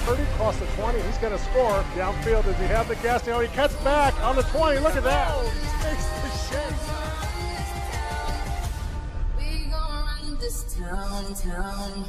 30 across the 20. He's going to score downfield. Does he have the gas? He cuts back on the 20. Look at that. Takes the shakes. We gonna run this town.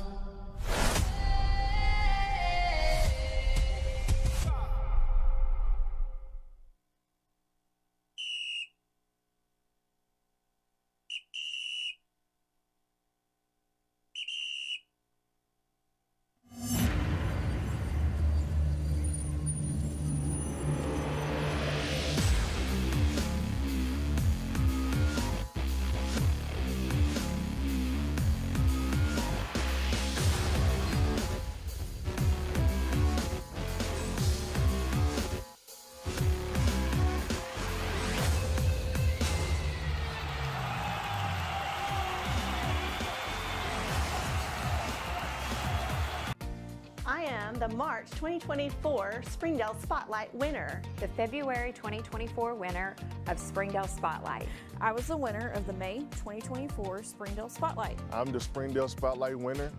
I am the March 2024 Springdale Spotlight winner. The February 2024 winner of Springdale Spotlight. I was the winner of the May 2024 Springdale Spotlight. I'm the Springdale Spotlight winner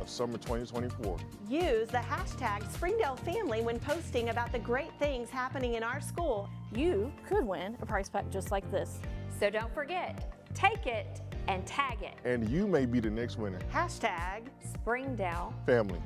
of Summer 2024. Use the hashtag Springdale Family when posting about the great things happening in our school. You could win a prize pack just like this. So don't forget, take it and tag it. And you may be the next winner. Hashtag Springdale Family.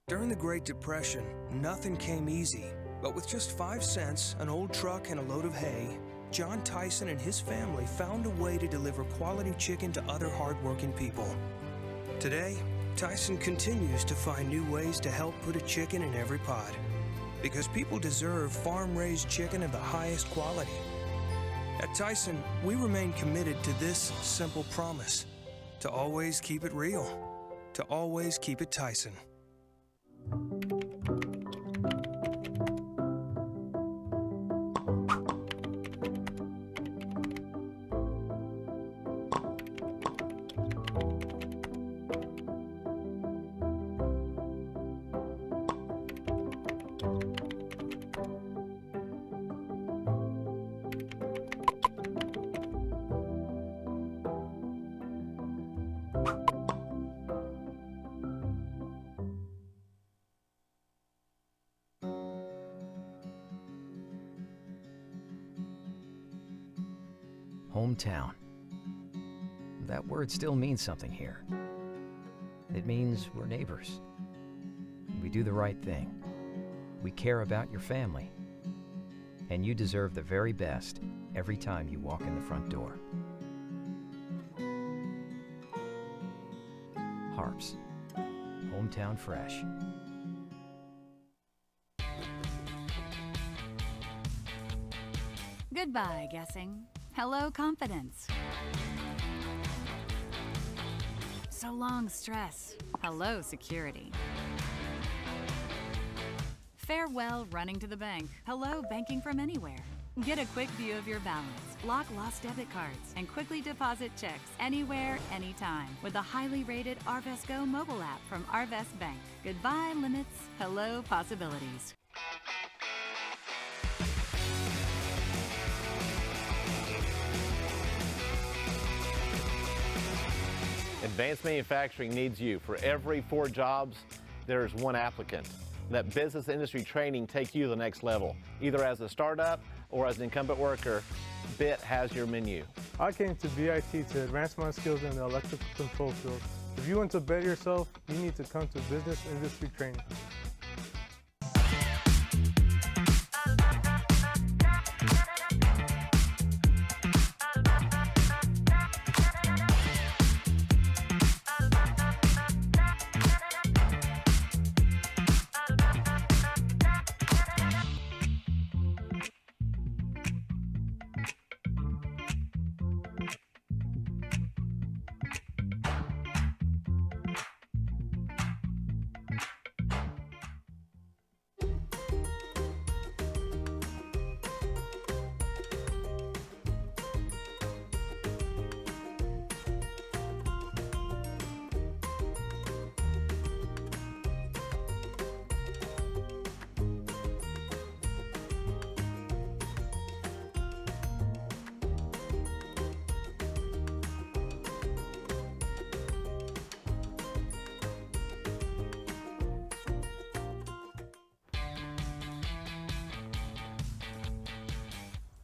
During the Great Depression, nothing came easy. But with just 5 cents, an old truck, and a load of hay, John Tyson and his family found a way to deliver quality chicken to other hardworking people. Today, Tyson continues to find new ways to help put a chicken in every pot. Because people deserve farm-raised chicken of the highest quality. At Tyson, we remain committed to this simple promise: to always keep it real, to always keep it Tyson. Hometown. That word still means something here. It means we're neighbors. We do the right thing. We care about your family. And you deserve the very best every time you walk in the front door. Harps. Hometown fresh. Goodbye, guessing. Hello, confidence. So long, stress. Hello, security. Farewell, running to the bank. Hello, banking from anywhere. Get a quick view of your balance, block lost debit cards, and quickly deposit checks anywhere, anytime with the highly rated Arvest Go mobile app from Arvest Bank. Goodbye, limits. Hello, possibilities. Advanced Manufacturing needs you. For every 4 jobs, there's 1 applicant. Let business industry training take you to the next level. Either as a startup or as an incumbent worker, BIT has your menu. I came to BIT to advance my skills in the electrical control field. If you want to better yourself, you need to come to business industry training.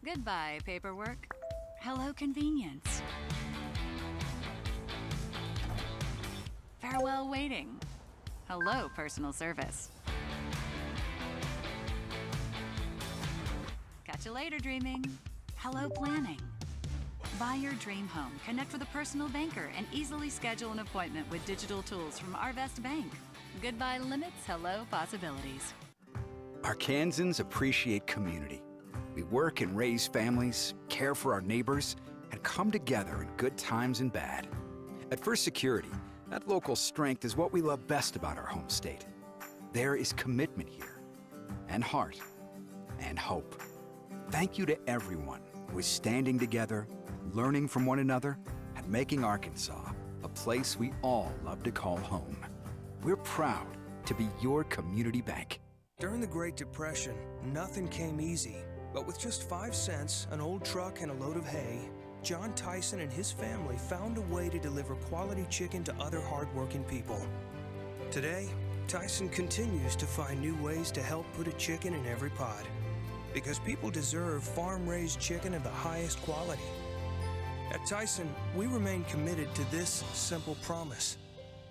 Goodbye, paperwork. Hello, convenience. Farewell, waiting. Hello, personal service. Catch you later, dreaming. Hello, planning. Buy your dream home, connect with a personal banker, and easily schedule an appointment with digital tools from Arvest Bank. Goodbye limits, hello possibilities. Arkansans appreciate community. We work and raise families, care for our neighbors, and come together in good times and bad. At First Security, that local strength is what we love best about our home state. There is commitment here, and heart, and hope. Thank you to everyone who is standing together, learning from one another, and making Arkansas a place we all love to call home. We're proud to be your community bank. During the Great Depression, nothing came easy. But with just 5 cents, an old truck, and a load of hay, John Tyson and his family found a way to deliver quality chicken to other hardworking people. Today, Tyson continues to find new ways to help put a chicken in every pot. Because people deserve farm-raised chicken of the highest quality. At Tyson, we remain committed to this simple promise: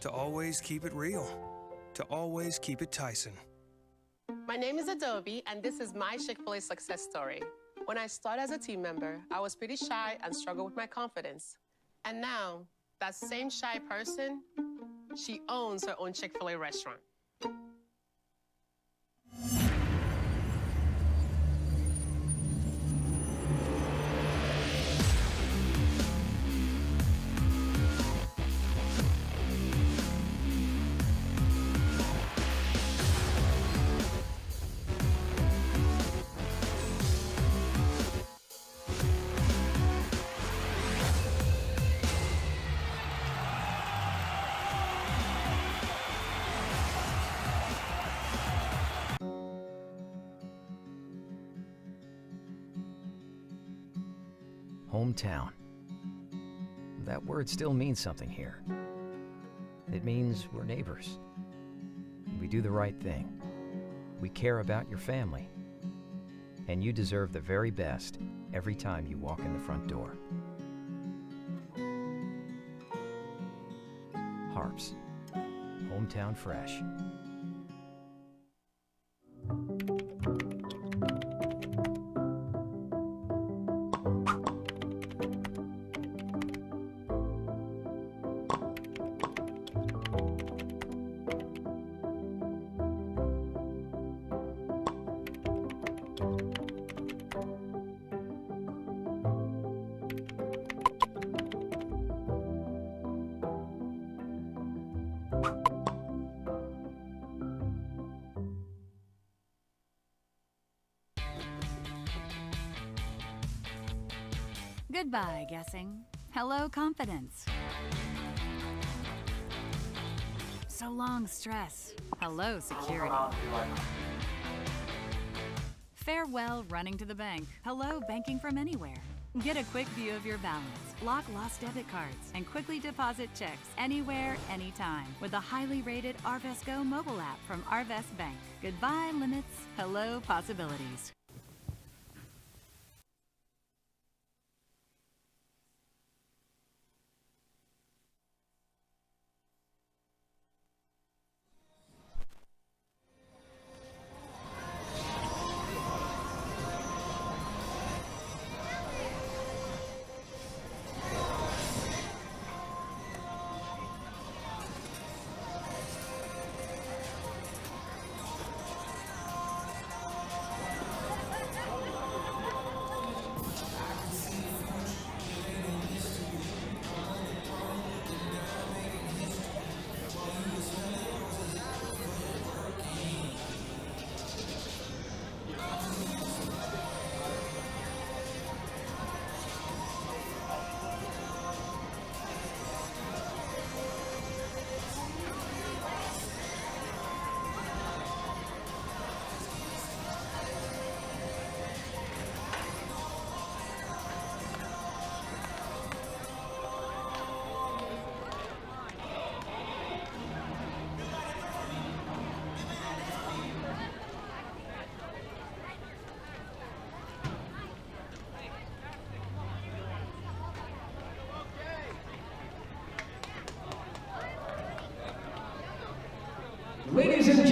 to always keep it real, to always keep it Tyson. My name is Adobe, and this is my Chick-fil-A success story. When I started as a team member, I was pretty shy and struggled with my confidence. And now, that same shy person, she owns her own Chick-fil-A restaurant. Hometown. That word still means something here. It means we're neighbors. We do the right thing. We care about your family. And you deserve the very best every time you walk in the front door. Harps. Hometown Fresh. Goodbye, guessing. Hello, confidence. So long, stress. Hello, security. Farewell, running to the bank. Hello, banking from anywhere. Get a quick view of your balance, lock lost debit cards, and quickly deposit checks anywhere, anytime with the highly rated Arvest Go mobile app from Arvest Bank. Goodbye, limits. Hello, possibilities.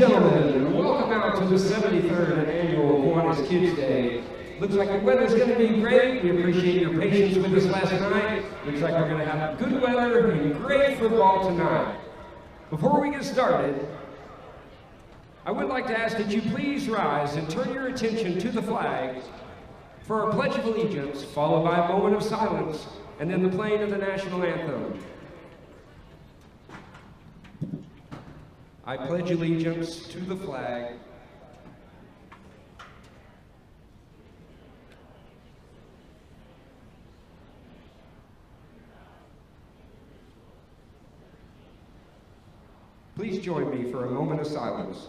gentlemen, welcome out to the 73rd annual Kiwanis Kids Day. Looks like the weather's going to be great. We appreciate your patience with us last night. Looks like we're going to have good weather and great football tonight. Before we get started, I would like to ask that you please rise and turn your attention to the flag for our Pledge of Allegiance, followed by a moment of silence, and then the playing of the national anthem. I pledge allegiance to the flag Please join me for a moment of silence.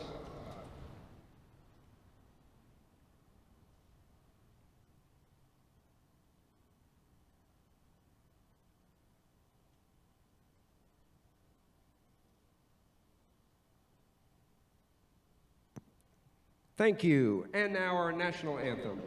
Thank you. And now our national anthem.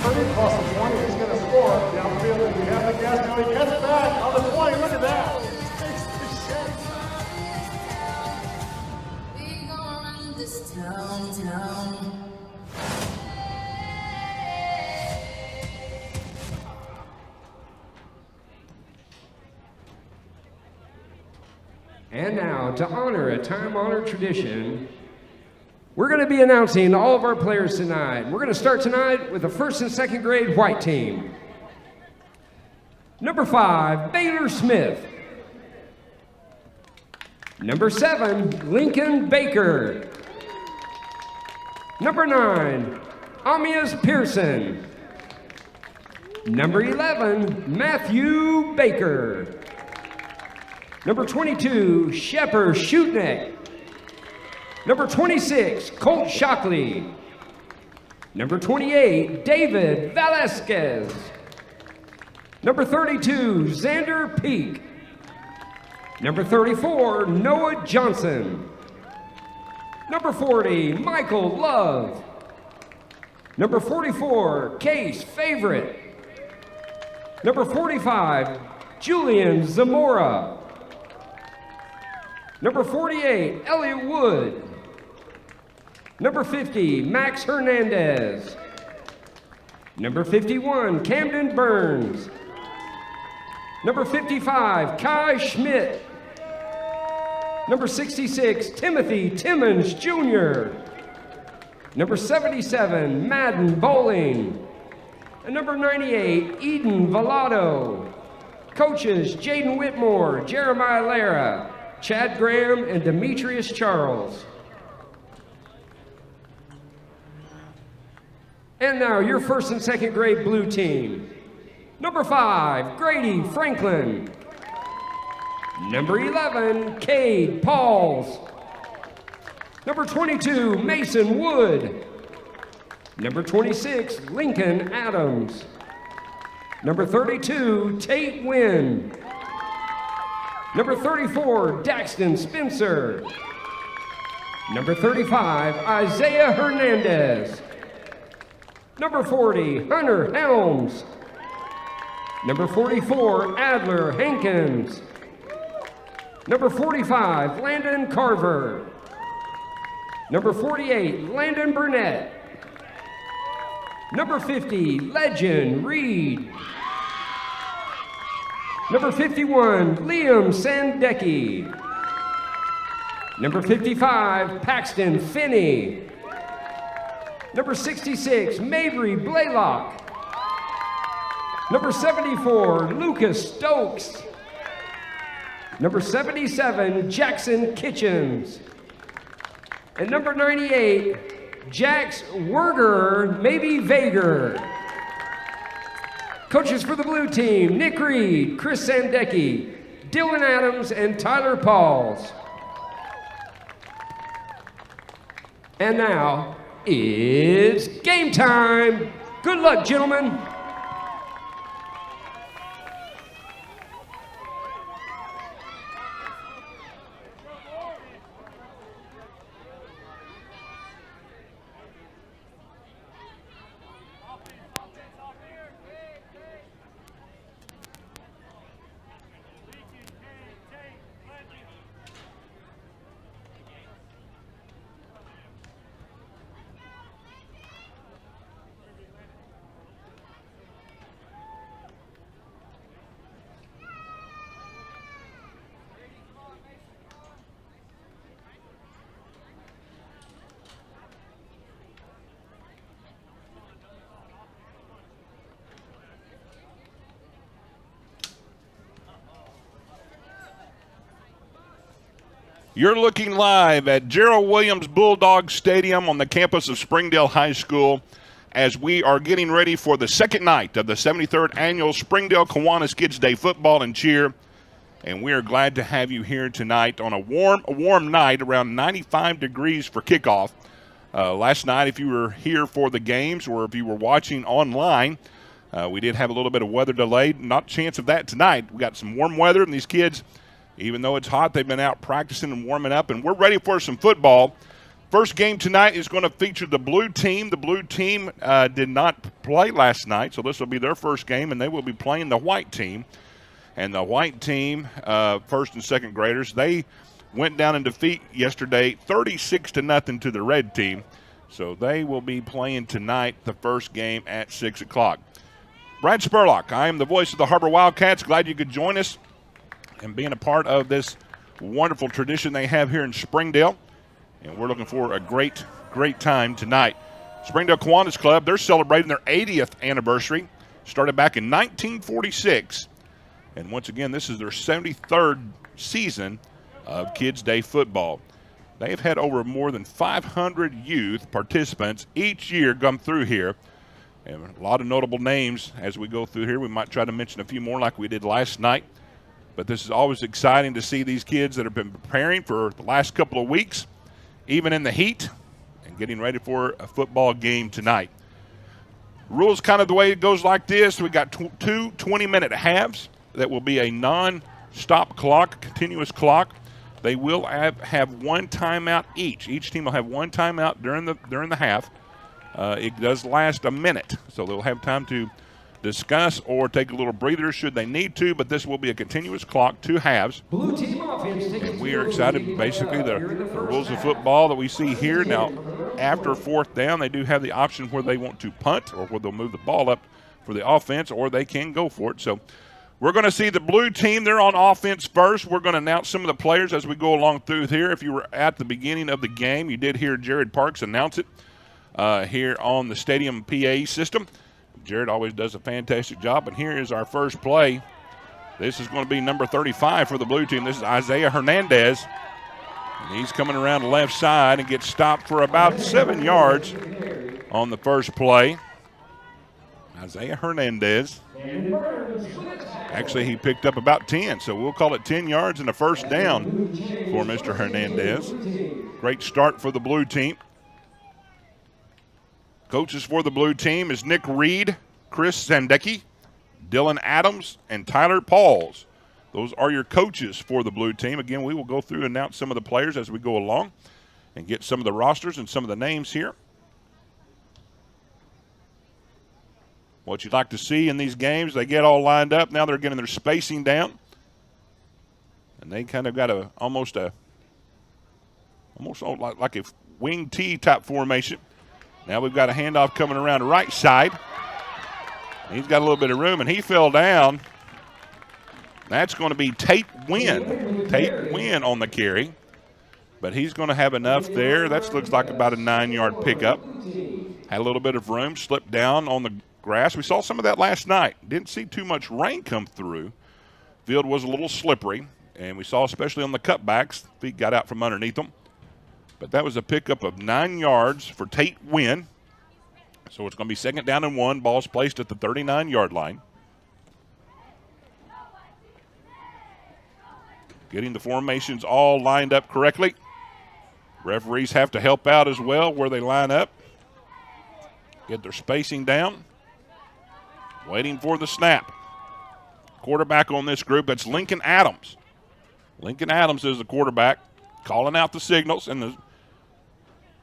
Turning across the 20, he's going to score downfield, and we have the gas now. He cuts back on the 20. Look at that. We gonna run this town. And now, to honor a time-honored tradition, we're going to be announcing all of our players tonight. We're going to start tonight with the first and second grade white team. Number 5, Baylor Smith. Number 7, Lincoln Baker. Number 9, Amias Pearson. Number 11, Matthew Baker. Number 22, Shepard Shootneck. Number 26, Colt Shockley. Number 28, David Velasquez. Number 32, Xander Peak. Number 34, Noah Johnson. Number 40, Michael Love. Number 44, Case Favorite. Number 45, Julian Zamora. Number 48, Elliot Wood. Number 50, Max Hernandez. Number 51, Camden Burns. Number 55, Kai Schmidt. Number 66, Timothy Timmons Jr. Number 77, Madden Bowling. And number 98, Eden Vallado. Coaches, Jaden Whitmore, Jeremiah Lara, Chad Graham, and Demetrius Charles. And now your first and second grade blue team. Number 5, Grady Franklin. Number 11, Cade Pauls. Number 22, Mason Wood. Number 26, Lincoln Adams. Number 32, Tate Wynn. Number 34, Daxton Spencer. Number 35, Isaiah Hernandez. Number 40, Hunter Helms. Number 44, Adler Hankins. Number 45, Landon Carver. Number 48, Landon Burnett. Number 50, Legend Reed. Number 51, Liam Sandecki. Number 55, Paxton Finney. Number 66, Mabry Blaylock. Number 74, Lucas Stokes. Number 77, Jackson Kitchens. And number 98, Jax Werger, maybe Vager. Coaches for the blue team, Nick Reed, Chris Sandecki, Dylan Adams, and Tyler Pauls. And now, it's game time. Good luck, gentlemen. You're looking live at Gerald Williams Bulldog Stadium on the campus of Springdale High School as we are getting ready for the second night of the 73rd Annual Springdale Kiwanis Kids Day Football and Cheer. And we are glad to have you here tonight on a warm night, around 95 degrees for kickoff. Last night, if you were here for the games or if you were watching online, we did have a little bit of weather delay. Not a chance of that tonight. We got some warm weather, and these kids, even though it's hot, they've been out practicing and warming up, and we're ready for some football. First game tonight is going to feature the blue team. The blue team did not play last night, so this will be their first game, and they will be playing the white team. And the white team, first and second graders, they went down in defeat yesterday, 36-0 to the red team. So they will be playing tonight, the first game at 6 o'clock. Brad Spurlock, I am the voice of the Harbor Wildcats. Glad you could join us and being a part of this wonderful tradition they have here in Springdale. And we're looking for a great, great time tonight. Springdale Kiwanis Club, they're celebrating their 80th anniversary. Started back in 1946. And once again, this is their 73rd season of Kids Day football. They've had over more than 500 youth participants each year come through here. And a lot of notable names as we go through here. We might try to mention a few more like we did last night. But this is always exciting to see these kids that have been preparing for the last couple of weeks, even in the heat, and getting ready for a football game tonight. Rules kind of the way it goes like this. We got two 20-minute halves that will be a non-stop clock, continuous clock. They will have one timeout each. Each team will have one timeout during the half. It does last a minute, so they'll have time to discuss or take a little breather should they need to, but this will be a continuous clock, two halves. Blue team offense. And we are excited, basically, the rules of football that we see here. Now, after fourth down, they do have the option where they want to punt or where they'll move the ball up for the offense, or they can go for it. So we're going to see the blue team. They're on offense first. We're going to announce some of the players as we go along through here. If you were at the beginning of the game, you did hear Jared Parks announce it here on the stadium PA system. Jared always does a fantastic job, and here is our first play. This is going to be number 35 for the blue team. This is Isaiah Hernandez, and he's coming around the left side and gets stopped for about 7 yards on the first play. Isaiah Hernandez. Actually, he picked up about 10, so we'll call it 10 yards and a first down for Mr. Hernandez. Great start for the blue team. Coaches for the blue team is Nick Reed, Chris Zandecki, Dylan Adams, and Tyler Pauls. Those are your coaches for the blue team. Again, we will go through and announce some of the players as we go along and get some of the rosters and some of the names here. What you'd like to see in these games, they get all lined up. Now they're getting their spacing down. And they kind of got almost like a wing T type formation. Now we've got a handoff coming around the right side. He's got a little bit of room, and he fell down. That's going to be Tate Wynn. Tate Wynn on the carry. But he's going to have enough there. That looks like about a 9-yard pickup. Had a little bit of room, slipped down on the grass. We saw some of that last night. Didn't see too much rain come through. Field was a little slippery, and we saw especially on the cutbacks, feet got out from underneath them. But that was a pickup of 9 yards for Tate Wynn. So it's going to be 2nd down and 1. Ball's placed at the 39-yard line. Getting the formations all lined up correctly. Referees have to help out as well where they line up. Get their spacing down. Waiting for the snap. Quarterback on this group, that's Lincoln Adams. Lincoln Adams is the quarterback, calling out the signals, and the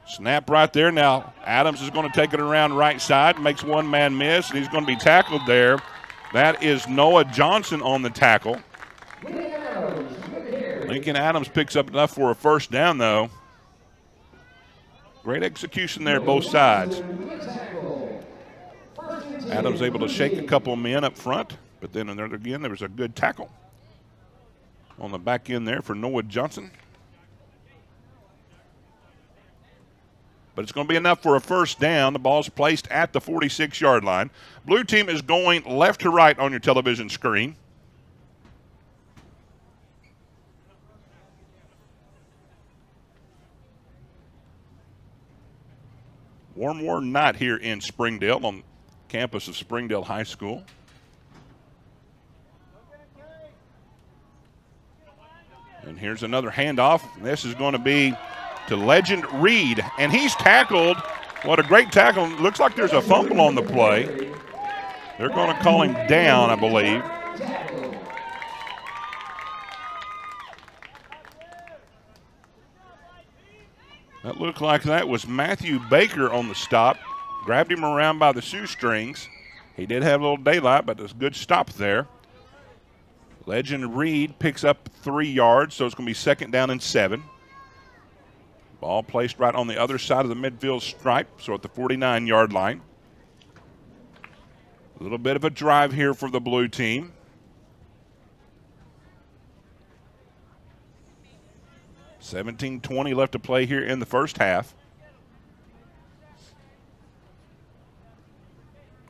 snap right there. Now Adams is going to take it around right side, makes one man miss, and he's going to be tackled there. That is Noah Johnson on the tackle. Lincoln Adams picks up enough for a first down, though. Great execution there, both sides. Adams able to shake a couple of men up front, but then again, there was a good tackle on the back end there for Noah Johnson. But it's going to be enough for a first down. The ball's placed at the 46-yard line. Blue team is going left to right on your television screen. Warm night here in Springdale on campus of Springdale High School. And here's another handoff. This is going to be to Legend Reed, and he's tackled. What a great tackle. Looks like there's a fumble on the play. They're going to call him down, I believe. That looked like that was Matthew Baker on the stop. Grabbed him around by the shoestrings. He did have a little daylight, but it's a good stop there. Legend Reed picks up 3 yards, so it's going to be 2nd down and 7. Ball placed right on the other side of the midfield stripe, so at the 49-yard line. A little bit of a drive here for the blue team. $17:20 left to play here in the first half.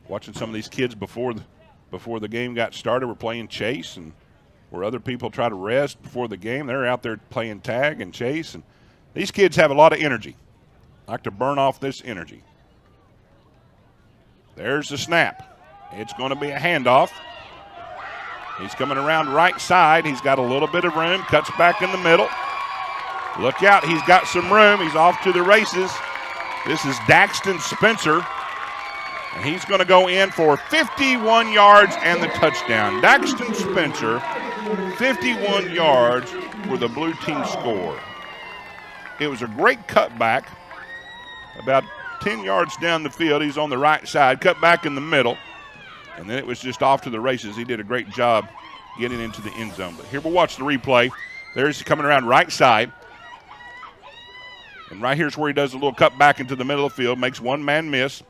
Watching some of these kids before the game got started, we're playing chase, and where other people try to rest before the game, they're out there playing tag and chase. And these kids have a lot of energy. Like to burn off this energy. There's the snap. It's going to be a handoff. He's coming around right side. He's got a little bit of room. Cuts back in the middle. Look out. He's got some room. He's off to the races. This is Daxton Spencer. And he's going to go in for 51 yards and the touchdown. Daxton Spencer, 51 yards for the blue team score. It was a great cutback. About 10 yards down the field. He's on the right side. Cut back in the middle. And then it was just off to the races. He did a great job getting into the end zone. But here we'll watch the replay. There's coming around right side. And right here's where he does a little cut back into the middle of the field. Makes one man miss.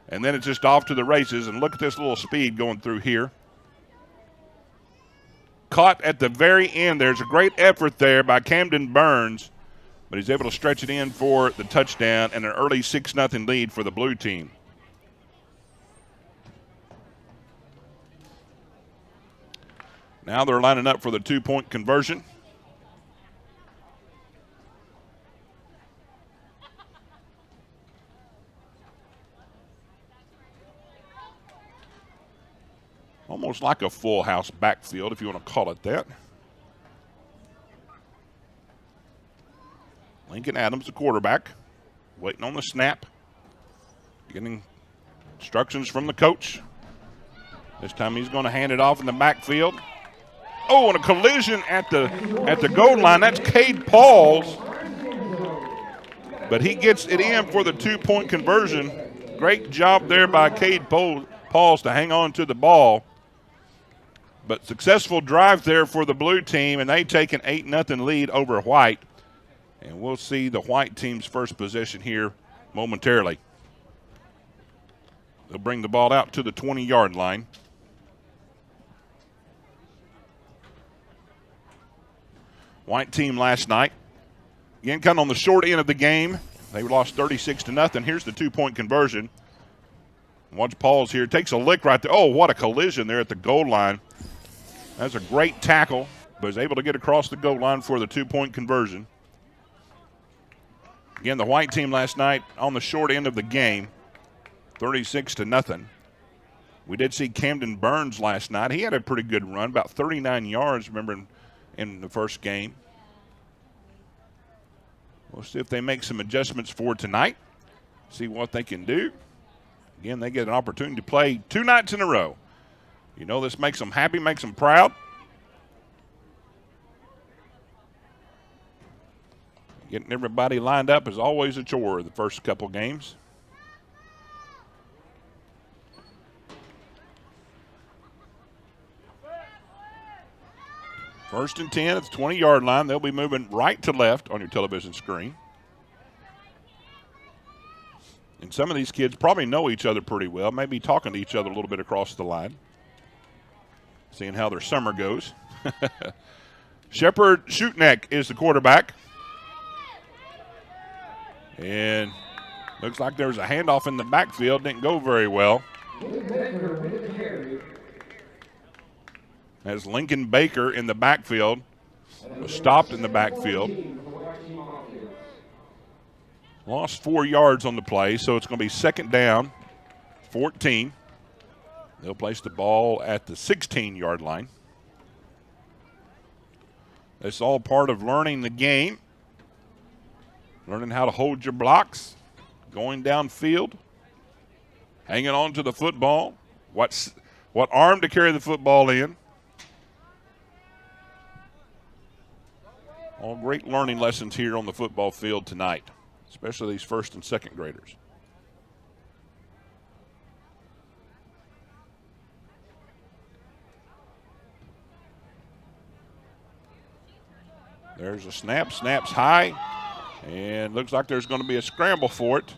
And then it's just off to the races. And look at this little speed going through here. Caught at the very end. There's a great effort there by Camden Burns. But he's able to stretch it in for the touchdown and an early 6-0 lead for the blue team. Now they're lining up for the 2-point conversion. almost like a full house backfield, if you want to call it that. Lincoln Adams, the quarterback, waiting on the snap, getting instructions from the coach. This time he's going to hand it off in the backfield. Oh, and a collision at the goal line. That's Cade Pauls. But he gets it in for the 2-point conversion. Great job there by Cade Pauls to hang on to the ball. But successful drive there for the blue team, and they take an 8-0 lead over White. And we'll see the White team's first possession here momentarily. They'll bring the ball out to the 20-yard line. White team last night, again, kind of on the short end of the game. They lost 36-0. Here's the 2-point conversion. Watch Pauls here. Takes a lick right there. Oh, what a collision there at the goal line. That's a great tackle, but is able to get across the goal line for the 2-point conversion. Again, the White team last night on the short end of the game, 36-0. We did see Camden Burns last night. He had a pretty good run, about 39 yards, remember, in the first game. We'll see if they make some adjustments for tonight, see what they can do. Again, they get an opportunity to play 2 nights in a row. You know, this makes them happy, makes them proud. Getting everybody lined up is always a chore the first couple games. First and 10 at the 20-yard line. They'll be moving right to left on your television screen. And some of these kids probably know each other pretty well, maybe talking to each other a little bit across the line, seeing how their summer goes. Shepard Shootneck is the quarterback. And looks like there's a handoff in the backfield. Didn't go very well. As Lincoln Baker in the backfield was stopped in the backfield. Lost 4 yards on the play, so it's going to be second down, 14. They'll place the ball at the 16-yard line. It's all part of learning the game, learning how to hold your blocks, going downfield, hanging on to the football, what arm to carry the football in. All great learning lessons here on the football field tonight, especially these first and second graders. There's a snap, snaps high, and looks like there's going to be a scramble for it.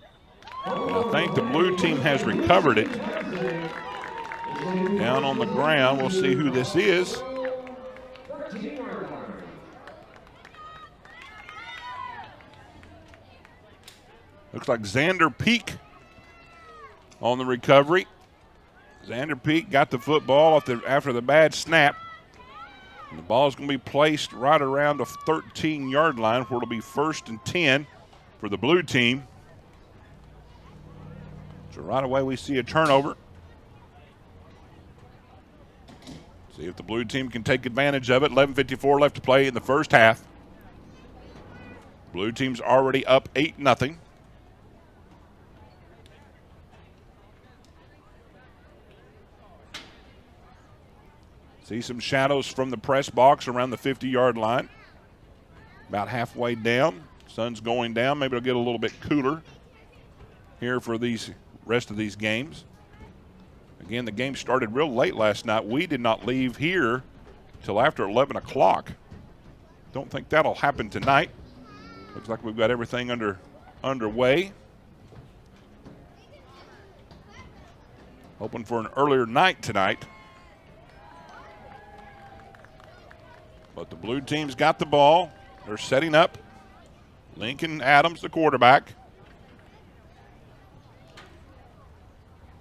And I think the blue team has recovered it. Down on the ground, we'll see who this is. Looks like Xander Peak on the recovery. Xander Peak got the football after the bad snap. And the ball is going to be placed right around the 13-yard line where it'll be first and 10 for the blue team. So right away we see a turnover. See if the blue team can take advantage of it. 11:54 left to play in the first half. Blue team's already up 8-0. See some shadows from the press box around the 50-yard line. About halfway down. Sun's going down. Maybe it'll get a little bit cooler here for these rest of these games. Again, the game started real late last night. We did not leave here till after 11 o'clock. Don't think that'll happen tonight. Looks like we've got everything underway. Hoping for an earlier night tonight. But the blue team's got the ball. They're setting up. Lincoln Adams, the quarterback.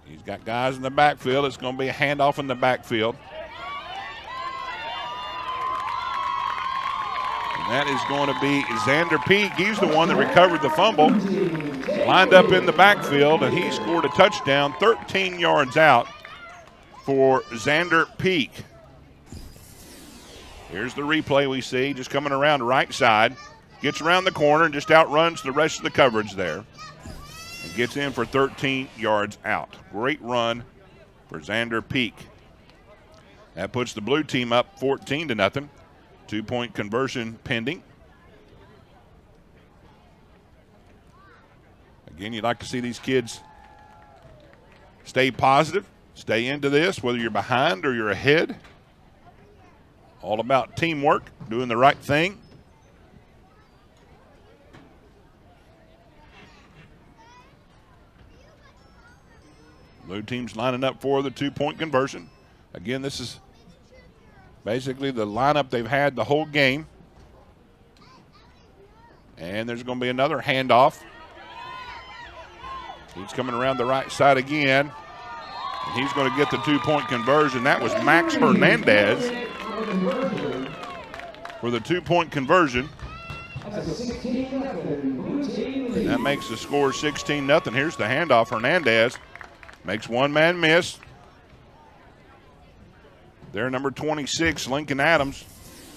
He's got guys in the backfield. It's going to be a handoff in the backfield. And that is going to be Xander Peak. He's the one that recovered the fumble. Lined up in the backfield, and he scored a touchdown 13 yards out. for Xander Peak. Here's the replay we see, just coming around right side. Gets around the corner and just outruns the rest of the coverage there. And gets in for 13 yards out. Great run for Xander Peak. That puts the blue team up 14-0. 2-point conversion pending. Again, you'd like to see these kids stay positive, stay into this, whether you're behind or you're ahead. All about teamwork, doing the right thing. Blue team's lining up for the 2-point conversion. Again, this is basically the lineup they've had the whole game. And there's going to be another handoff. He's coming around the right side again. And he's going to get the 2-point conversion. That was Max Hernandez for the 2-point conversion. That makes the score 16-0. Here's the handoff. Hernandez makes one man miss. There, number 26, Lincoln Adams,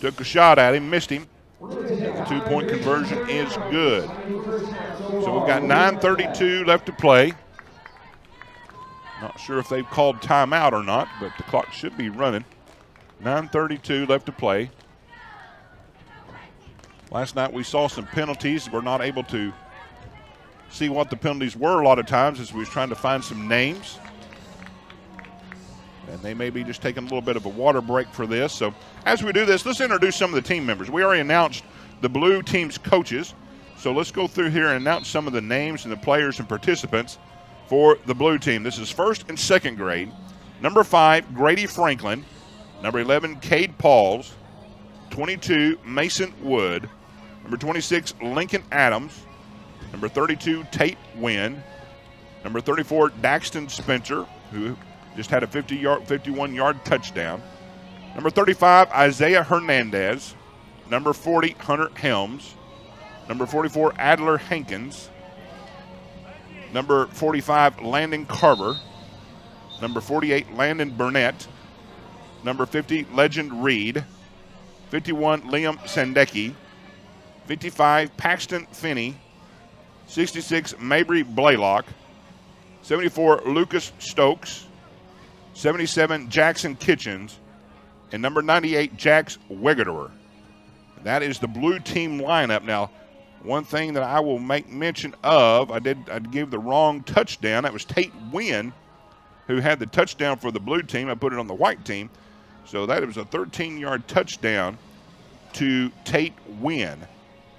took a shot at him, missed him. The 2-point conversion is good. So we've got 9:32 left to play. Not sure if they've called timeout or not, but the clock should be running. 9:32 left to play. Last night we saw some penalties. We're not able to see what the penalties were a lot of times as we was trying to find some names. And they may be just taking a little bit of a water break for this. So as we do this, let's introduce some of the team members. We already announced the blue team's coaches. So let's go through here and announce some of the names and the players and participants for the blue team. This is first and second grade. Number 5, Grady Franklin. Number 11, Cade Pauls. 22, Mason Wood. Number 26, Lincoln Adams. Number 32, Tate Wynn. Number 34, Daxton Spencer, who just had a 51-yard touchdown. Number 35, Isaiah Hernandez. Number 40, Hunter Helms. Number 44, Adler Hankins. Number 45, Landon Carver. Number 48, Landon Burnett. Number 50, Legend Reed. 51, Liam Sandecki. 55, Paxton Finney. 66, Mabry Blaylock. 74, Lucas Stokes. 77, Jackson Kitchens. And number 98, Jax Wegerer. That is the blue team lineup. Now, one thing that I will make mention of, I gave the wrong touchdown. That was Tate Wynn, who had the touchdown for the blue team. I put it on the white team. So that was a 13-yard touchdown to Tate Wynn.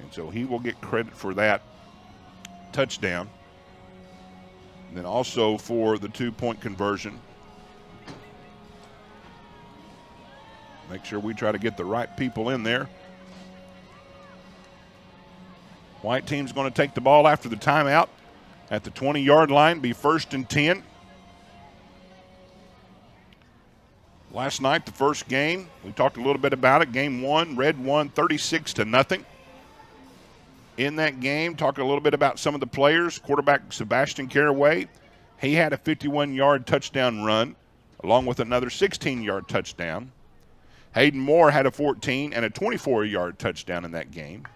And so he will get credit for that touchdown. And then also for the 2-point conversion. Make sure we try to get the right people in there. White team's going to take the ball after the timeout at the 20-yard line, be 1st and 10. Last night, the first game, we talked a little bit about it. Game 1, Red won 36-0. In that game, talked a little bit about some of the players. Quarterback Sebastian Caraway, he had a 51-yard touchdown run, along with another 16-yard touchdown. Hayden Moore had a 14 and a 24-yard touchdown in that game.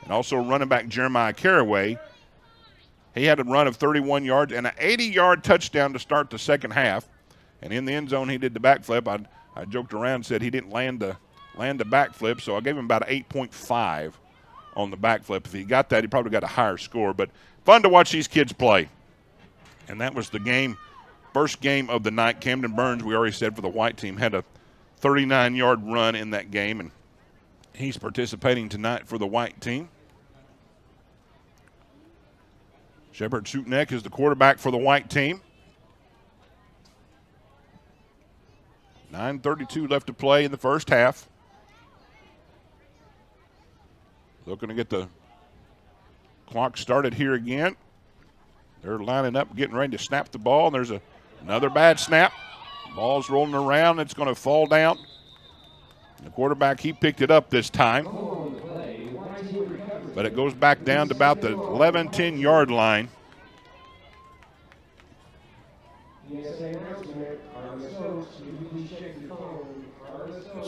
And also running back Jeremiah Caraway, he had a run of 31 yards and an 80-yard touchdown to start the second half. And in the end zone, he did the backflip. I joked around and said he didn't land the backflip, so I gave him about an 8.5 on the backflip. If he got that, he probably got a higher score. But fun to watch these kids play. And that was the game, first game of the night. Camden Burns, we already said for the white team, had a 39-yard run in that game, and he's participating tonight for the white team. Shepard Sutnek is the quarterback for the white team. 9:32 left to play in the first half. Looking to get the clock started here again. They're lining up, getting ready to snap the ball, and there's another bad snap. Ball's rolling around. It's going to fall down. The quarterback, he picked it up this time. But it goes back down to about the 11, 10-yard line.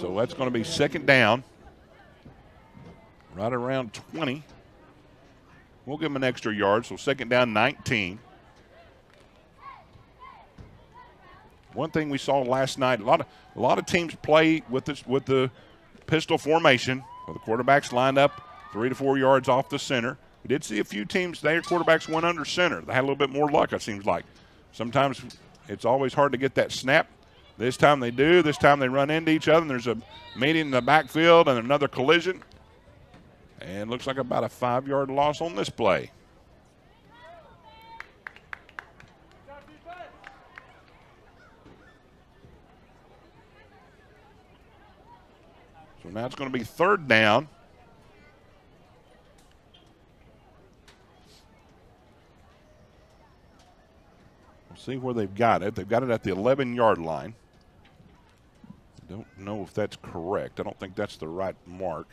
So that's going to be second down, right around 20. We'll give them an extra yard, so second down, 19. One thing we saw last night, a lot of teams play with the pistol formation, where the quarterbacks lined up 3 to 4 yards off the center. We did see a few teams, their quarterbacks went under center. They had a little bit more luck, it seems like. Sometimes it's always hard to get that snap. This time they do. This time they run into each other, and there's a meeting in the backfield and another collision. And looks like about a 5-yard loss on this play. So now it's going to be third down. We'll see where they've got it. They've got it at the 11-yard line. Don't know if that's correct. I don't think that's the right mark.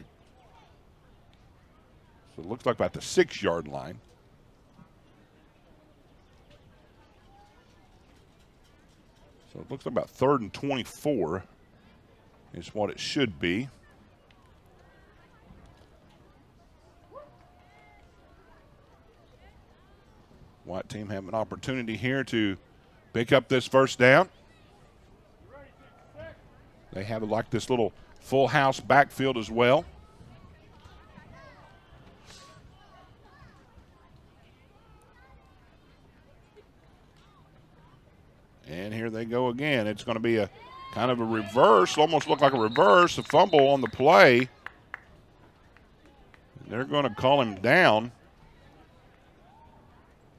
So it looks like about the 6-yard line. So it looks like about 3rd and 24 is what it should be. White team have an opportunity here to pick up this first down. They have like this little full house backfield as well. And here they go again. It's going to be a kind of a reverse, almost look like a reverse, a fumble on the play. They're going to call him down.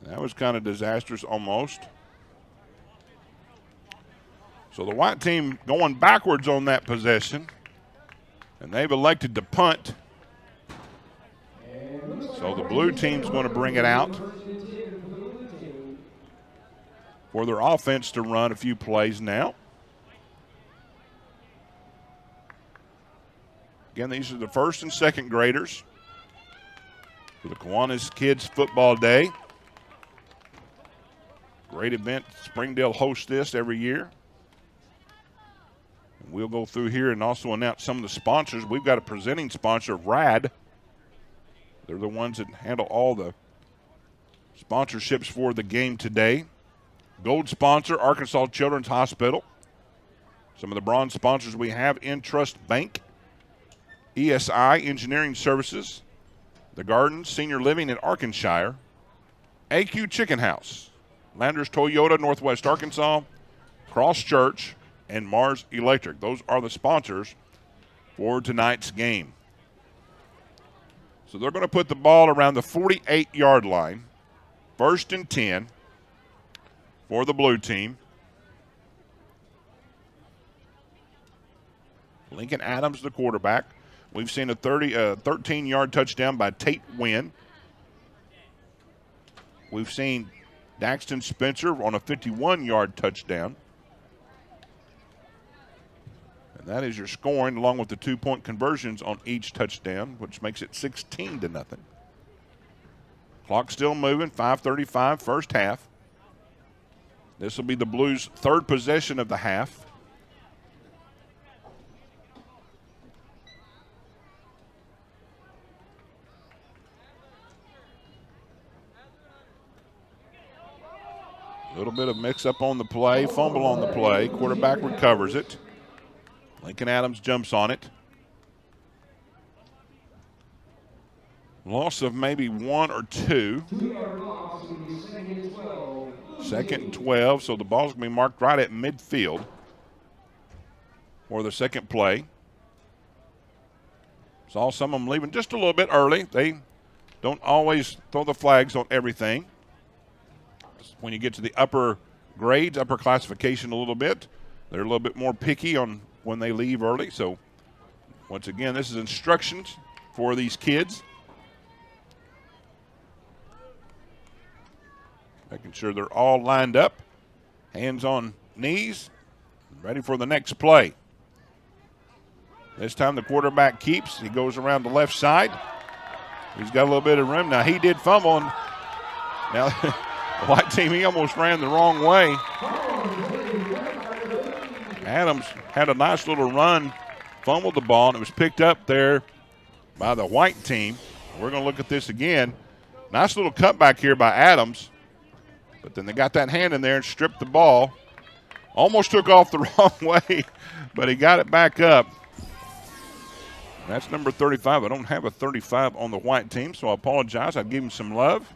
That was kind of disastrous almost. So the white team going backwards on that possession, and they've elected to punt. So the blue team's going to bring it out for their offense to run a few plays now. Again, these are the first and second graders for the Kiwanis Kids Football Day. Great event. Springdale hosts this every year. And we'll go through here and also announce some of the sponsors. We've got a presenting sponsor, RAD. They're the ones that handle all the sponsorships for the game today. Gold sponsor, Arkansas Children's Hospital. Some of the bronze sponsors we have, Intrust Bank, ESI Engineering Services, The Gardens Senior Living in Arkansas, AQ Chicken House, Landers Toyota, Northwest Arkansas, Cross Church, and Mars Electric. Those are the sponsors for tonight's game. So they're going to put the ball around the 48-yard line, 1st and 10 for the blue team. Lincoln Adams, the quarterback. We've seen a 13-yard touchdown by Tate Wynn. We've seen Daxton Spencer on a 51-yard touchdown. And that is your scoring, along with the 2-point conversions on each touchdown, which makes it 16-0. Clock still moving, 5:35 first half. This will be the Blues' third possession of the half. A little bit of mix-up on the play, fumble on the play. Quarterback recovers it. Lincoln Adams jumps on it. Loss of maybe 1 or 2. 2nd and 12, so the ball's going to be marked right at midfield for the second play. Saw some of them leaving just a little bit early. They don't always throw the flags on everything. When you get to the upper grades, upper classification a little bit, they're a little bit more picky on when they leave early. So, once again, this is instructions for these kids. Making sure they're all lined up, hands on knees, ready for the next play. This time the quarterback keeps. He goes around the left side. He's got a little bit of room. Now, he did fumble. And now, the white team, he almost ran the wrong way. Adams had a nice little run fumbled the ball, and it was picked up there by the white team. We're going to look at this again. Nice little cutback here by Adams, but then they got that hand in there and stripped the ball. Almost took off the wrong way, but he got it back up. That's number 35. I don't have a 35 on the white team, so I apologize. I'd give him some love.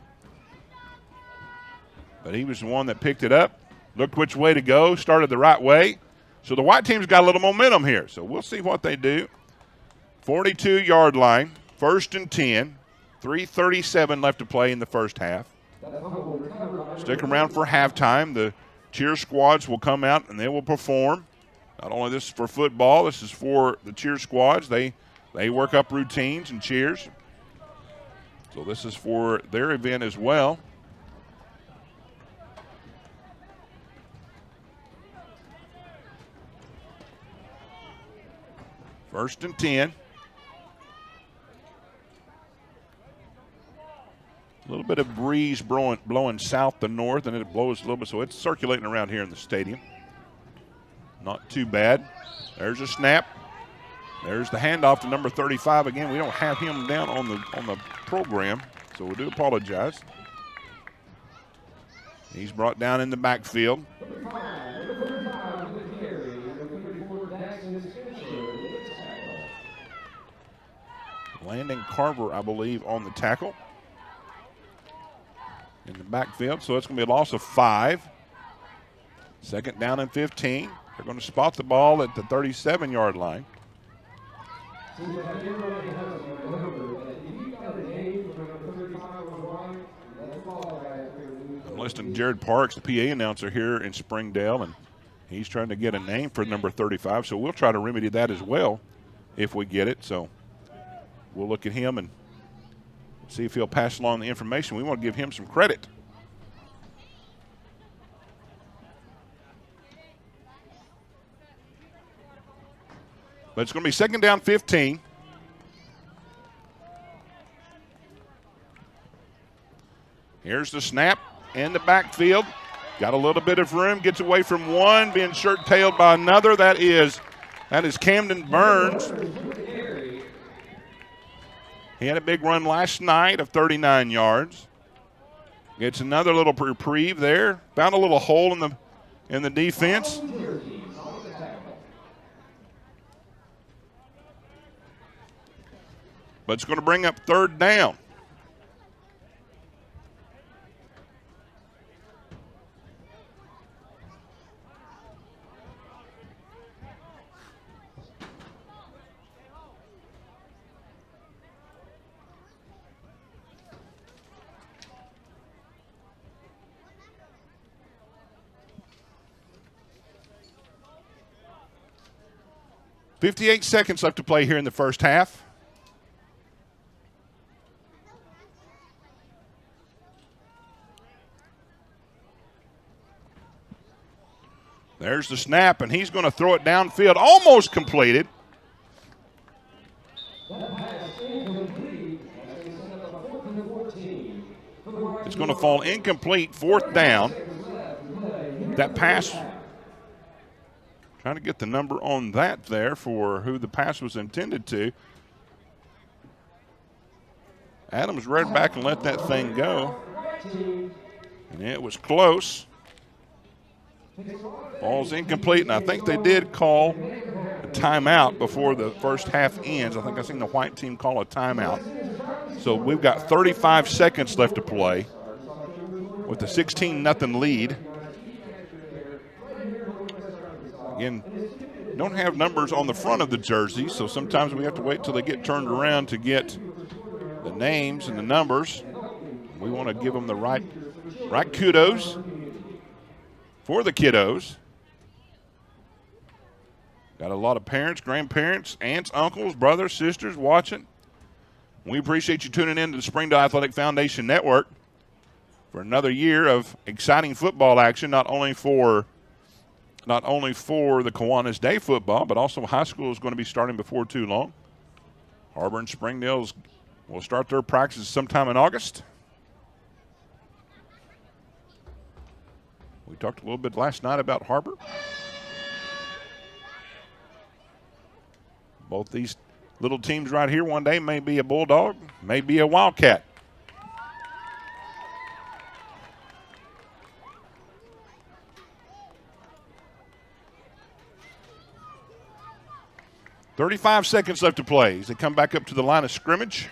But he was the one that picked it up, looked which way to go, started the right way. So the white team's got a little momentum here. So we'll see what they do. 42-yard line, 1st and 10. 3:37 left to play in the first half. Stick around for halftime. The cheer squads will come out and they will perform. Not only this is for football, this is for the cheer squads. They work up routines and cheers. So this is for their event as well. First and 10. A little bit of breeze blowing south to north, and it blows a little bit, so it's circulating around here in the stadium. Not too bad. There's a snap. There's the handoff to number 35. Again, we don't have him down on the program, so we do apologize. He's brought down in the backfield. Landon Carver, I believe, on the tackle in the backfield, so it's going to be a loss of 5. 2nd down and 15. They're going to spot the ball at the 37-yard line. I'm listening to Jared Parks, the PA announcer here in Springdale, and he's trying to get a name for number 35, so we'll try to remedy that as well if we get it. So we'll look at him and see if he'll pass along the information. We want to give him some credit. But it's going to be 2nd down 15. Here's the snap in the backfield. Got a little bit of room, gets away from one, being shirt-tailed by another. That is Camden Burns. He had a big run last night of 39 yards. Gets another little reprieve there. Found a little hole in the defense. But it's going to bring up 3rd down. .58 seconds left to play here in the first half. There's the snap, and he's going to throw it downfield, almost completed. It's going to fall incomplete, 4th down. That pass, trying to get the number on that there for who the pass was intended to. Adams read back and let that thing go. And it was close. Ball's incomplete, and I think they did call a timeout before the first half ends. I think I've seen the white team call a timeout. So we've got 35 seconds left to play with a 16-0 lead. Again, don't have numbers on the front of the jersey, so sometimes we have to wait till they get turned around to get the names and the numbers. We want to give them the right kudos for the kiddos. Got a lot of parents, grandparents, aunts, uncles, brothers, sisters watching. We appreciate you tuning in to the Springdale Athletic Foundation Network for another year of exciting football action, not only for the Kiwanis Day football, but also high school is going to be starting before too long. Harbor and Springdale will start their practices sometime in August. We talked a little bit last night about Harbor. Both these little teams right here one day may be a Bulldog, may be a Wildcat. .35 seconds left to play as they come back up to the line of scrimmage.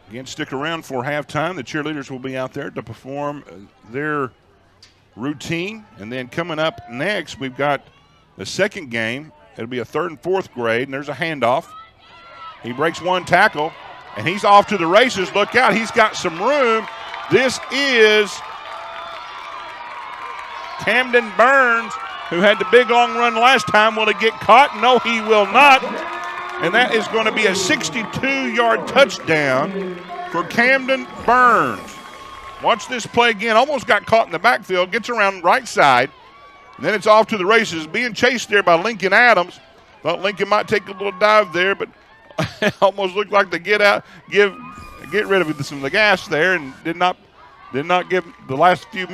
Again, stick around for halftime. The cheerleaders will be out there to perform their routine. And then coming up next, we've got the second game. It'll be a third and fourth grade, and there's a handoff. He breaks one tackle, and he's off to the races. Look out, he's got some room. This is Camden Burns, who had the big long run last time. Will he get caught? No, he will not. And that is going to be a 62-yard touchdown for Camden Burns. Watch this play again. Almost got caught in the backfield. Gets around right side. And then it's off to the races. Being chased there by Lincoln Adams. Thought Lincoln might take a little dive there, but almost looked like they get rid of some of the gas there and did not give the last few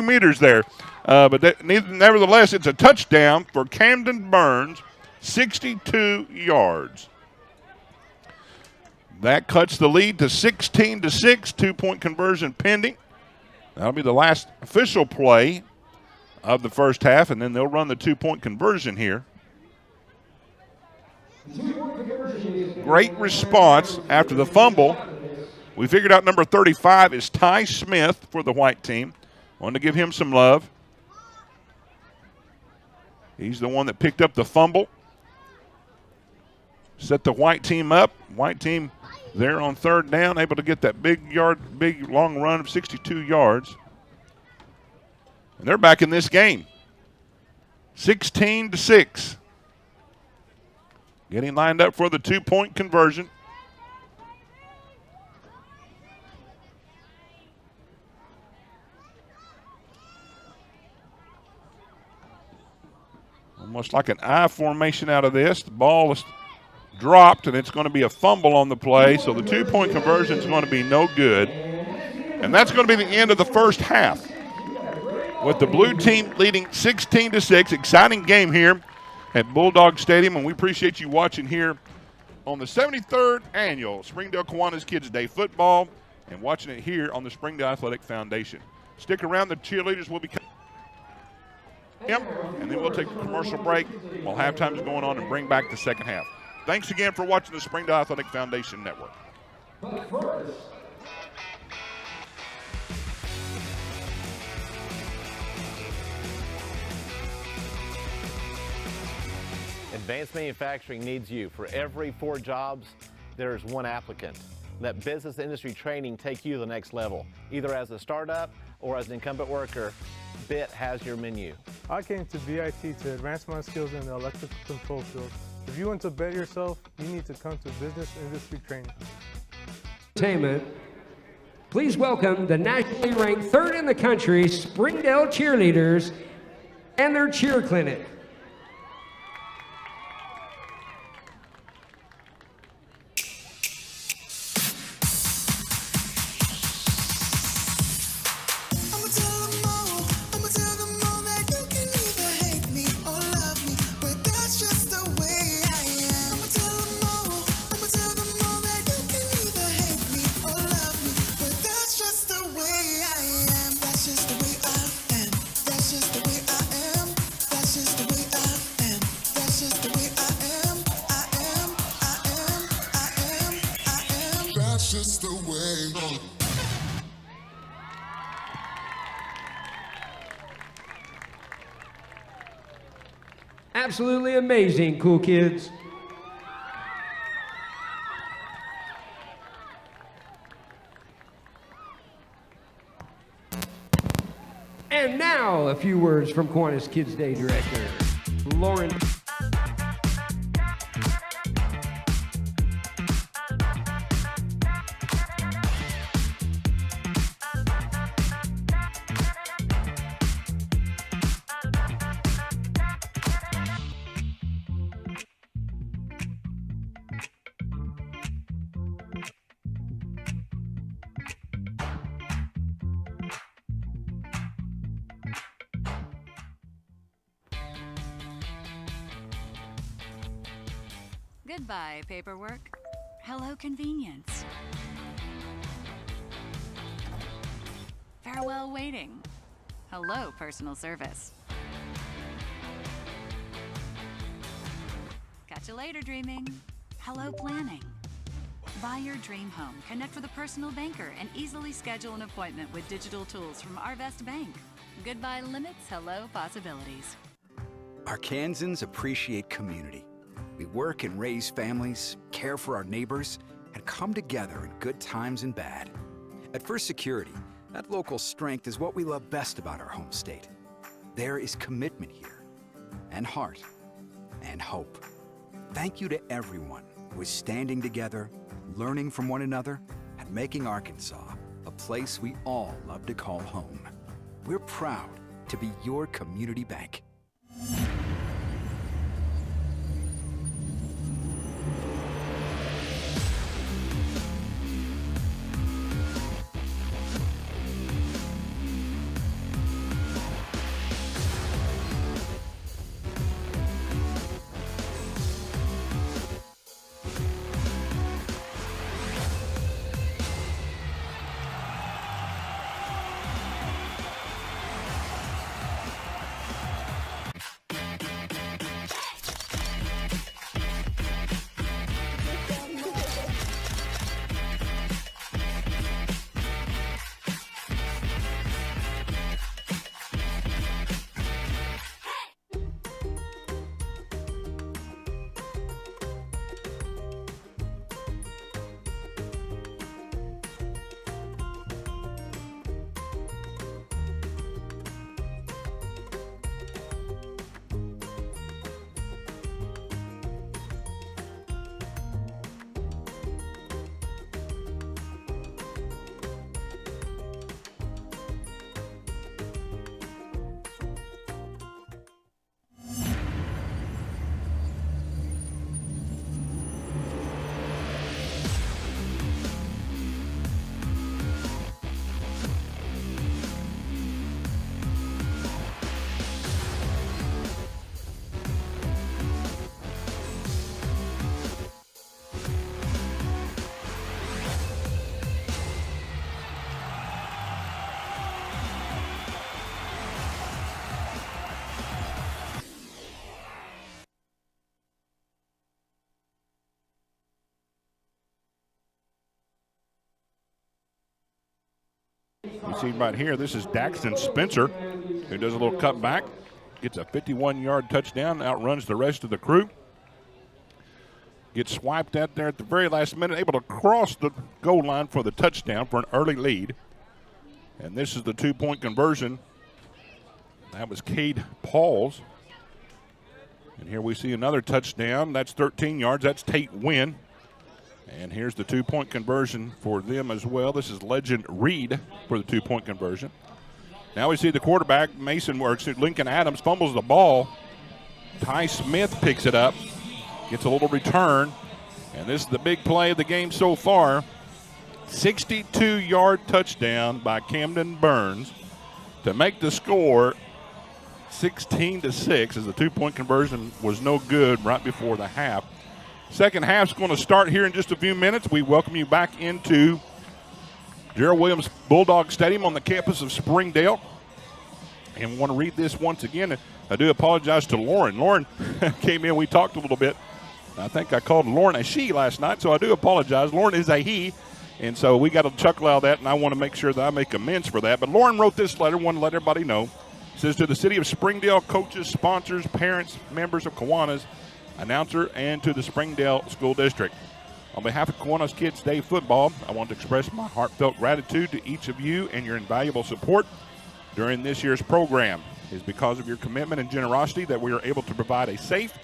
meters there. But nevertheless, it's a touchdown for Camden Burns, 62 yards. That cuts the lead to 16-6, 2-point conversion pending. That'll be the last official play of the first half, and then they'll run the 2-point conversion here. Great response after the fumble. We figured out number 35 is Ty Smith for the white team. Wanted to give him some love. He's the one that picked up the fumble. Set the white team up. White team there on third down, able to get that big long run of 62 yards. And they're back in this game. 16-6. Getting lined up for the 2-point conversion. Almost like an I formation out of this. The ball is dropped, and it's going to be a fumble on the play, so the 2-point conversion is going to be no good. And that's going to be the end of the first half, with the blue team leading 16-6. Exciting game here at Bulldog Stadium, and we appreciate you watching here on the 73rd Annual Springdale Kiwanis Kids Day Football and watching it here on the Springdale Athletic Foundation. Stick around. The cheerleaders will be coming. And then we'll take a commercial break while halftime is going on and bring back the second half. Thanks again for watching the Springdale Athletic Foundation Network. Advanced Manufacturing needs you. For every 4 jobs, there's 1 applicant. Let business industry training take you to the next level. Either as a startup or as an incumbent worker, BIT has your menu. I came to BIT to advance my skills in the electrical control field. If you want to better yourself, you need to come to business industry training. Entertainment. Please welcome the nationally ranked 3rd in the country Springdale cheerleaders and their cheer clinic. Absolutely amazing, cool kids. And now, a few words from Kiwanis Kids Day Director, Lauren. Goodbye, paperwork. Hello, convenience. Farewell, waiting. Hello, personal service. Catch you later, dreaming. Hello, planning. Buy your dream home, connect with a personal banker, and easily schedule an appointment with digital tools from Arvest Bank. Goodbye limits, hello possibilities. Arkansans appreciate community. We work and raise families, care for our neighbors, and come together in good times and bad. At First Security, that local strength is what we love best about our home state. There is commitment here, and heart, and hope. Thank you to everyone who is standing together, learning from one another, and making Arkansas a place we all love to call home. We're proud to be your community bank. You see right here, this is Daxton Spencer, who does a little cutback, gets a 51-yard touchdown, outruns the rest of the crew. Gets swiped out there at the very last minute, able to cross the goal line for the touchdown for an early lead. And this is the two-point conversion. That was Cade Pauls. And here we see another touchdown. That's 13 yards. That's Tate Wynn. And here's the two-point conversion for them as well. This is Legend Reed for the two-point conversion. Now we see the quarterback, Lincoln Adams, fumbles the ball. Ty Smith picks it up, gets a little return. And this is the big play of the game so far. 62-yard touchdown by Camden Burns to make the score 16-6, as the two-point conversion was no good right before the half. Second half's going to start here in just a few minutes. We welcome you back into Gerald Williams Bulldog Stadium on the campus of Springdale. And want to read this once again. I do apologize to Lauren. Lauren came in, we talked a little bit. I think I called Lauren a she last night, so I do apologize. Lauren is a he, and so we got to chuckle out of that, and I want to make sure that I make amends for that. But Lauren wrote this letter, want to let everybody know. It says, to the city of Springdale, coaches, sponsors, parents, members of Kiwanis, announcer, and to the Springdale School District. On behalf of Kiwanis Kids Day Football, I want to express my heartfelt gratitude to each of you and your invaluable support during this year's program. It is because of your commitment and generosity that we are able to provide a safe,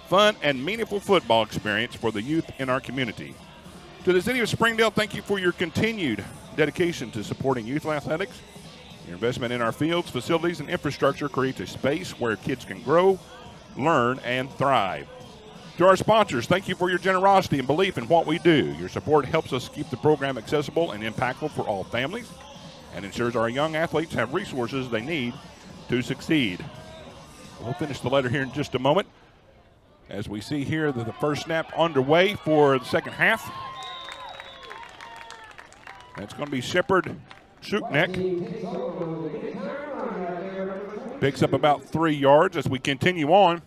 fun, and meaningful football experience for the youth in our community. To the city of Springdale, thank you for your continued dedication to supporting youth athletics. Your investment in our fields, facilities, and infrastructure creates a space where kids can grow, learn, and thrive. To our sponsors, thank you for your generosity and belief in what we do. Your support helps us keep the program accessible and impactful for all families and ensures our young athletes have resources they need to succeed. We'll finish the letter here in just a moment. As we see here, the first snap underway for the second half. That's going to be Shepard Shuknek. Picks up about 3 yards as we continue on.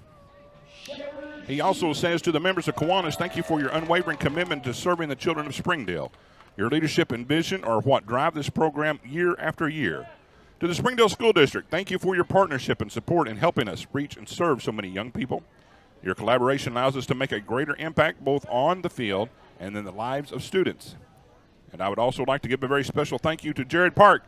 He also says to the members of Kiwanis, thank you for your unwavering commitment to serving the children of Springdale. Your leadership and vision are what drive this program year after year. To the Springdale School District, thank you for your partnership and support in helping us reach and serve so many young people. Your collaboration allows us to make a greater impact both on the field and in the lives of students. And I would also like to give a very special thank you to Jared Park,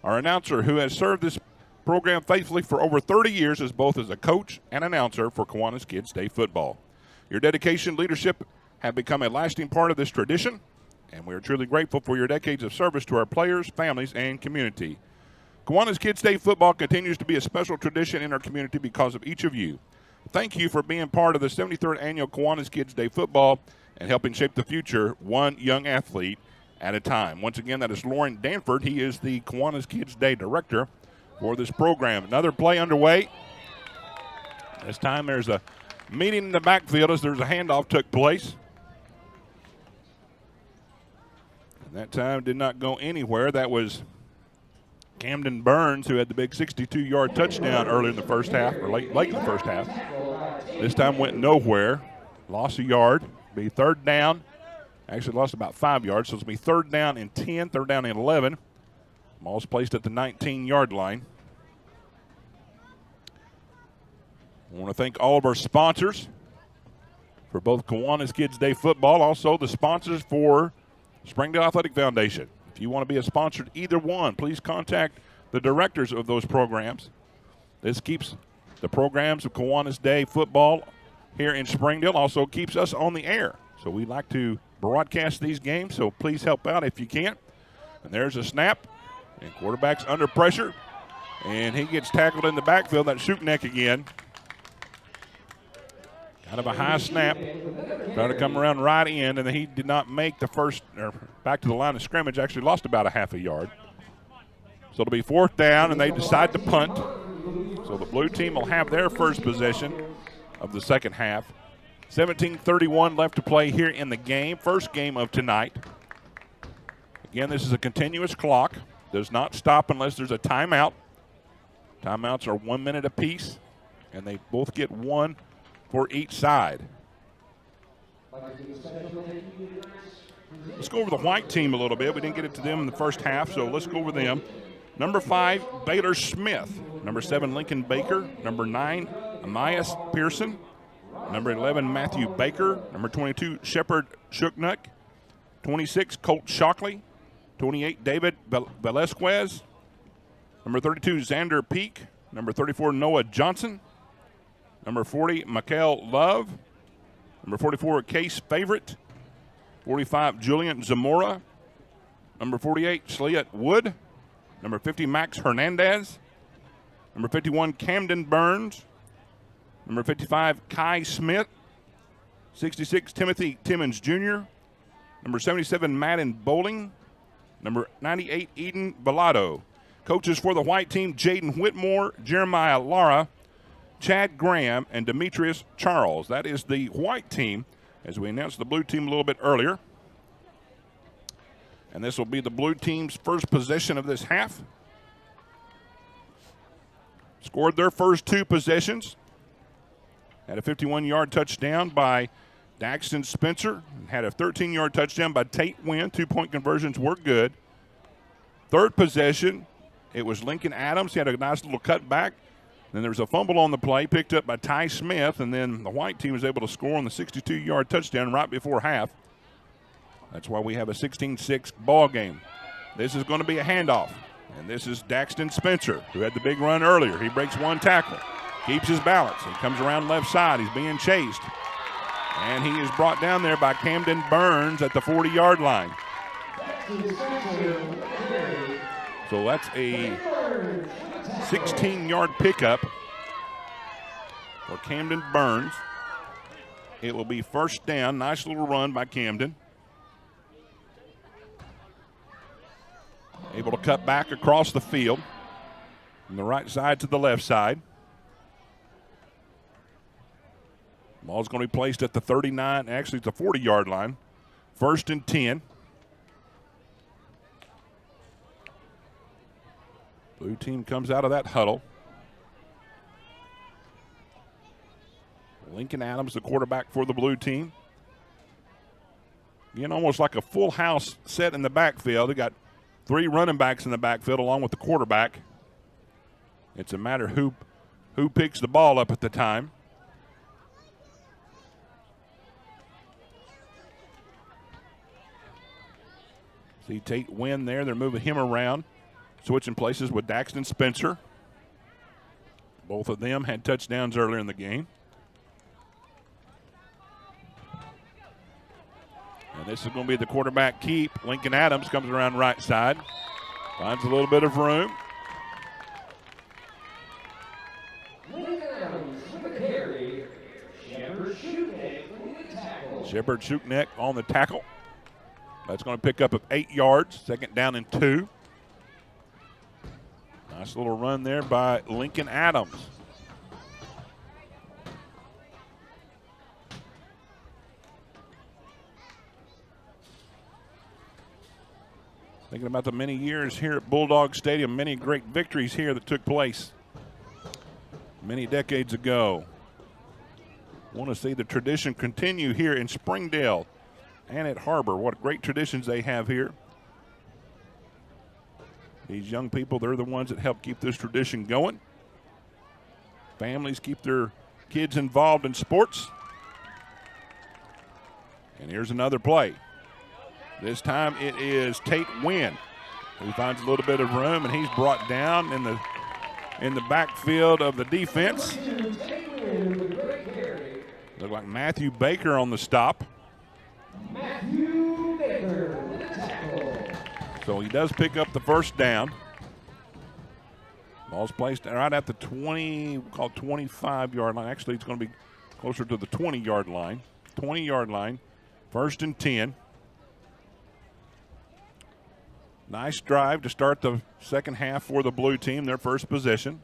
our announcer, who has served this program faithfully for over 30 years as both as a coach and announcer for Kiwanis Kids Day football. Your dedication, leadership have become a lasting part of this tradition, and we are truly grateful for your decades of service to our players, families, and community. Kiwanis Kids Day football continues to be a special tradition in our community because of each of you. Thank you for being part of the 73rd Annual Kiwanis Kids Day football and helping shape the future one young athlete at a time. Once again, that is Lauren Danford. He is the Kiwanis Kids Day director for this program. Another play underway. This time there's a meeting in the backfield as there's a handoff took place. And that time did not go anywhere. That was Camden Burns, who had the big 62-yard touchdown earlier in the first half, or late in the first half. This time went nowhere. Lost a yard. Be third down. Actually lost about 5 yards, so it's going to be third down and 10, third down and 11. Ball's placed at the 19-yard line. I want to thank all of our sponsors for both Kiwanis Kids Day football, also the sponsors for Springdale Athletic Foundation. If you want to be a sponsor to either one, please contact the directors of those programs. This keeps the programs of Kiwanis Day football here in Springdale, also keeps us on the air. So we like to broadcast these games, so please help out if you can. And there's a snap. And quarterback's under pressure, and he gets tackled in the backfield. That's Shuknek again. Kind of a high snap. Trying to come around right in, and then he did not make the first, or back to the line of scrimmage, actually lost about a half a yard. So it'll be fourth down, and they decide to punt. So the blue team will have their first possession of the second half. 17:31 left to play here in the game, first game of tonight. Again, this is a continuous clock. Does not stop unless there's a timeout. Timeouts are 1 minute apiece, and they both get one for each side. Let's go over the white team a little bit. We didn't get it to them in the first half, so let's go over them. Number 5, Baylor Smith. Number 7, Lincoln Baker. Number 9, Amias Pearson. Number 11, Matthew Baker. Number 22, Shepard Shuknek. 26, Colt Shockley. 28, David Velasquez. Number 32, Xander Peak. Number 34, Noah Johnson. Number 40, Mikael Love. Number 44, Case Favorite. 45, Julian Zamora. Number 48, Sliat Wood. Number 50, Max Hernandez. Number 51, Camden Burns. Number 55, Kai Smith. 66, Timothy Timmons Jr. Number 77, Madden Bowling. Number 98, Eden Bellado. Coaches for the white team, Jaden Whitmore, Jeremiah Lara, Chad Graham, and Demetrius Charles. That is the white team, as we announced the blue team a little bit earlier. And this will be the blue team's first possession of this half. Scored their first 2 possessions. Had a 51-yard touchdown by Daxton Spencer. Had a 13-yard touchdown by Tate Wynn. 2-point conversions were good. Third possession, it was Lincoln Adams. He had a nice little cutback. Then there was a fumble on the play picked up by Ty Smith, and then the white team was able to score on the 62-yard touchdown right before half. That's why we have a 16-6 ball game. This is going to be a handoff, and this is Daxton Spencer, who had the big run earlier. He breaks one tackle, keeps his balance, and comes around left side. He's being chased. And he is brought down there by Camden Burns at the 40-yard line. So that's a 16-yard pickup for Camden Burns. It will be first down. Nice little run by Camden. Able to cut back across the field from the right side to the left side. Ball's going to be placed at the 39, actually it's the 40-yard line. 1st and 10. Blue team comes out of that huddle. Lincoln Adams, the quarterback for the blue team. Again, almost like a full house set in the backfield. They got 3 running backs in the backfield along with the quarterback. It's a matter who picks the ball up at the time. See Tate Wynn there. They're moving him around, switching places with Daxton Spencer. Both of them had touchdowns earlier in the game. And this is going to be the quarterback keep. Lincoln Adams comes around right side. Finds a little bit of room. Lincoln Adams with a carry. Shepard Shootneck with the tackle. Shepard Shootneck on the tackle. That's going to pick up 8 yards. 2nd down and 2. Nice little run there by Lincoln Adams. Thinking about the many years here at Bulldog Stadium, many great victories here that took place many decades ago. Want to see the tradition continue here in Springdale and at Harbor. What great traditions they have here. These young people, they're the ones that help keep this tradition going. Families keep their kids involved in sports. And here's another play. This time it is Tate Wynn who finds a little bit of room, and he's brought down in the backfield of the defense. Look like Matthew Baker on the stop. Matthew Baker with a tackle. So he does pick up the 1st down. Ball's placed right at the 25-yard line. Actually, it's going to be closer to the 20-yard line. 20-yard line. 1st and 10. Nice drive to start the second half for the blue team, their first possession.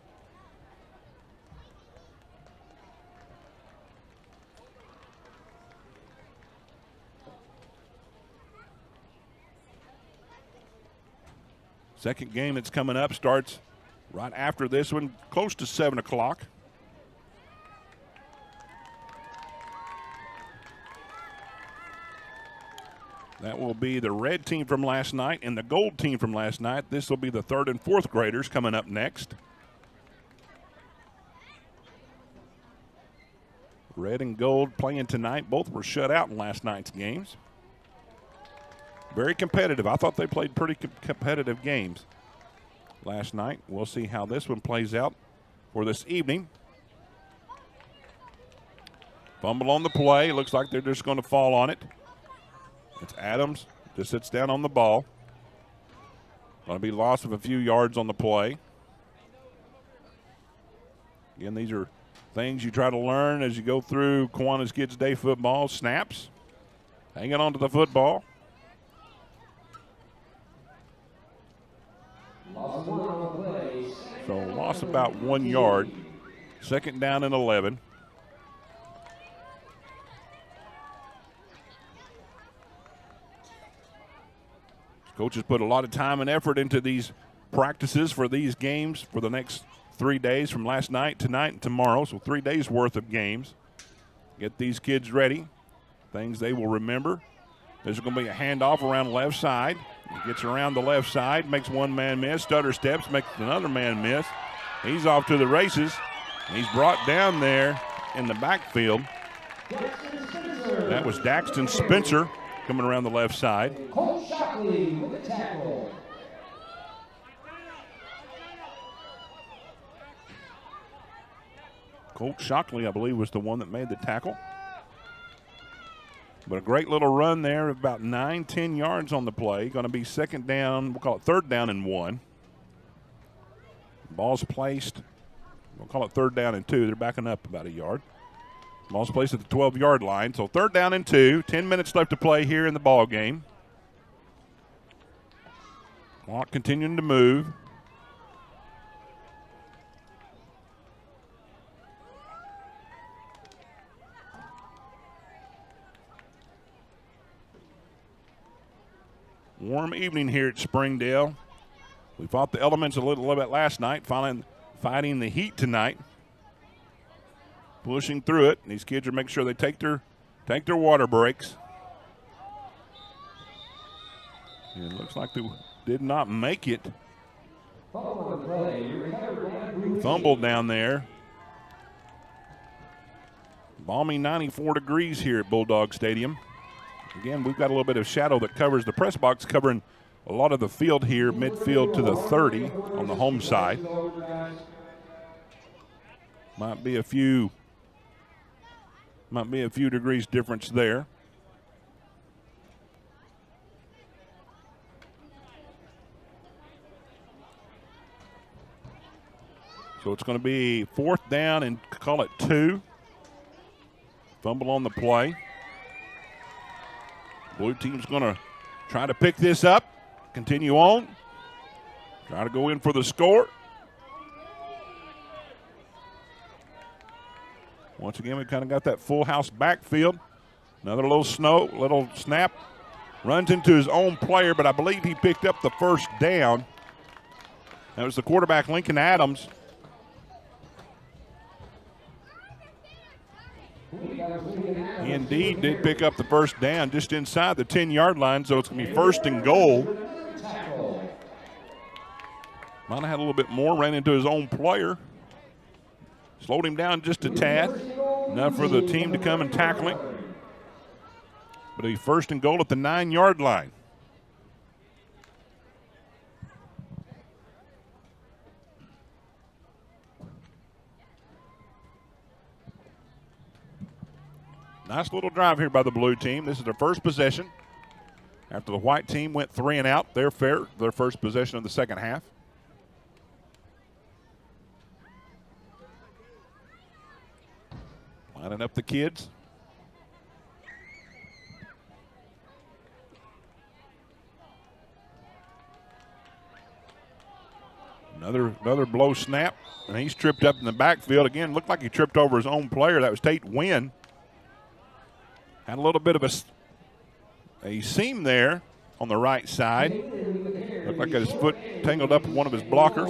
Second game that's coming up starts right after this one, close to 7 o'clock. That will be the red team from last night and the gold team from last night. This will be the 3rd and 4th graders coming up next. Red and gold playing tonight. Both were shut out in last night's games. Very competitive. I thought they played pretty competitive games last night. We'll see how this one plays out for this evening. Fumble on the play. Looks like they're just going to fall on it. It's Adams, just sits down on the ball. Going to be loss of a few yards on the play. Again, these are things you try to learn as you go through Kiwanis Kids Day football. Snaps, hanging on to the football. So loss about 1 yard. 2nd down and 11. Coaches put a lot of time and effort into these practices for these games for the next 3 days, from last night, tonight, and tomorrow. So 3 days worth of games. Get these kids ready. Things they will remember. There's going to be a handoff around the left side. He gets around the left side, makes one man miss, stutter steps, makes another man miss. He's off to the races. He's brought down there in the backfield. That was Daxton Spencer coming around the left side. Colt Shockley with the tackle. Colt Shockley, I believe, was the one that made the tackle. But a great little run there, about 9-10 yards on the play. Going to be 2nd down, we'll call it 3rd down and 1. Ball's placed, we'll call it 3rd down and 2. They're backing up about a yard. Ball's placed at the 12-yard line. So 3rd down and 2. 10 minutes left to play here in the ball game. Clock continuing to move. Warm evening here at Springdale. We fought the elements a little bit last night, finally fighting the heat tonight. Pushing through it. These kids are making sure they take their water breaks. It looks like they did not make it. Fumbled down there. Balmy 94 degrees here at Bulldog Stadium. Again, we've got a little bit of shadow that covers the press box, covering a lot of the field here, midfield to the 30 on the home side. Might be a few degrees difference there. So it's going to be 4th down and call it 2. Fumble on the play. Blue team's going to try to pick this up, continue on, try to go in for the score. Once again, we kind of got that full house backfield. Another little snap. Runs into his own player, but I believe he picked up the first down. That was the quarterback, Lincoln Adams. He indeed did pick up the first down just inside the 10-yard line, so it's going to be 1st and goal. Might have had a little bit more, ran into his own player. Slowed him down just a tad. Enough for the team to come and tackle him. But it'll be 1st and goal at the 9-yard line. Nice little drive here by the blue team. This is their first possession. After the white team went 3 and out, their first possession of the second half. Lining up the kids. Another blow snap, and he's tripped up in the backfield. Again, looked like he tripped over his own player. That was Tate Wynn. Had a little bit of a seam there on the right side. Looked like his foot tangled up with one of his blockers.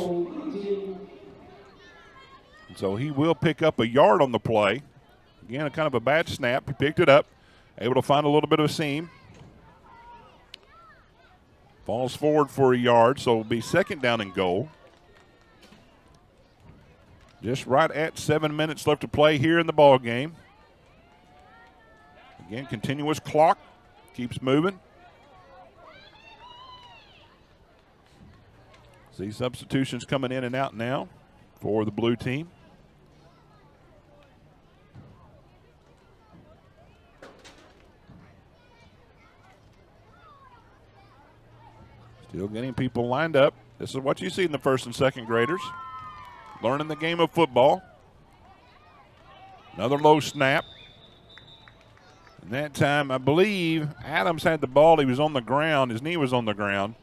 And so he will pick up a yard on the play. Again, a kind of a bad snap. He picked it up, able to find a little bit of a seam. Falls forward for a yard, so it'll be 2nd down and goal. Just right at 7 minutes left to play here in the ball game. Again, continuous clock, keeps moving. See substitutions coming in and out now for the blue team. Still getting people lined up. This is what you see in the 1st and 2nd graders. Learning the game of football. Another low snap. And that time, I believe Adams had the ball. He was on the ground. His knee was on the ground.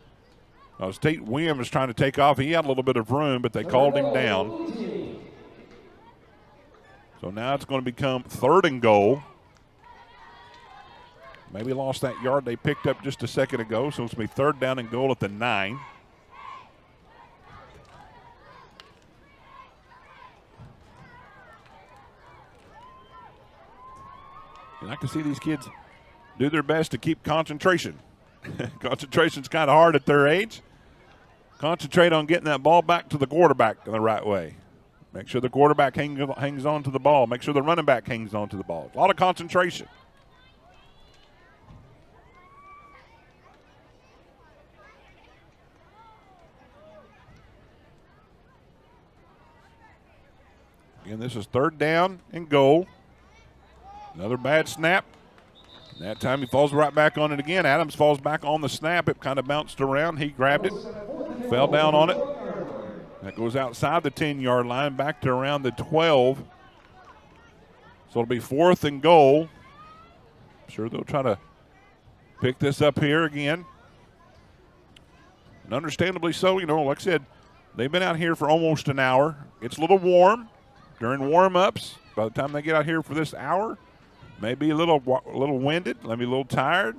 Tate Williams was trying to take off. He had a little bit of room, but they called him down. So now it's going to become 3rd and goal. Maybe lost that yard they picked up just a second ago, so it's going to be 3rd down and goal at the 9. And I can see these kids do their best to keep concentration. Concentration's kind of hard at their age. Concentrate on getting that ball back to the quarterback in the right way. Make sure the quarterback hangs on to the ball. Make sure the running back hangs on to the ball. A lot of concentration. Again, this is 3rd down and goal. Another bad snap. That time he falls right back on it again. Adams falls back on the snap. It kind of bounced around. He grabbed it, fell down on it. That goes outside the 10-yard line, back to around the 12. So it'll be 4th and goal. I'm sure they'll try to pick this up here again. And understandably so, like I said, they've been out here for almost an hour. It's a little warm during warm-ups. By the time they get out here for this hour, maybe a little winded, maybe a little tired.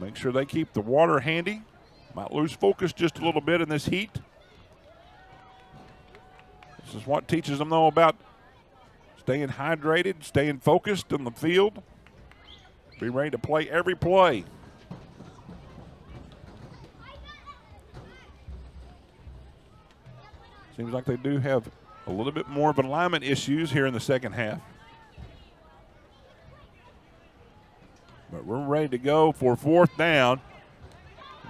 Make sure they keep the water handy. Might lose focus just a little bit in this heat. This is what teaches them, though, about staying hydrated, staying focused on the field. Be ready to play every play. Seems like they do have a little bit more of alignment issues here in the second half. But we're ready to go for fourth down.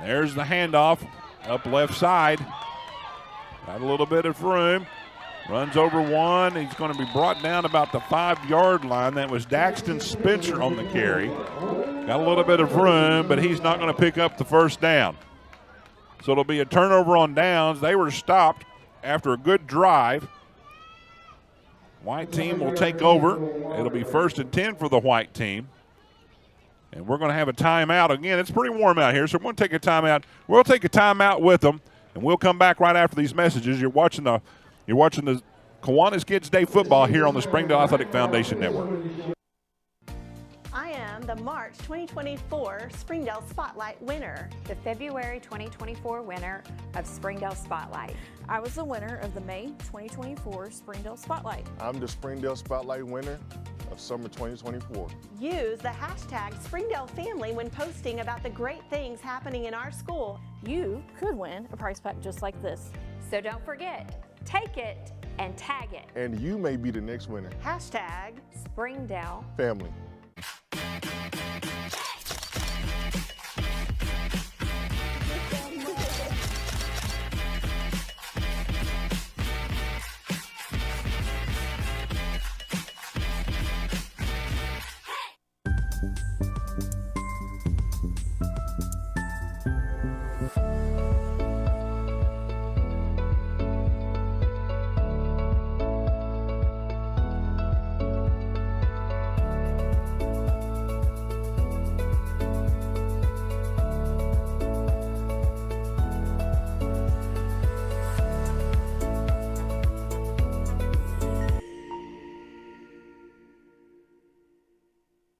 There's the handoff up left side. Got a little bit of room. Runs over one. He's going to be brought down about the 5-yard line. That was Daxton Spencer on the carry. Got a little bit of room, but he's not going to pick up the first down. So it'll be a turnover on downs. They were stopped after a good drive. White team will take over. It'll be 1st and 10 for the white team. And we're going to have a timeout. Again, it's pretty warm out here, so we're going to take a timeout. We'll take a timeout with them, and we'll come back right after these messages. You're watching the Kiwanis Kids Day football here on the Springdale Athletic Foundation Network. I am the March 2024 Springdale Spotlight winner. The February 2024 winner of Springdale Spotlight. I was the winner of the May 2024 Springdale Spotlight. I'm the Springdale Spotlight winner of summer 2024. Use the hashtag Springdale Family when posting about the great things happening in our school. You could win a prize pack just like this. So don't forget, take it and tag it. And you may be the next winner. Hashtag Springdale Family.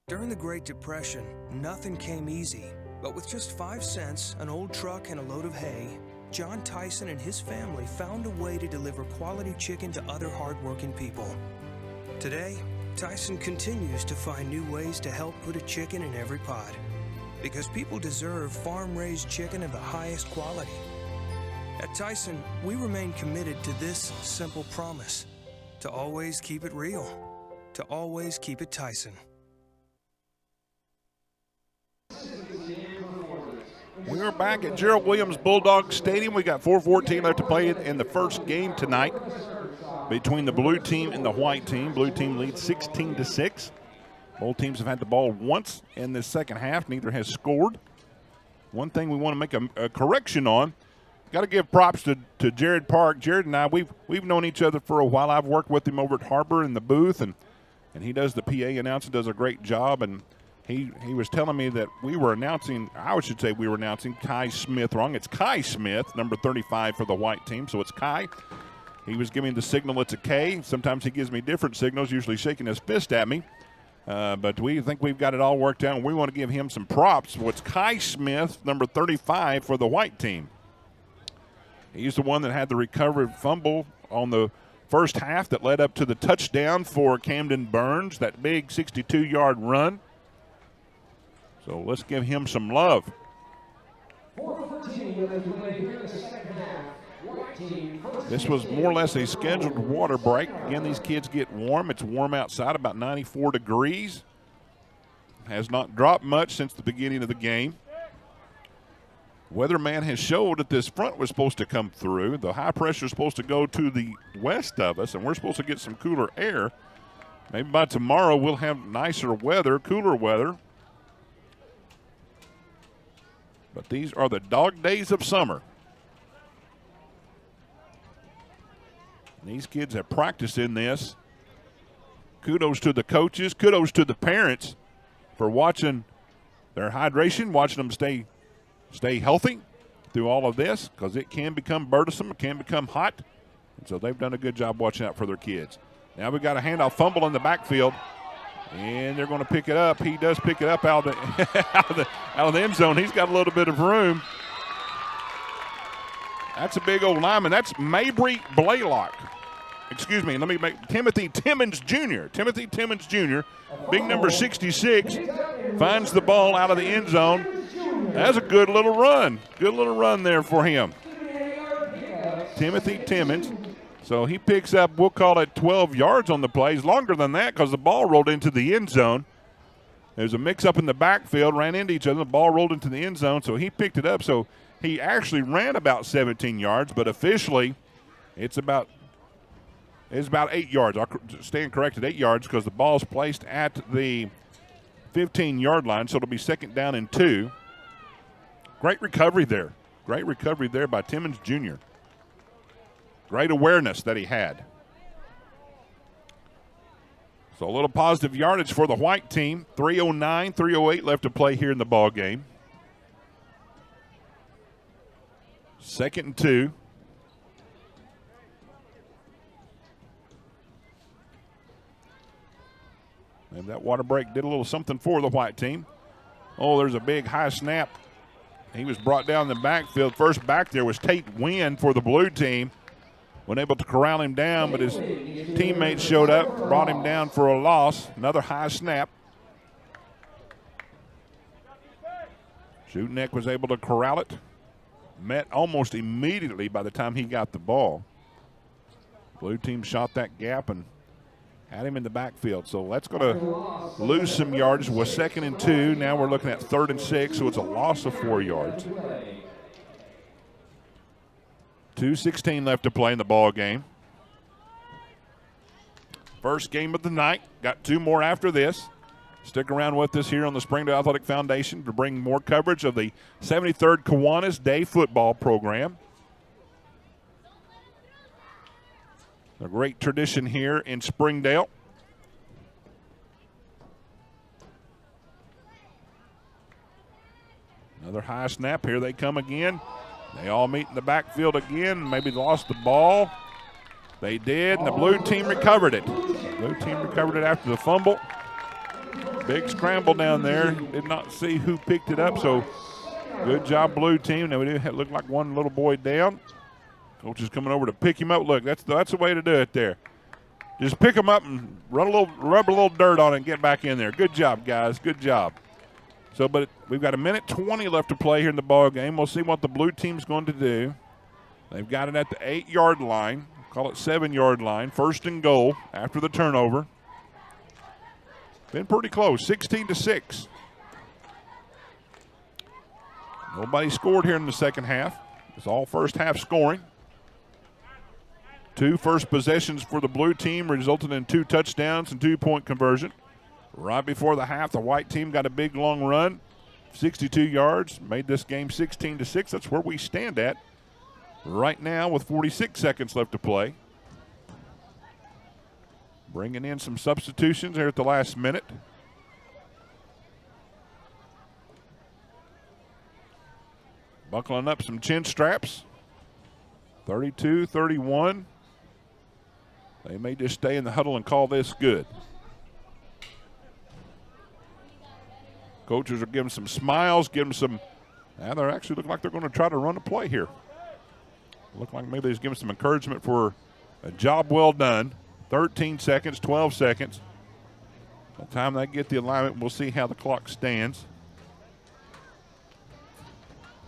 During the Great Depression, nothing came easy. But with just 5 cents, an old truck, and a load of hay, John Tyson and his family found a way to deliver quality chicken to other hardworking people. Today, Tyson continues to find new ways to help put a chicken in every pot. Because people deserve farm-raised chicken of the highest quality. At Tyson, we remain committed to this simple promise: to always keep it real, to always keep it Tyson. We're back at Gerald Williams Bulldog Stadium. We got 4:14 left to play in the first game tonight between the blue team and the white team. Blue team leads 16-6. Both teams have had the ball once in the second half. Neither has scored. One thing we want to make a correction on. Got to give props to Jared Park. Jared and I, we've known each other for a while. I've worked with him over at Harbor in the booth, and he does the PA announcing, does a great job. And he was telling me that we were announcing Kai Smith wrong. It's Kai Smith, number 35 for the white team, so it's Kai. He was giving the signal it's a K. Sometimes he gives me different signals, usually shaking his fist at me. But we think we've got it all worked out, and we want to give him some props. So it's Kai Smith, number 35 for the white team. He's the one that had the recovered fumble on the first half that led up to the touchdown for Camden Burns, that big 62-yard run. So let's give him some love. This was more or less a scheduled water break. Again, these kids get warm. It's warm outside, about 94 degrees. Has not dropped much since the beginning of the game. Weatherman has showed that this front was supposed to come through. The high pressure is supposed to go to the west of us, and we're supposed to get some cooler air. Maybe by tomorrow we'll have nicer weather, cooler weather. But these are the dog days of summer. And these kids have practiced in this. Kudos to the coaches, kudos to the parents for watching their hydration, watching them stay healthy through all of this, because it can become burdensome, it can become hot. And so they've done a good job watching out for their kids. Now we've got a handoff fumble in the backfield. And they're going to pick it up. He does pick it up out of the end zone. He's got a little bit of room. That's a big old lineman. That's Mabry Blaylock. Excuse me, let me make Timothy Timmons Jr. Timothy Timmons Jr., big number 66, finds the ball out of the end zone. That's a good little run. Good little run there for him. Timothy Timmons. So he picks up, we'll call it 12 yards on the play. It's longer than that because the ball rolled into the end zone. There's a mix-up in the backfield, ran into each other. The ball rolled into the end zone, so he picked it up. So he actually ran about 17 yards, but officially it's about 8 yards. I'll stand corrected, 8 yards, because the ball's placed at the 15-yard line, so it'll be 2nd down and 2. Great recovery there. Great recovery there by Timmons Jr. Great awareness that he had. So a little positive yardage for the white team. 3:09, 3:08 left to play here in the ball game. 2nd and 2. And that water break did a little something for the white team. Oh, there's a big high snap. He was brought down in the backfield. First back there was Tate Wynn for the blue team. Wasn't able to corral him down, but his teammates showed up, brought him down for a loss. Another high snap. Schuteneck was able to corral it. Met almost immediately by the time he got the ball. Blue team shot that gap and had him in the backfield. So that's going to lose some yards. It was 2nd and 2. Now we're looking at 3rd and 6, so it's a loss of 4 yards. 2:16 left to play in the ball game. First game of the night. Got 2 more after this. Stick around with us here on the Springdale Athletic Foundation to bring more coverage of the 73rd Kiwanis Day football program. A great tradition here in Springdale. Another high snap. Here they come again. They all meet in the backfield again. Maybe lost the ball. They did, and the blue team recovered it. Blue team recovered it after the fumble. Big scramble down there. Did not see who picked it up, so good job, blue team. Now we did look like one little boy down. Coach is coming over to pick him up. Look, that's the way to do it there. Just pick him up and rub a little dirt on it and get back in there. Good job, guys. Good job. So, but we've got 1:20 left to play here in the ball game. We'll see what the blue team's going to do. They've got it at the 8-yard line. Call it 7-yard line. 1st and goal after the turnover. Been pretty close, 16-6. Nobody scored here in the second half. It's all first half scoring. 2 first possessions for the blue team resulted in 2 touchdowns and 2-point conversion. Right before the half, the white team got a big long run, 62 yards, made this game 16-6. That's where we stand at right now with 46 seconds left to play. Bringing in some substitutions here at the last minute. Buckling up some chin straps. 32-31. They may just stay in the huddle and call this good. Coaches are giving some smiles, giving some, now they actually look like they're going to try to run a play here. Look like maybe they're giving some encouragement for a job well done. 13 seconds, 12 seconds. By the time they get the alignment, we'll see how the clock stands.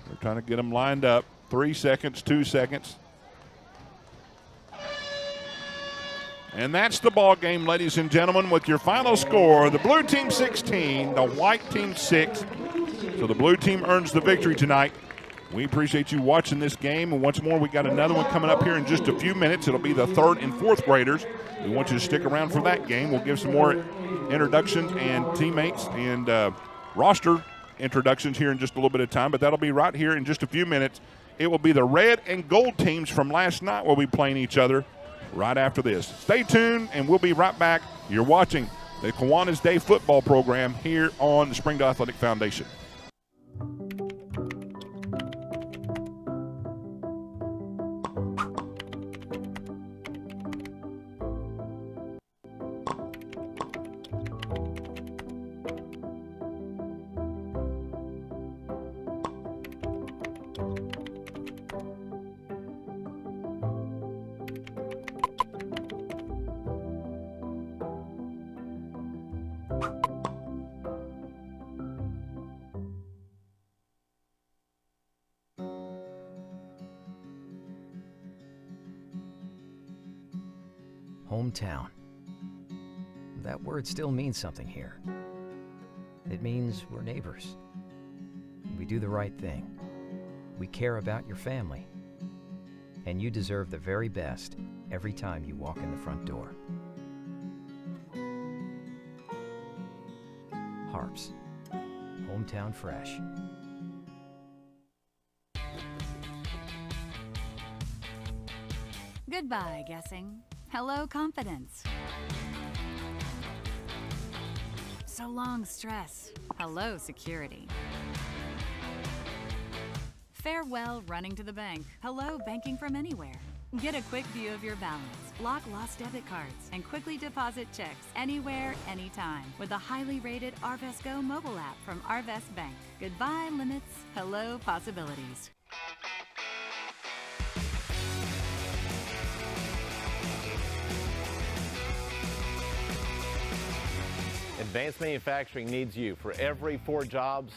They're trying to get them lined up. 3 seconds, 2 seconds. And that's the ball game, ladies and gentlemen, with your final score. The blue team 16, the white team 6. So the blue team earns the victory tonight. We appreciate you watching this game. And once more, we got another one coming up here in just a few minutes. It'll be the 3rd and 4th graders. We want you to stick around for that game. We'll give some more introductions and teammates and roster introductions here in just a little bit of time. But that'll be right here in just a few minutes. It will be the red and gold teams from last night will be playing each other right after this. Stay tuned, and we'll be right back. You're watching the Kiwanis Day football program here on the Springdale Athletic Foundation. Hometown. That word still means something here. It means we're neighbors. We do the right thing. We care about your family. And you deserve the very best every time you walk in the front door. Harps. Hometown Fresh. Goodbye, guessing. Hello, confidence. So long, stress. Hello, security. Farewell, running to the bank. Hello, banking from anywhere. Get a quick view of your balance, lock lost debit cards, and quickly deposit checks anywhere, anytime with the highly rated Arvest Go mobile app from Arvest Bank. Goodbye, limits. Hello, possibilities. Advanced manufacturing needs you. For every 4 jobs,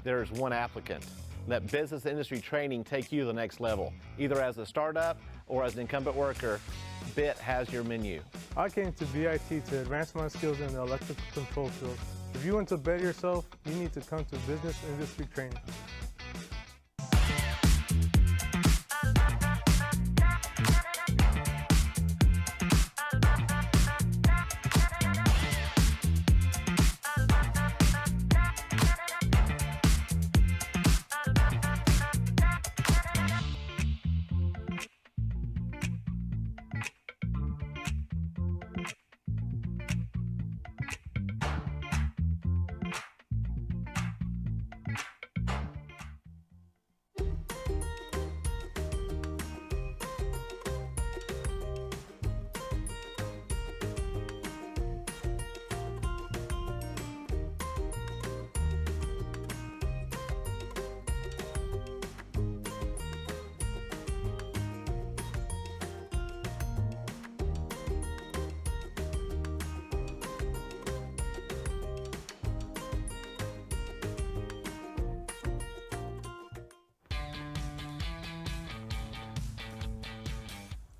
there's 1 applicant. Let business industry training take you to the next level. Either as a startup or as an incumbent worker, BIT has your menu. I came to BIT to advance my skills in the electrical control field. If you want to better yourself, you need to come to business industry training.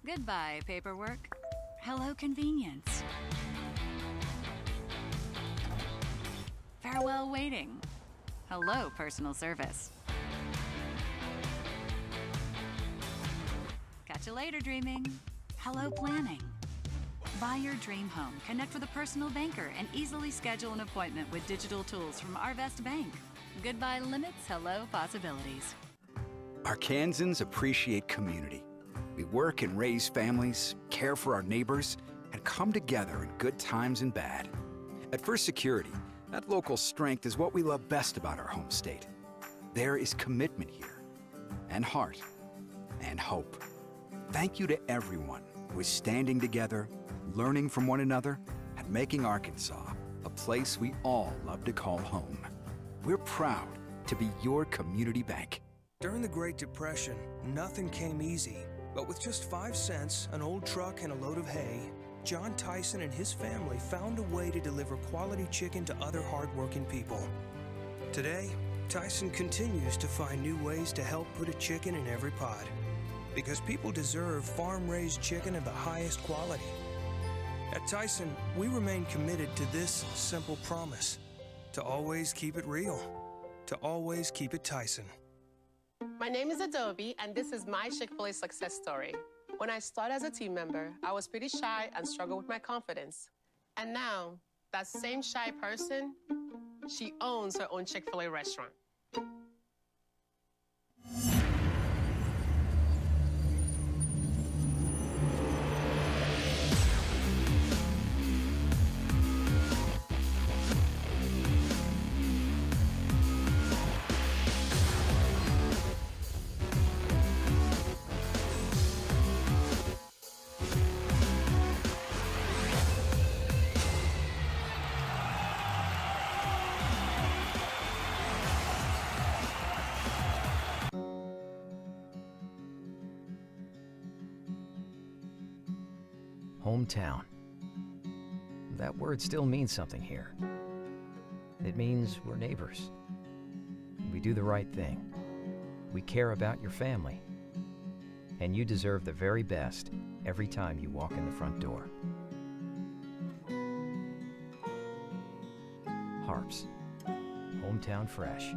Goodbye, paperwork. Hello, convenience. Farewell, waiting. Hello, personal service. Catch you later, dreaming. Hello, planning. Buy your dream home, connect with a personal banker, and easily schedule an appointment with digital tools from Arvest Bank. Goodbye, limits. Hello, possibilities. Arkansans appreciate community. We work and raise families, care for our neighbors, and come together in good times and bad. At First Security, that local strength is what we love best about our home state. There is commitment here, and heart, and hope. Thank you to everyone who is standing together, learning from one another, and making Arkansas a place we all love to call home. We're proud to be your community bank. During the Great Depression, nothing came easy. But with just 5 cents, an old truck, and a load of hay, John Tyson and his family found a way to deliver quality chicken to other hardworking people. Today, Tyson continues to find new ways to help put a chicken in every pot. Because people deserve farm-raised chicken of the highest quality. At Tyson, we remain committed to this simple promise: to always keep it real, to always keep it Tyson. My name is Adobe, and this is my Chick-fil-A success story. When I started as a team member, I was pretty shy and struggled with my confidence. And now, that same shy person, she owns her own Chick-fil-A restaurant. Hometown. That word still means something here. It means we're neighbors. We do the right thing. We care about your family. And you deserve the very best every time you walk in the front door. Harps, hometown fresh.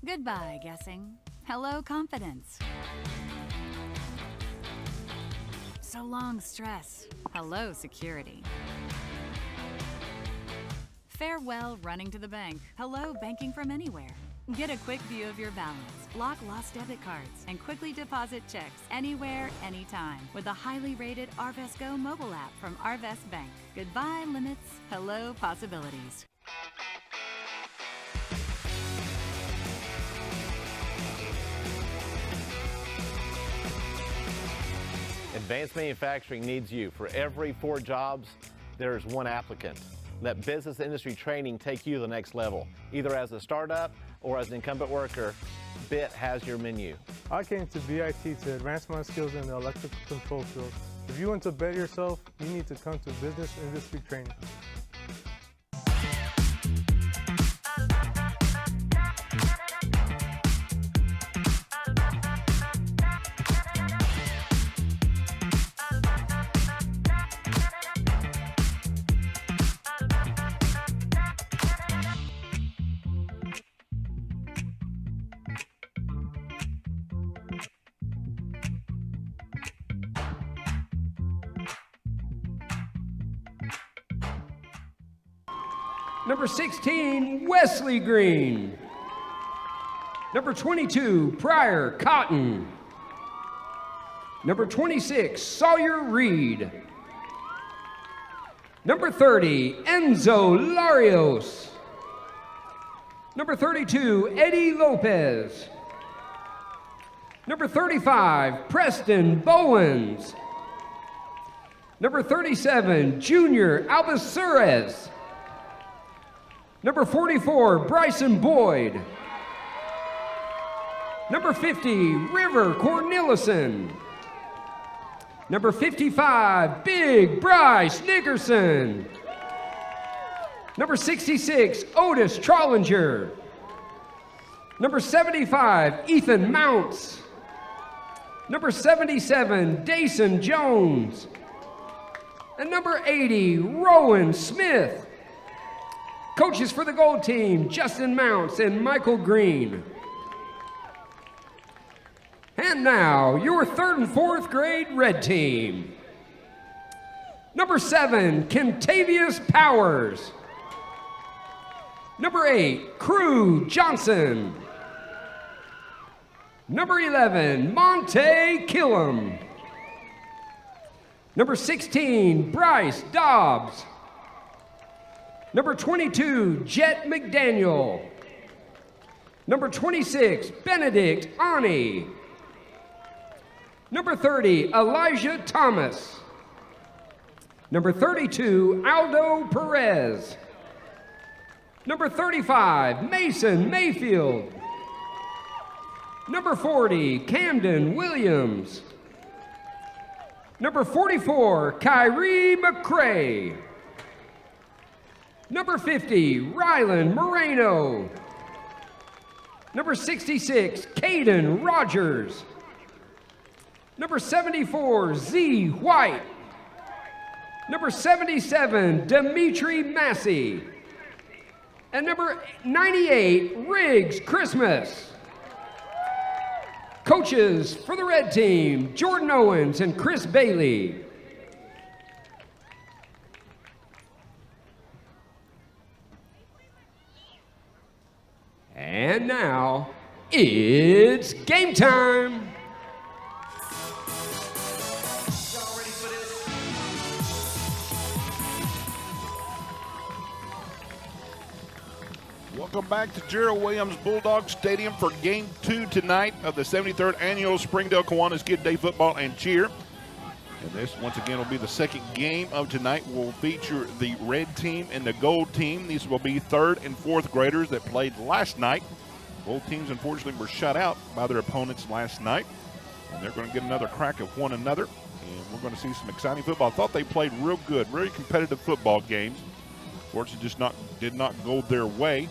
Goodbye, guessing. Hello, confidence. So long, stress. Hello, security. Farewell, running to the bank. Hello, banking from anywhere. Get a quick view of your balance, lock lost debit cards, and quickly deposit checks anywhere, anytime with the highly rated Arvest Go mobile app from Arvest Bank. Goodbye, limits. Hello, possibilities. Advanced Manufacturing needs you. For every 4 jobs, there's 1 applicant. Let business industry training take you to the next level. Either as a startup or as an incumbent worker, BIT has your menu. I came to BIT to advance my skills in the electrical control field. If you want to better yourself, you need to come to business industry training. Number 16, Wesley Green. Number 22, Pryor Cotton. Number 26, Sawyer Reed. Number 30, Enzo Larios. Number 32, Eddie Lopez. Number 35, Preston Bowens. Number 37, Junior Albaceres. Number 44, Bryson Boyd. Number 50, River Cornelison. Number 55, Big Bryce Nickerson. Number 66, Otis Trollinger. Number 75, Ethan Mounts. Number 77, Dason Jones. And number 80, Rowan Smith. Coaches for the gold team, Justin Mounts and Michael Green. And now, your 3rd and 4th grade red team. Number 7, Kentavious Powers. Number 8, Crew Johnson. Number 11, Monte Killam. Number 16, Bryce Dobbs. Number 22, Jet McDaniel. Number 26, Benedict Ani. Number 30, Elijah Thomas. Number 32, Aldo Perez. Number 35, Mason Mayfield. Number 40, Camden Williams. Number 44, Kyrie McCray. Number 50, Rylan Moreno. Number 66, Caden Rogers. Number 74, Z White. Number 77, Dimitri Massey. And number 98, Riggs Christmas. Coaches for the red team, Jordan Owens and Chris Bailey. And now, it's game time. Welcome back to Gerald Williams Bulldog Stadium for Game 2 tonight of the 73rd Annual Springdale Kiwanis Kid Day Football and Cheer. And this, once again, will be the second game of tonight. Will feature the red team and the gold team. These will be 3rd and 4th graders that played last night. Both teams, unfortunately, were shut out by their opponents last night. And they're going to get another crack at one another. And we're going to see some exciting football. I thought they played real good, very competitive football games. Unfortunately, just did not go their way.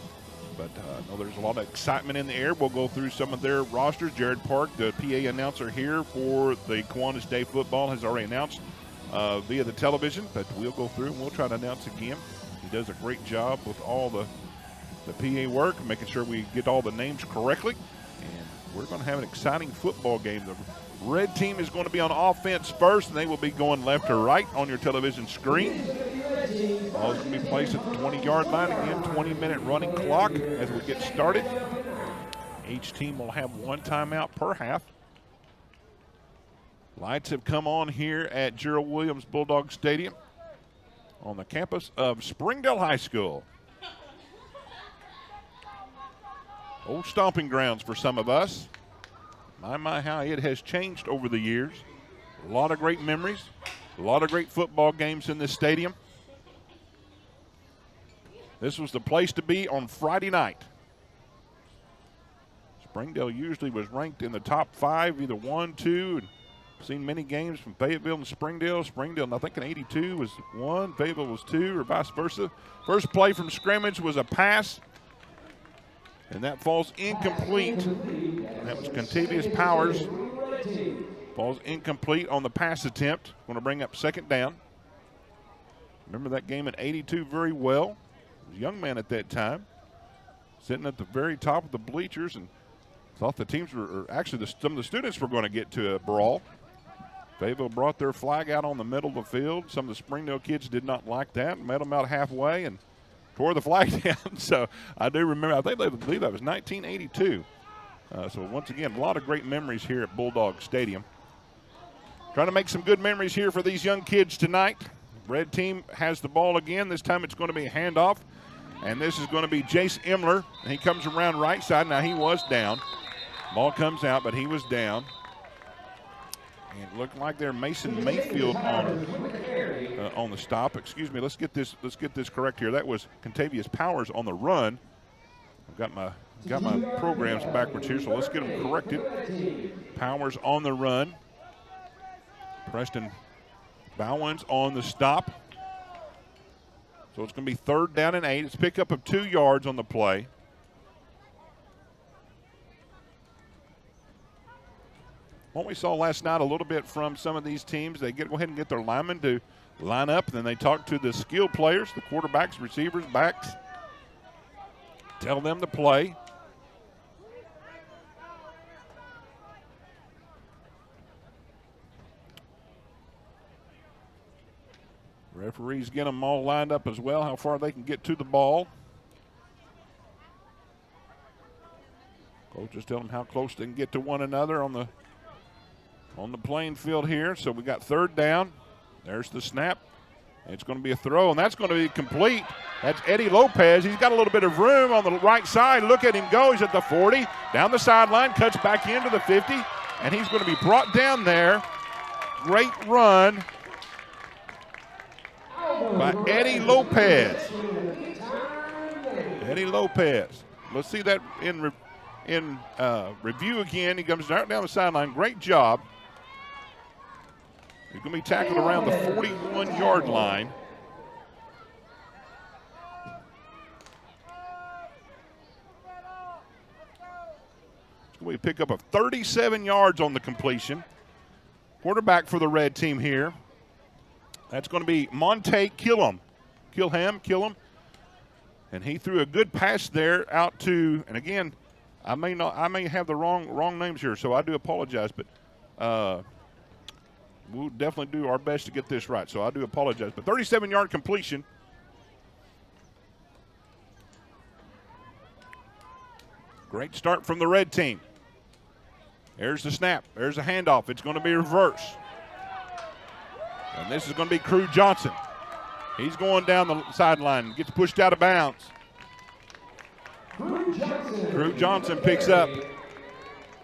But I know there's a lot of excitement in the air. We'll go through some of their rosters. Jared Park, the PA announcer here for the Kiwanis Day Football, has already announced via the television. But we'll go through and we'll try to announce again. He does a great job with all the PA work, making sure we get all the names correctly. And we're going to have an exciting football game. The red team is going to be on offense first, and they will be going left to right on your television screen. Ball is going to be placed at the 20-yard line. Again, 20-minute running clock as we get started. Each team will have one timeout per half. Lights have come on here at Gerald Williams Bulldog Stadium on the campus of Springdale High School. Old stomping grounds for some of us. My, how it has changed over the years. A lot of great memories, a lot of great football games in this stadium. This was the place to be on Friday night. Springdale usually was ranked in the top 5, either 1, 2, and seen many games from Fayetteville and Springdale. Springdale, I think in 82 was 1, Fayetteville was 2, or vice versa. First play from scrimmage was a pass, and that falls incomplete. That was Contavious Powers. Falls incomplete on the pass attempt. Going to bring up 2nd down. Remember that game in 82 very well. I was a young man at that time, sitting at the very top of the bleachers, and thought the teams were, or actually some of the students were going to get to a brawl. Fayetteville brought their flag out on the middle of the field. Some of the Springdale kids did not like that, met them out halfway and tore the flag down. So I do remember, I believe that was 1982. So once again, a lot of great memories here at Bulldog Stadium. Trying to make some good memories here for these young kids tonight. Red team has the ball again. This time it's going to be a handoff. And this is going to be Jace Emler. And he comes around right side. Now he was down. Ball comes out, but he was down. And it looked like they're Mason Mayfield on the stop. Excuse me. Let's get this correct here. That was Contavious Powers on the run. I've got my programs backwards here, so let's get them corrected. Powers on the run. Preston Bowens on the stop. So it's going to be 3rd down and 8. It's a pickup of 2 yards on the play. What we saw last night a little bit from some of these teams, they go ahead and get their linemen to line up, and then they talk to the skill players, the quarterbacks, receivers, backs, tell them to play. Referees get them all lined up as well, how far they can get to the ball. Coaches tell them how close they can get to one another on the playing field here. So we got 3rd down. There's the snap. It's going to be a throw, and that's going to be complete. That's Eddie Lopez. He's got a little bit of room on the right side. Look at him go. He's at the 40, down the sideline, cuts back into the 50, and he's going to be brought down there. Great run by Eddie Lopez. Eddie Lopez. Let's see that in review again. He comes right down the sideline. Great job. He's going to be tackled around the 41-yard line. It's going to be a pickup of 37 yards on the completion. Quarterback for the red team here. That's going to be Monte Killam. And he threw a good pass there out to, and again, I may have the wrong names here, so I do apologize, but we'll definitely do our best to get this right, so I do apologize. But 37-yard completion. Great start from the red team. There's the snap. There's a handoff. It's going to be reverse. And this is going to be Crew Johnson. He's going down the sideline, gets pushed out of bounds. Drew Johnson picks up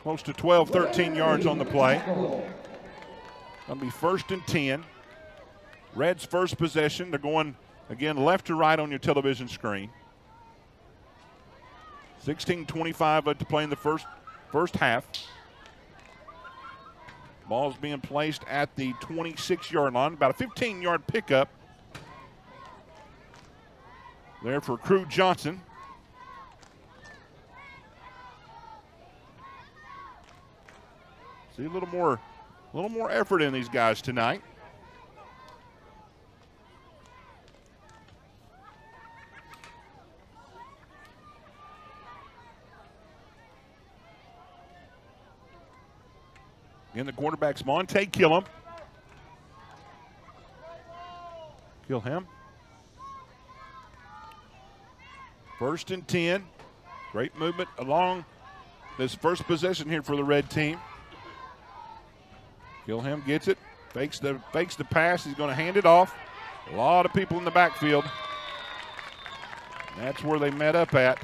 close to 12, 13 yards on the play. Going to be 1st and 10. Reds first possession. They're going, again, left to right on your television screen. 16:25 left to play in the first half. Ball's being placed at the 26-yard line. About a 15-yard pickup there for Crew Johnson. See a little more effort in these guys tonight. Again, the quarterback's Monte Killam. Kilham. 1st and 10. Great movement along this first possession here for the red team. Kilham gets it, fakes the pass. He's going to hand it off. A lot of people in the backfield. That's where they met up at.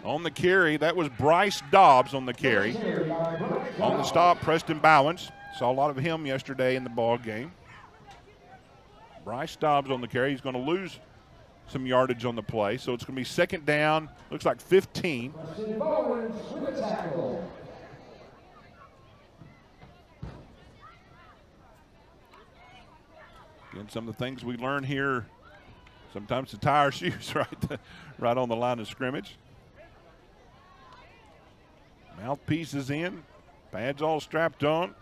On the carry, that was Bryce Dobbs on the carry. On the stop, Preston Bowens. Saw a lot of him yesterday in the ball game. Bryce Dobbs on the carry. He's going to lose some yardage on the play, so it's going to be 2nd down. Looks like 15. Again, some of the things we learn here, sometimes to tie our shoes right on the line of scrimmage. Mouthpiece is in, pads all strapped on,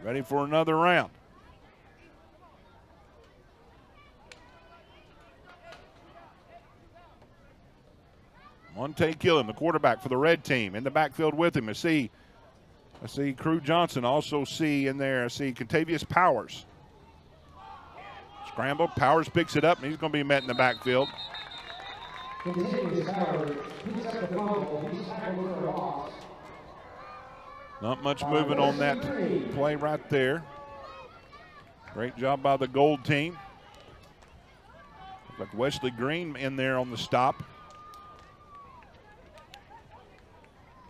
ready for another round. Monte Killam, the quarterback for the red team, in the backfield with him. I see Crew Johnson, also see in there, I see Contavious Powers. Scramble, Powers picks it up, and he's going to be met in the backfield. Not much movement on that play right there. Great job by the gold team. Looks like Wesley Green in there on the stop.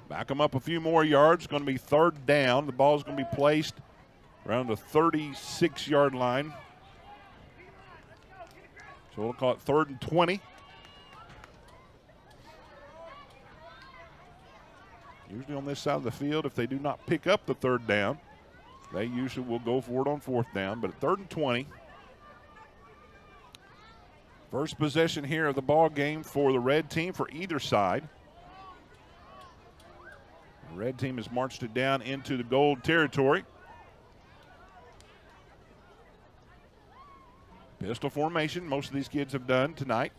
Back them up a few more yards. Going to be 3rd down. The ball's going to be placed around the 36-yard line. So we'll call it 3rd and 20. Usually on this side of the field, if they do not pick up the 3rd down, they usually will go for it on 4th down. But at 3rd and 20, first possession here of the ball game for the red team for either side. The red team has marched it down into the gold territory. Pistol formation, most of these kids have done tonight.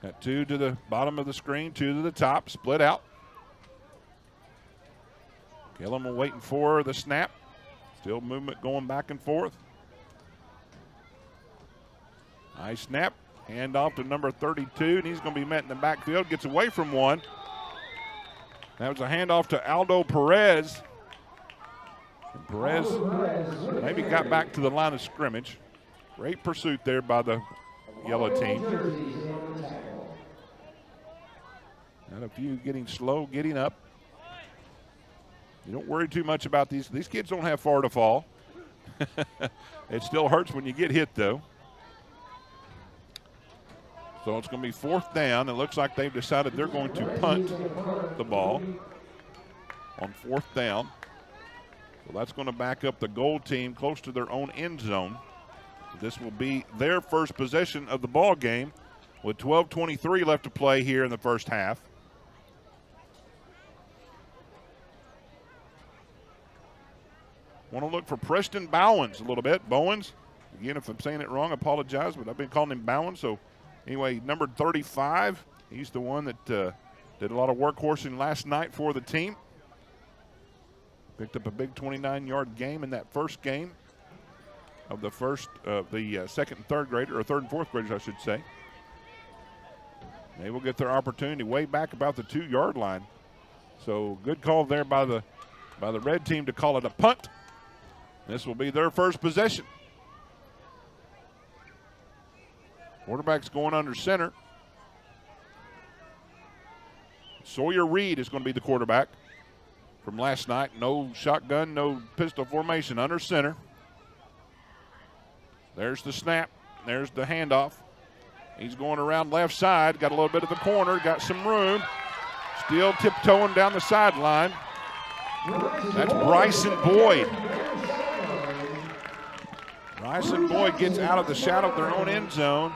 Got 2 to the bottom of the screen, 2 to the top, split out. Killam waiting for the snap. Still movement going back and forth. Nice snap. Hand off to number 32, and he's going to be met in the backfield. Gets away from one. That was a handoff to Aldo Perez. And Perez maybe got back to the line of scrimmage. Great pursuit there by the yellow team. Got a few getting slow, getting up. You don't worry too much about these. These kids don't have far to fall. It still hurts when you get hit, though. So it's going to be 4th down. It looks like they've decided they're going to punt the ball on 4th down. So that's going to back up the gold team close to their own end zone. This will be their first possession of the ball game with 12:23 left to play here in the first half. Want to look for Preston Bowens a little bit. Bowens, again, if I'm saying it wrong, I apologize, but I've been calling him Bowens. So anyway, number 35, he's the one that did a lot of workhorsing last night for the team. Picked up a big 29-yard game in that first game of the second and third grader, or 3rd and 4th graders, I should say. They will get their opportunity way back about the 2-yard line. So good call there by the red team to call it a punt. This will be their first possession. Quarterback's going under center. Sawyer Reed is going to be the quarterback from last night. No shotgun, no pistol formation, under center. There's the snap. There's the handoff. He's going around left side. Got a little bit of the corner. Got some room. Still tiptoeing down the sideline. That's Bryson Boyd. Bryson Boyd gets out of the shadow of their own end zone.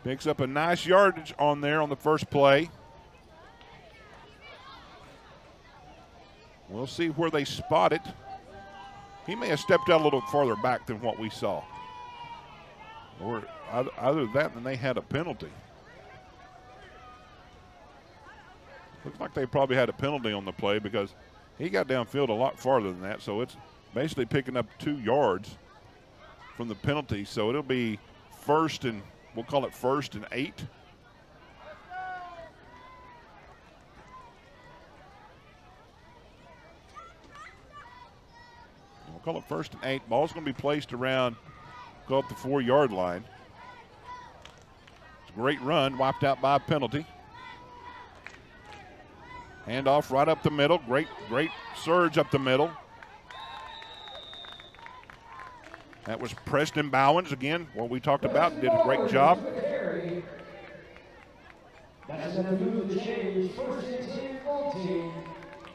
Picks up a nice yardage on there on the first play. We'll see where they spot it. He may have stepped out a little farther back than what we saw. Or other than that, then they had a penalty. Looks like they probably had a penalty on the play because he got downfield a lot farther than that. So it's basically picking up 2 yards from the penalty. So it'll be first and, we'll call it 1st and 8. We'll call it 1st and 8. Ball's going to be placed around, go up the 4-yard line. It's a great run, wiped out by a penalty. Handoff right up the middle. Great surge up the middle. That was Preston Bowens again, what we talked about, did a great job. That's enough to move the change. 1st and 10, full team.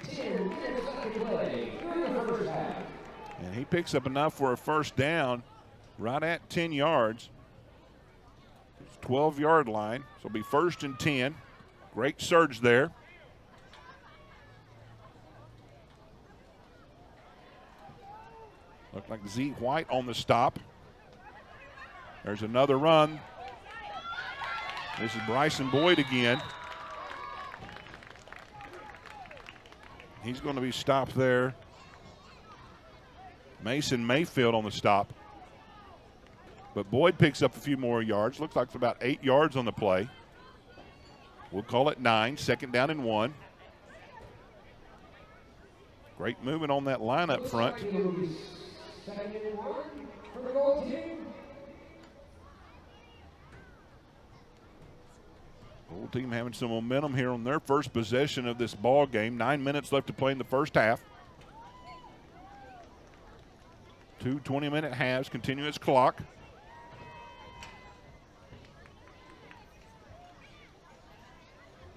10 minutes left to play during the first half. And he picks up enough for a first down right at 10 yards. It's 12-yard line, so it'll be 1st and 10. Great surge there. Looked like Z White on the stop. There's another run. This is Bryson Boyd again. He's going to be stopped there. Mason Mayfield on the stop. But Boyd picks up a few more yards. Looks like it's about 8 yards on the play. We'll call it 9, 2nd down and 1. Great movement on that line up front. 2nd and 1 for the goal team. Gold team having some momentum here on their first possession of this ball game. 9 minutes left to play in the first half. 2 20-minute halves, continuous clock.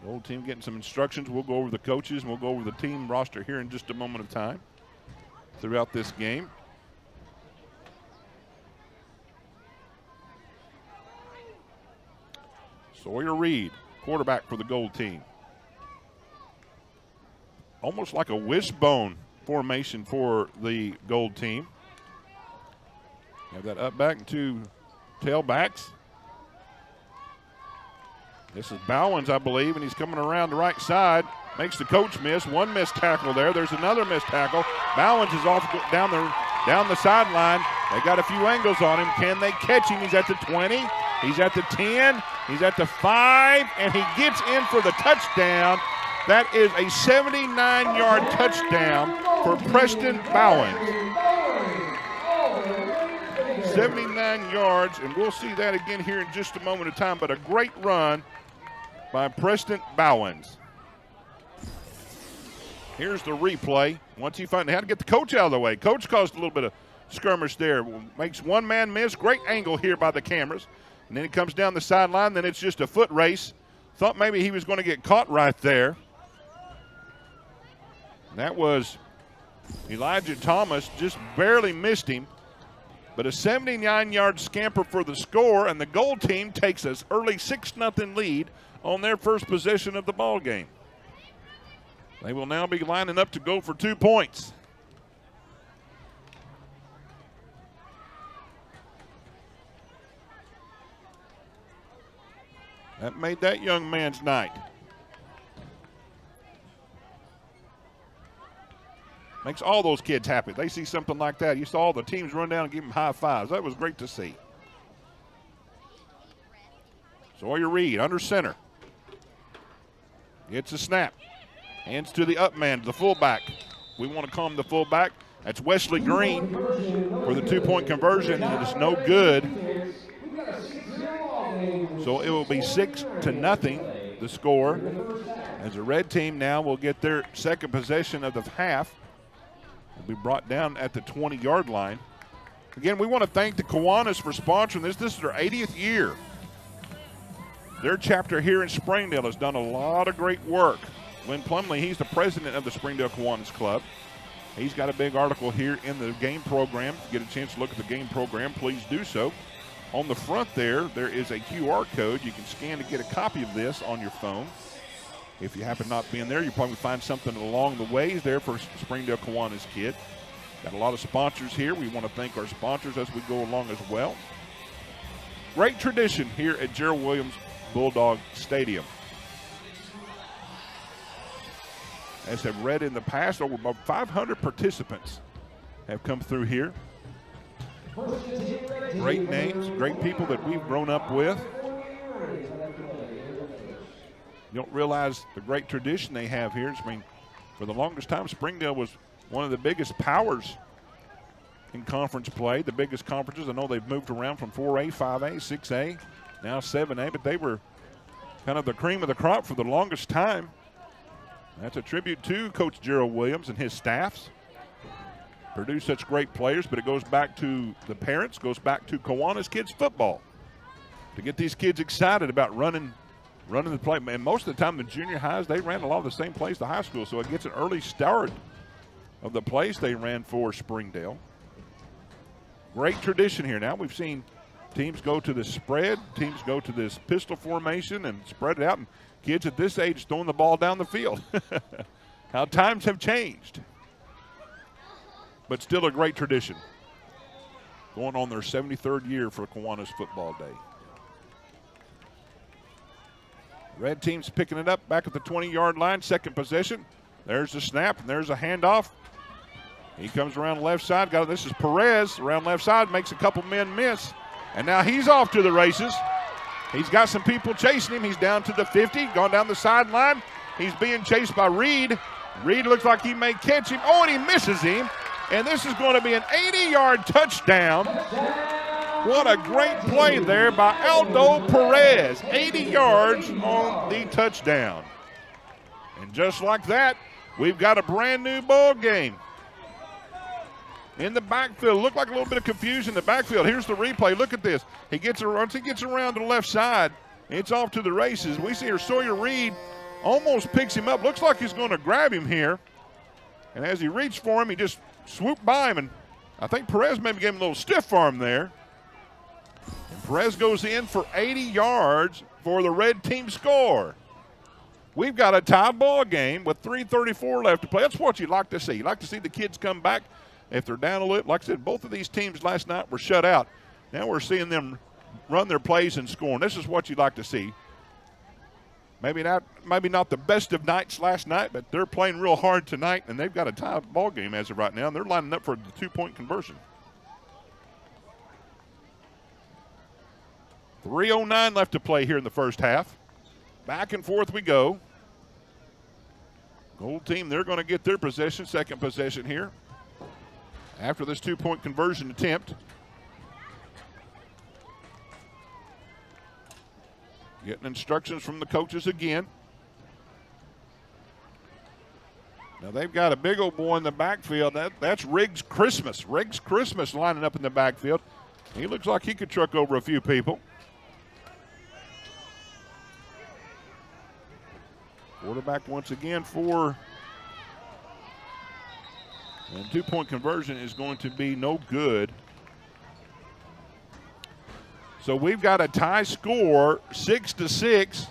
Gold team getting some instructions. We'll go over the coaches and we'll go over the team roster here in just a moment of time throughout this game. Sawyer Reed, quarterback for the Gold team. Almost like a wishbone formation for the Gold team. Have that up back and 2 tailbacks. This is Bowens, I believe, and he's coming around the right side. Makes the coach miss. 1 missed tackle there. There's another missed tackle. Bowens is off down the sideline. They got a few angles on him. Can they catch him? He's at the 20. He's at the 10. He's at the 5. And he gets in for the touchdown. That is a 79-yard touchdown for Preston Bowens. 79 yards, and we'll see that again here in just a moment of time, but a great run by Preston Bowens. Here's the replay. Once he finally had to get the coach out of the way. Coach caused a little bit of skirmish there. Makes one man miss. Great angle here by the cameras. And then he comes down the sideline. Then it's just a foot race. Thought maybe he was going to get caught right there. That was Elijah Thomas. Just barely missed him. But a 79-yard scamper for the score, and the Gold team takes an early 6-0 lead on their first possession of the ball game. They will now be lining up to go for 2 points. That made that young man's night. Makes all those kids happy. They see something like that. You saw all the teams run down and give them high fives. That was great to see. Sawyer Reed under center. Gets a snap. Hands to the up man, the fullback. We want to call him the fullback. That's Wesley Green for the 2-point conversion. It is no good. So it will be 6-0, the score, as the red team now will get their second possession of the half. Will be brought down at the 20-yard line. Again, we want to thank the Kiwanis for sponsoring this. This is their 80th year. Their chapter here in Springdale has done a lot of great work. Lynn Plumley, he's the president of the Springdale Kiwanis Club. He's got a big article here in the game program. If you get a chance to look at the game program, please do so. On the front there is a QR code. You can scan to get a copy of this on your phone. If you happen not to be in there, you'll probably find something along the ways there for Springdale Kiwanis Kid. Got a lot of sponsors here. We want to thank our sponsors as we go along as well. Great tradition here at Gerald Williams Bulldog Stadium. As I've read in the past, over about 500 participants have come through here. Great names, great people that we've grown up with. You don't realize the great tradition they have here. I mean, for the longest time, Springdale was one of the biggest powers in conference play, the biggest conferences. I know they've moved around from 4A, 5A, 6A, now 7A, but they were kind of the cream of the crop for the longest time. That's a tribute to Coach Gerald Williams and his staffs. Produce such great players, but it goes back to the parents, goes back to Kiwanis kids football. To get these kids excited about running the play. And most of the time, the junior highs, they ran a lot of the same plays the high school, so it gets an early start of the plays they ran for Springdale. Great tradition here. Now we've seen teams go to the spread, teams go to this pistol formation and spread it out, and kids at this age throwing the ball down the field. How times have changed. But still a great tradition. Going on their 73rd year for Kiwanis Football Day. Red team's picking it up back at the 20-yard line, second possession. There's the snap, and there's a handoff. He comes around the left side. This is Perez around left side, makes a couple men miss. And now he's off to the races. He's got some people chasing him. He's down to the 50, gone down the sideline. He's being chased by Reed. Reed looks like he may catch him. Oh, and he misses him. And this is going to be an 80-yard touchdown. What a great play there by Aldo Perez. 80 yards on the touchdown. And just like that, we've got a brand new ball game. In the backfield, looked like a little bit of confusion in the backfield. Here's the replay. Look at this. Once he gets around to the left side, it's off to the races. We see here Sawyer Reed almost picks him up. Looks like he's going to grab him here. And as he reached for him, he just swooped by him. And I think Perez maybe gave him a little stiff arm there. And Perez goes in for 80 yards for the red team score. We've got a tie ball game with 3:34 left to play. That's what you'd like to see. You'd like to see the kids come back if they're down a little. Like I said, both of these teams last night were shut out. Now we're seeing them run their plays and score. And this is what you'd like to see. Maybe not the best of nights last night, but they're playing real hard tonight, and they've got a tie ball game as of right now, and they're lining up for the 2-point conversion. 3:09 left to play here in the first half. Back and forth we go. Gold team, they're going to get their possession, second possession here, after this 2-point conversion attempt. Getting instructions from the coaches again. Now they've got a big old boy in the backfield. That's Riggs Christmas. Riggs Christmas lining up in the backfield. He looks like he could truck over a few people. Quarterback once again for, and 2-point conversion is going to be no good. So we've got a tie score, 6-6.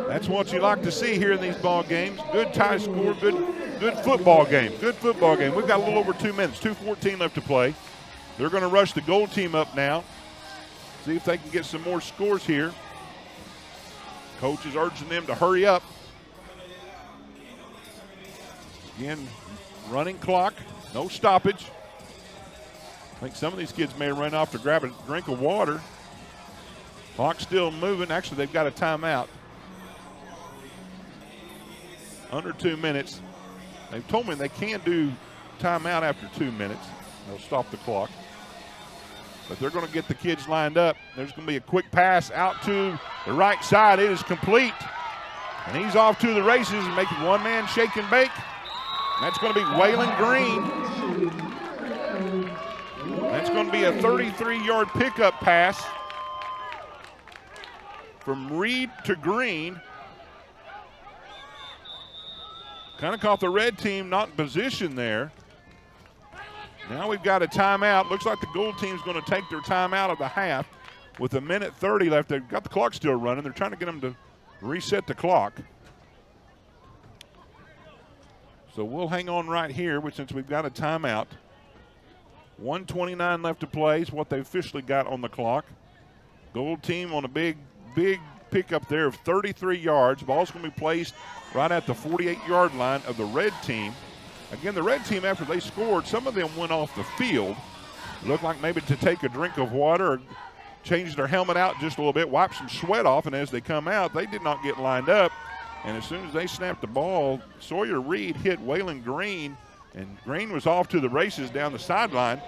That's what you like to see here in these ball games. Good tie score, good football game. Good football game. We've got a little over 2 minutes, 2:14 left to play. They're going to rush the gold team up now. See if they can get some more scores here. Coach is urging them to hurry up. Again, running clock, no stoppage. I think some of these kids may run off to grab a drink of water. Clock still moving. Actually, they've got a timeout. Under 2 minutes. They've told me they can't do timeout after 2 minutes. They'll stop the clock. but they're going to get the kids lined up. There's going to be a quick pass out to the right side. It is complete, and he's off to the races and making one man shake and bake. That's going to be Waylon Green. That's going to be a 33-yard pickup pass from Reed to Green. Kind of caught the red team not in position there. Now we've got a timeout. Looks like the gold team's going to take their timeout of the half with 1:30 left. They've got the clock still running. They're trying to get them to reset the clock. So we'll hang on right here since we've got a timeout. 1:29 left to play is what they officially got on the clock. Gold team on a big pickup there of 33 yards. Ball's going to be placed right at the 48-yard line of the red team. Again, the red team, after they scored, some of them went off the field. Looked like maybe to take a drink of water or change their helmet out just a little bit, wipe some sweat off, and as they come out, they did not get lined up. And as soon as they snapped the ball, Sawyer Reed hit Waylon Green, and Green was off to the races down the sideline.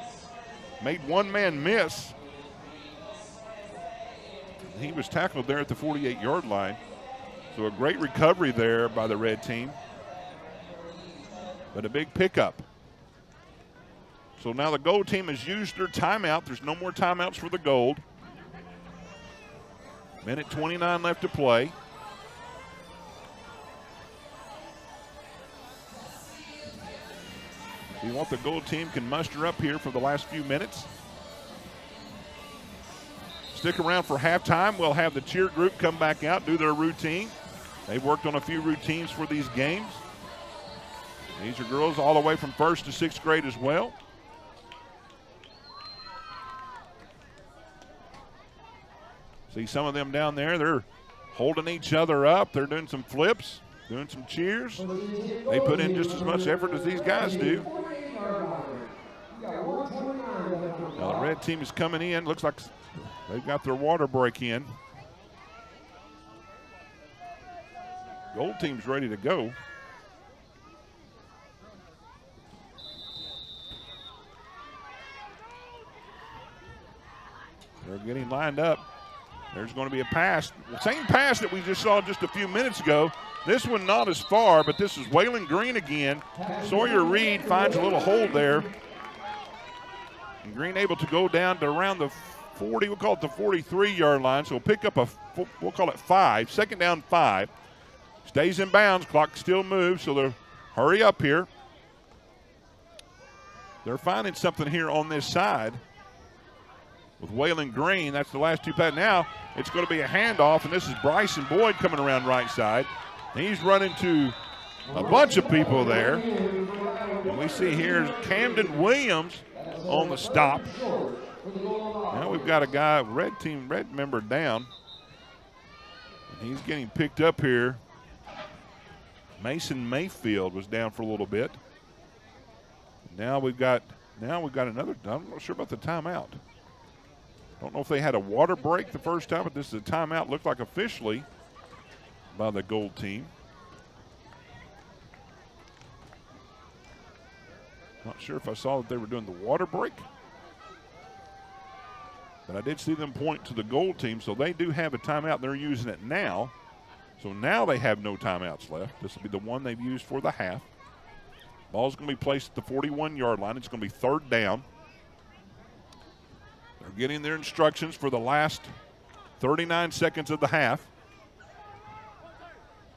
Made one man miss. He was tackled there at the 48-yard line. So a great recovery there by the red team. But a big pickup. So now the gold team has used their timeout. There's no more timeouts for the gold. 1:29 left to play. See what the gold team can muster up here for the last few minutes. Stick around for halftime. We'll have the cheer group come back out, do their routine. They've worked on a few routines for these games. These are girls all the way from 1st to 6th grade as well. See some of them down there, they're holding each other up. They're doing some flips, doing some cheers. They put in just as much effort as these guys do. Now the red team is coming in. Looks like they've got their water break in. Gold team's ready to go. They're getting lined up. There's going to be a pass. The same pass that we just saw just a few minutes ago. This one not as far, but this is Waylon Green again. Sawyer Reed finds a little hole there. And Green able to go down to around the 40, we'll call it the 43-yard line. So we'll pick up we'll call it 5, 2nd down 5. Stays in bounds, clock still moves, so they'll hurry up here. They're finding something here on this side with Waylon Green. That's the last two passes. Now it's going to be a handoff, and this is Bryson Boyd coming around right side. He's running to a bunch of people there. And we see here Camden Williams on the stop. Now we've got a guy, red member down. And he's getting picked up here. Mason Mayfield was down for a little bit. Now we've got another. I'm not sure about the timeout. Don't know if they had a water break the first time, but this is a timeout. Looked like officially by the gold team. Not sure if I saw that they were doing the water break, but I did see them point to the gold team, so they do have a timeout. They're using it now. So now they have no timeouts left. This will be the one they've used for the half. Ball's going to be placed at the 41-yard line. It's going to be 3rd down. They're getting their instructions for the last 39 seconds of the half.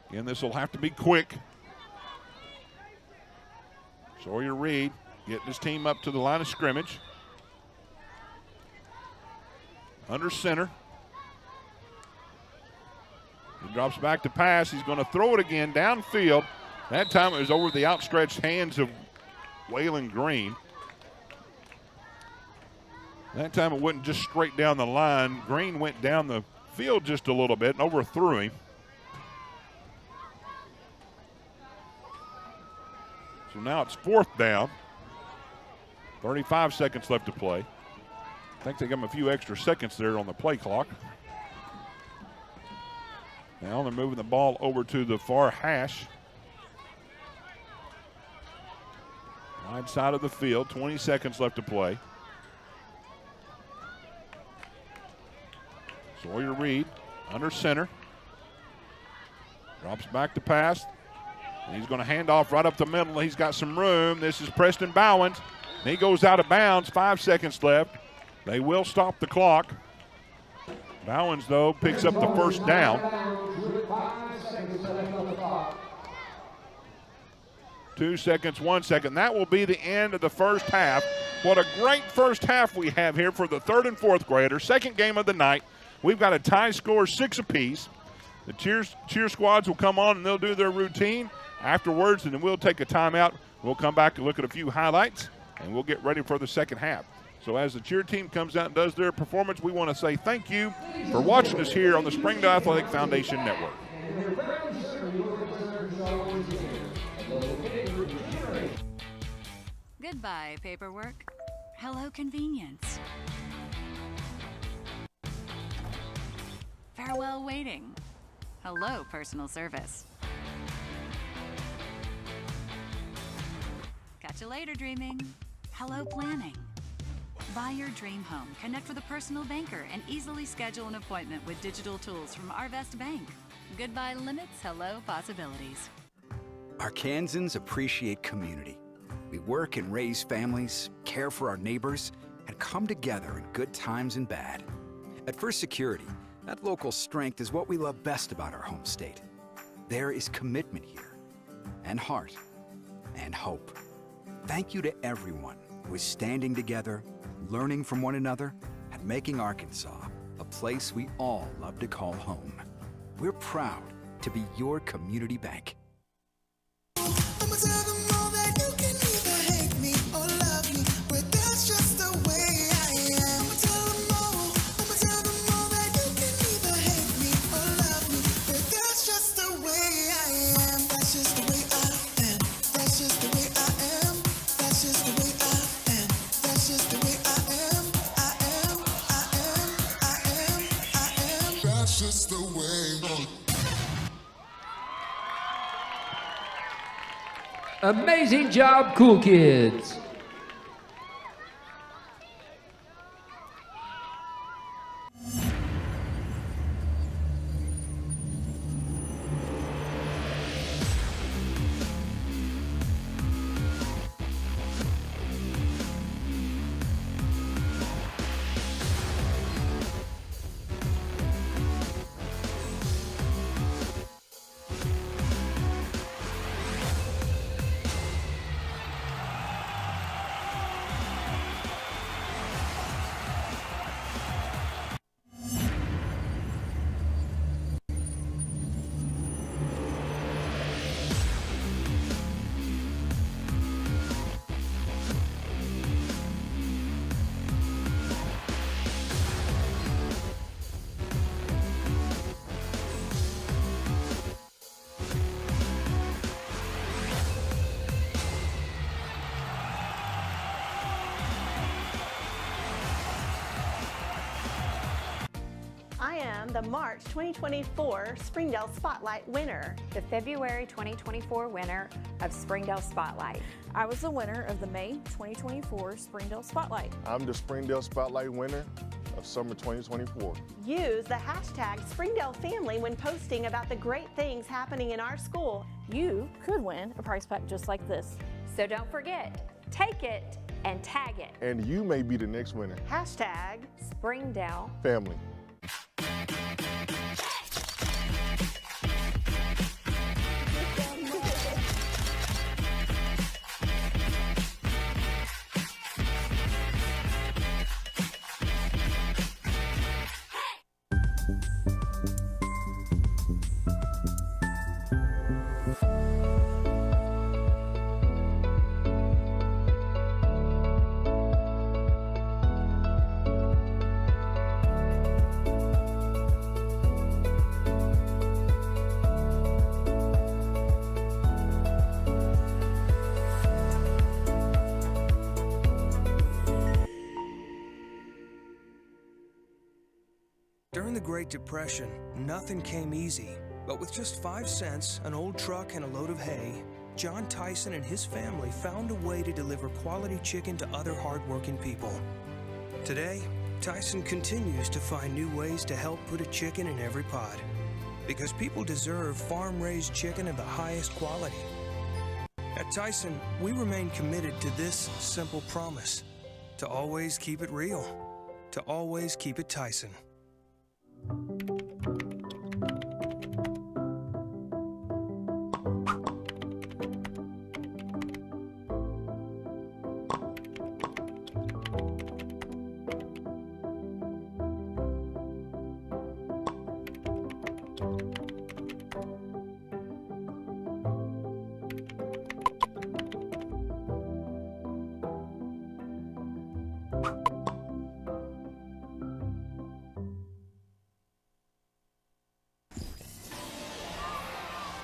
Again, this will have to be quick. Sawyer Reed getting his team up to the line of scrimmage. Under center. He drops back to pass. He's going to throw it again downfield. That time it was over the outstretched hands of Waylon Green. That time it wasn't just straight down the line. Green went down the field just a little bit and overthrew him. So now it's 4th down. 35 seconds left to play. I think they give him a few extra seconds there on the play clock. Now they're moving the ball over to the far hash. Wide side of the field, 20 seconds left to play. Sawyer Reed under center. Drops back to pass. And he's going to hand off right up the middle. He's got some room. This is Preston Bowens. And he goes out of bounds. 5 seconds left. They will stop the clock. Bowens, though, picks up the first down. 2 seconds, 1 second. That will be the end of the first half. What a great first half we have here for the third and fourth graders. Second game of the night. We've got a tie score, 6 apiece. The cheer squads will come on and they'll do their routine afterwards, and then we'll take a timeout. We'll come back and look at a few highlights, and we'll get ready for the second half. So as the cheer team comes out and does their performance, we want to say thank you for watching us here on the Springdale Athletic Foundation Network. Goodbye, paperwork. Hello, convenience. Farewell, waiting. Hello, personal service. Catch you later, dreaming. Hello, planning. Buy your dream home, connect with a personal banker, and easily schedule an appointment with digital tools from Arvest Bank. Goodbye limits, hello possibilities. Arkansans appreciate community. We work and raise families, care for our neighbors, and come together in good times and bad. At First Security, that local strength is what we love best about our home state. There is commitment here, and heart, and hope. Thank you to everyone who is standing together, learning from one another, and making Arkansas a place we all love to call home. We're proud to be your community bank. Amazing job, cool kids. I am the March 2024 Springdale Spotlight winner. The February 2024 winner of Springdale Spotlight. I was the winner of the May 2024 Springdale Spotlight. I'm the Springdale Spotlight winner of summer 2024. Use the hashtag Springdale Family when posting about the great things happening in our school. You could win a prize pack just like this. So don't forget, take it and tag it. And you may be the next winner. Hashtag Springdale Family. During the Great Depression, nothing came easy. But with just 5 cents, an old truck, and a load of hay, John Tyson and his family found a way to deliver quality chicken to other hardworking people. Today, Tyson continues to find new ways to help put a chicken in every pot. Because people deserve farm-raised chicken of the highest quality. At Tyson, we remain committed to this simple promise: to always keep it real, to always keep it Tyson.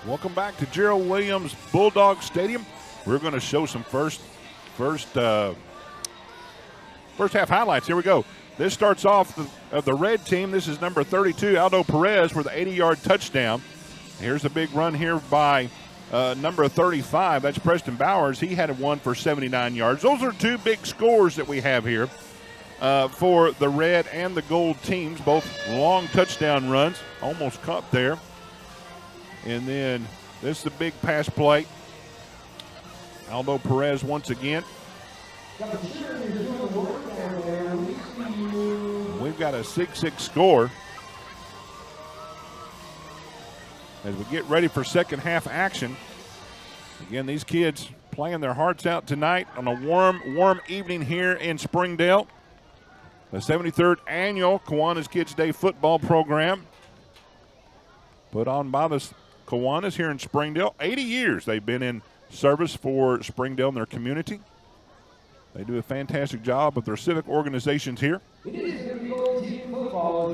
Welcome back to Gerald Williams Bulldog Stadium. We're going to show some first half highlights. Here we go. This starts off the red team. This is number 32, Aldo Perez, for the 80-yard touchdown. Here's a big run here by number 35. That's Preston Bowers. He had one for 79 yards. Those are two big scores that we have here for the red and the gold teams, both long touchdown runs. Almost caught there. And then this is the big pass play. Aldo Perez once again. We've got a 6-6 score as we get ready for second half action. Again, these kids playing their hearts out tonight on a warm evening here in Springdale. The 73rd annual Kiwanis Kids Day football program put on by the Kiwanis here in Springdale. 80 years they've been in service for Springdale and their community. They do a fantastic job with their civic organizations here.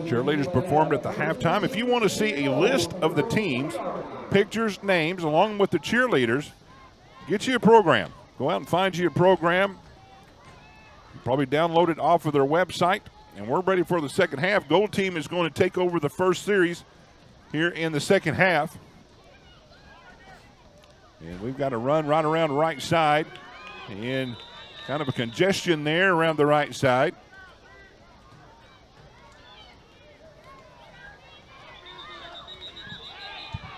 Cheerleaders performed at the halftime. If you want to see a list of the teams, pictures, names, along with the cheerleaders, get you a program. Go out and find you a program. Probably download it off of their website. And we're ready for the second half. Gold team is going to take over the first series here in the second half. And we've got a run right around the right side. And kind of a congestion there around the right side.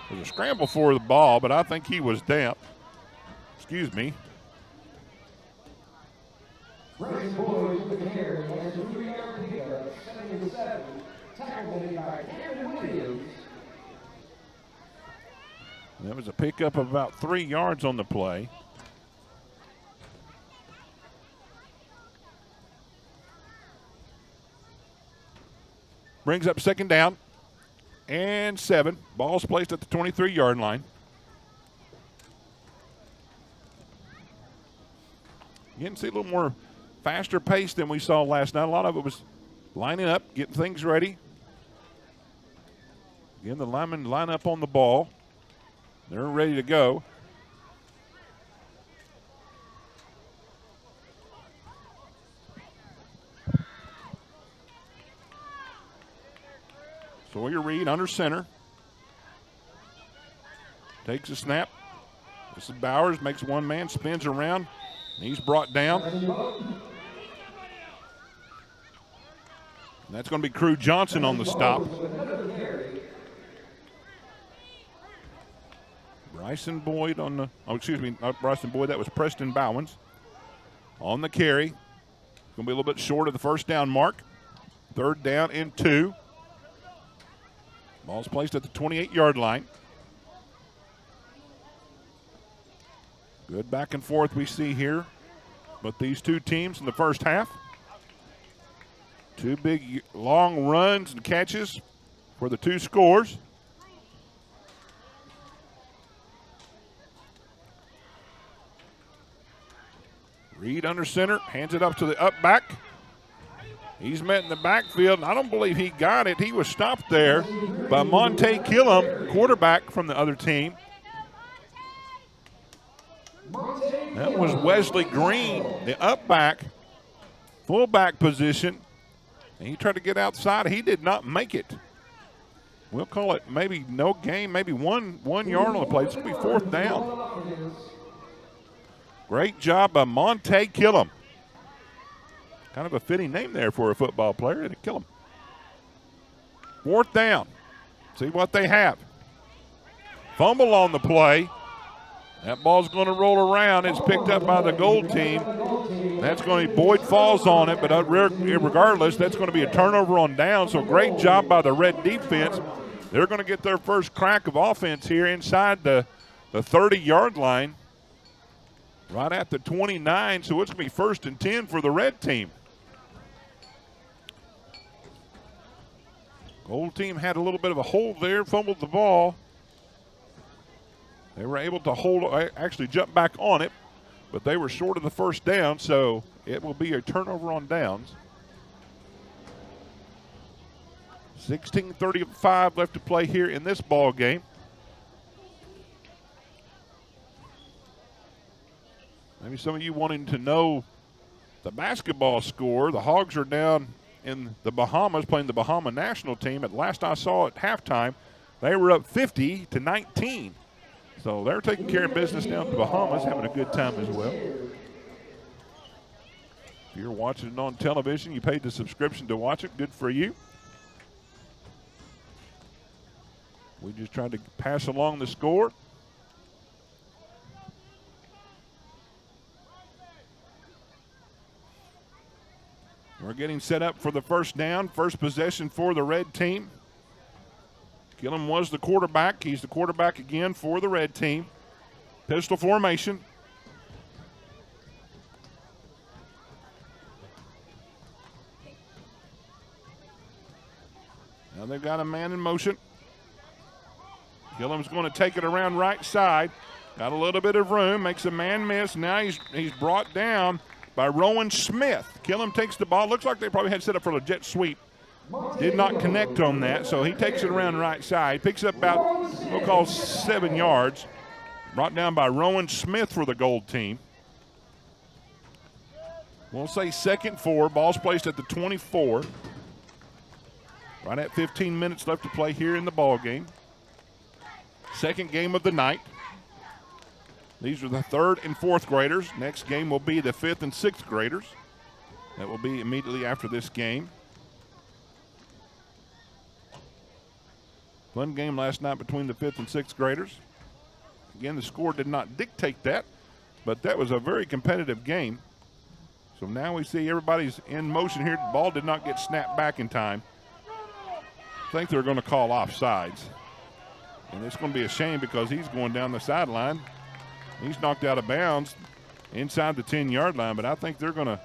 There's a scramble for the ball, but I think he was damp. Excuse me. Bryson Boyd with the carry has a 3-yard pickup, 7-7, tackled by Cameron Williams. That was a pickup of about 3 yards on the play. Brings up second down and 7. Ball's placed at the 23-yard line. You can see a little more faster pace than we saw last night. A lot of it was lining up, getting things ready. Again, the linemen line up on the ball. They're ready to go. Sawyer Reed under center. Takes a snap. This is Bowers, makes one man, spins around. He's brought down. And that's going to be Crew Johnson on the stop. Bryson Boyd on the, not Bryson Boyd, that was Preston Bowens on the carry. Going to be a little bit short of the first down mark. 3rd down and 2. Ball's placed at the 28-yard line. Good back and forth we see here with these two teams in the first half. Two big long runs and catches for the two scores. Reed under center, hands it up to the up back. He's met in the backfield, and I don't believe he got it. He was stopped there by Monte Killam, quarterback from the other team. That was Wesley Green, the up back, fullback position. And he tried to get outside. He did not make it. We'll call it maybe no gain, maybe one yard on the play. It's going to be 4th down. Great job by Monte Killam. Kind of a fitting name there for a football player. It'd kill him. 4th down. See what they have. Fumble on the play. That ball's going to roll around. It's picked up by the Gold team. That's going to be Boyd falls on it, but regardless, that's going to be a turnover on down. So great job by the Red defense. They're going to get their first crack of offense here inside the 30-yard line, right at the 29. So it's going to be 1st and 10 for the Red team. Gold team had a little bit of a hold there, fumbled the ball. They were able to actually jump back on it, but they were short of the 1st down, so it will be a turnover on downs. 16:35 left to play here in this ball game. Maybe some of you wanting to know the basketball score. The Hogs are down in the Bahamas playing the Bahama national team. At last I saw at halftime, they were up 50-19. So they're taking care of business down in the Bahamas, having a good time as well. If you're watching it on television, you paid the subscription to watch it, good for you. We just tried to pass along the score. We're getting set up for the 1st down, first possession for the Red team. Gillum was the quarterback. He's the quarterback again for the Red team. Pistol formation. Now they've got a man in motion. Gillum's going to take it around right side. Got a little bit of room, makes a man miss. Now he's brought down by Rowan Smith. Gillum takes the ball. Looks like they probably had set up for a jet sweep. Did not connect on that, so he takes it around right side. Picks up about, we'll call 7 yards. Brought down by Rowan Smith for the Gold team. We'll say 2nd and 4. Ball's placed at the 24. Right at 15 minutes left to play here in the ball game. 2nd game of the night. These are the 3rd and 4th graders. Next game will be the 5th and 6th graders. That will be immediately after this game. Fun game last night between the 5th and 6th graders. Again, the score did not dictate that, but that was a very competitive game. So now we see everybody's in motion here. The ball did not get snapped back in time. I think they're going to call offsides. And it's going to be a shame because he's going down the sideline. He's knocked out of bounds inside the 10-yard line, but I think they're going to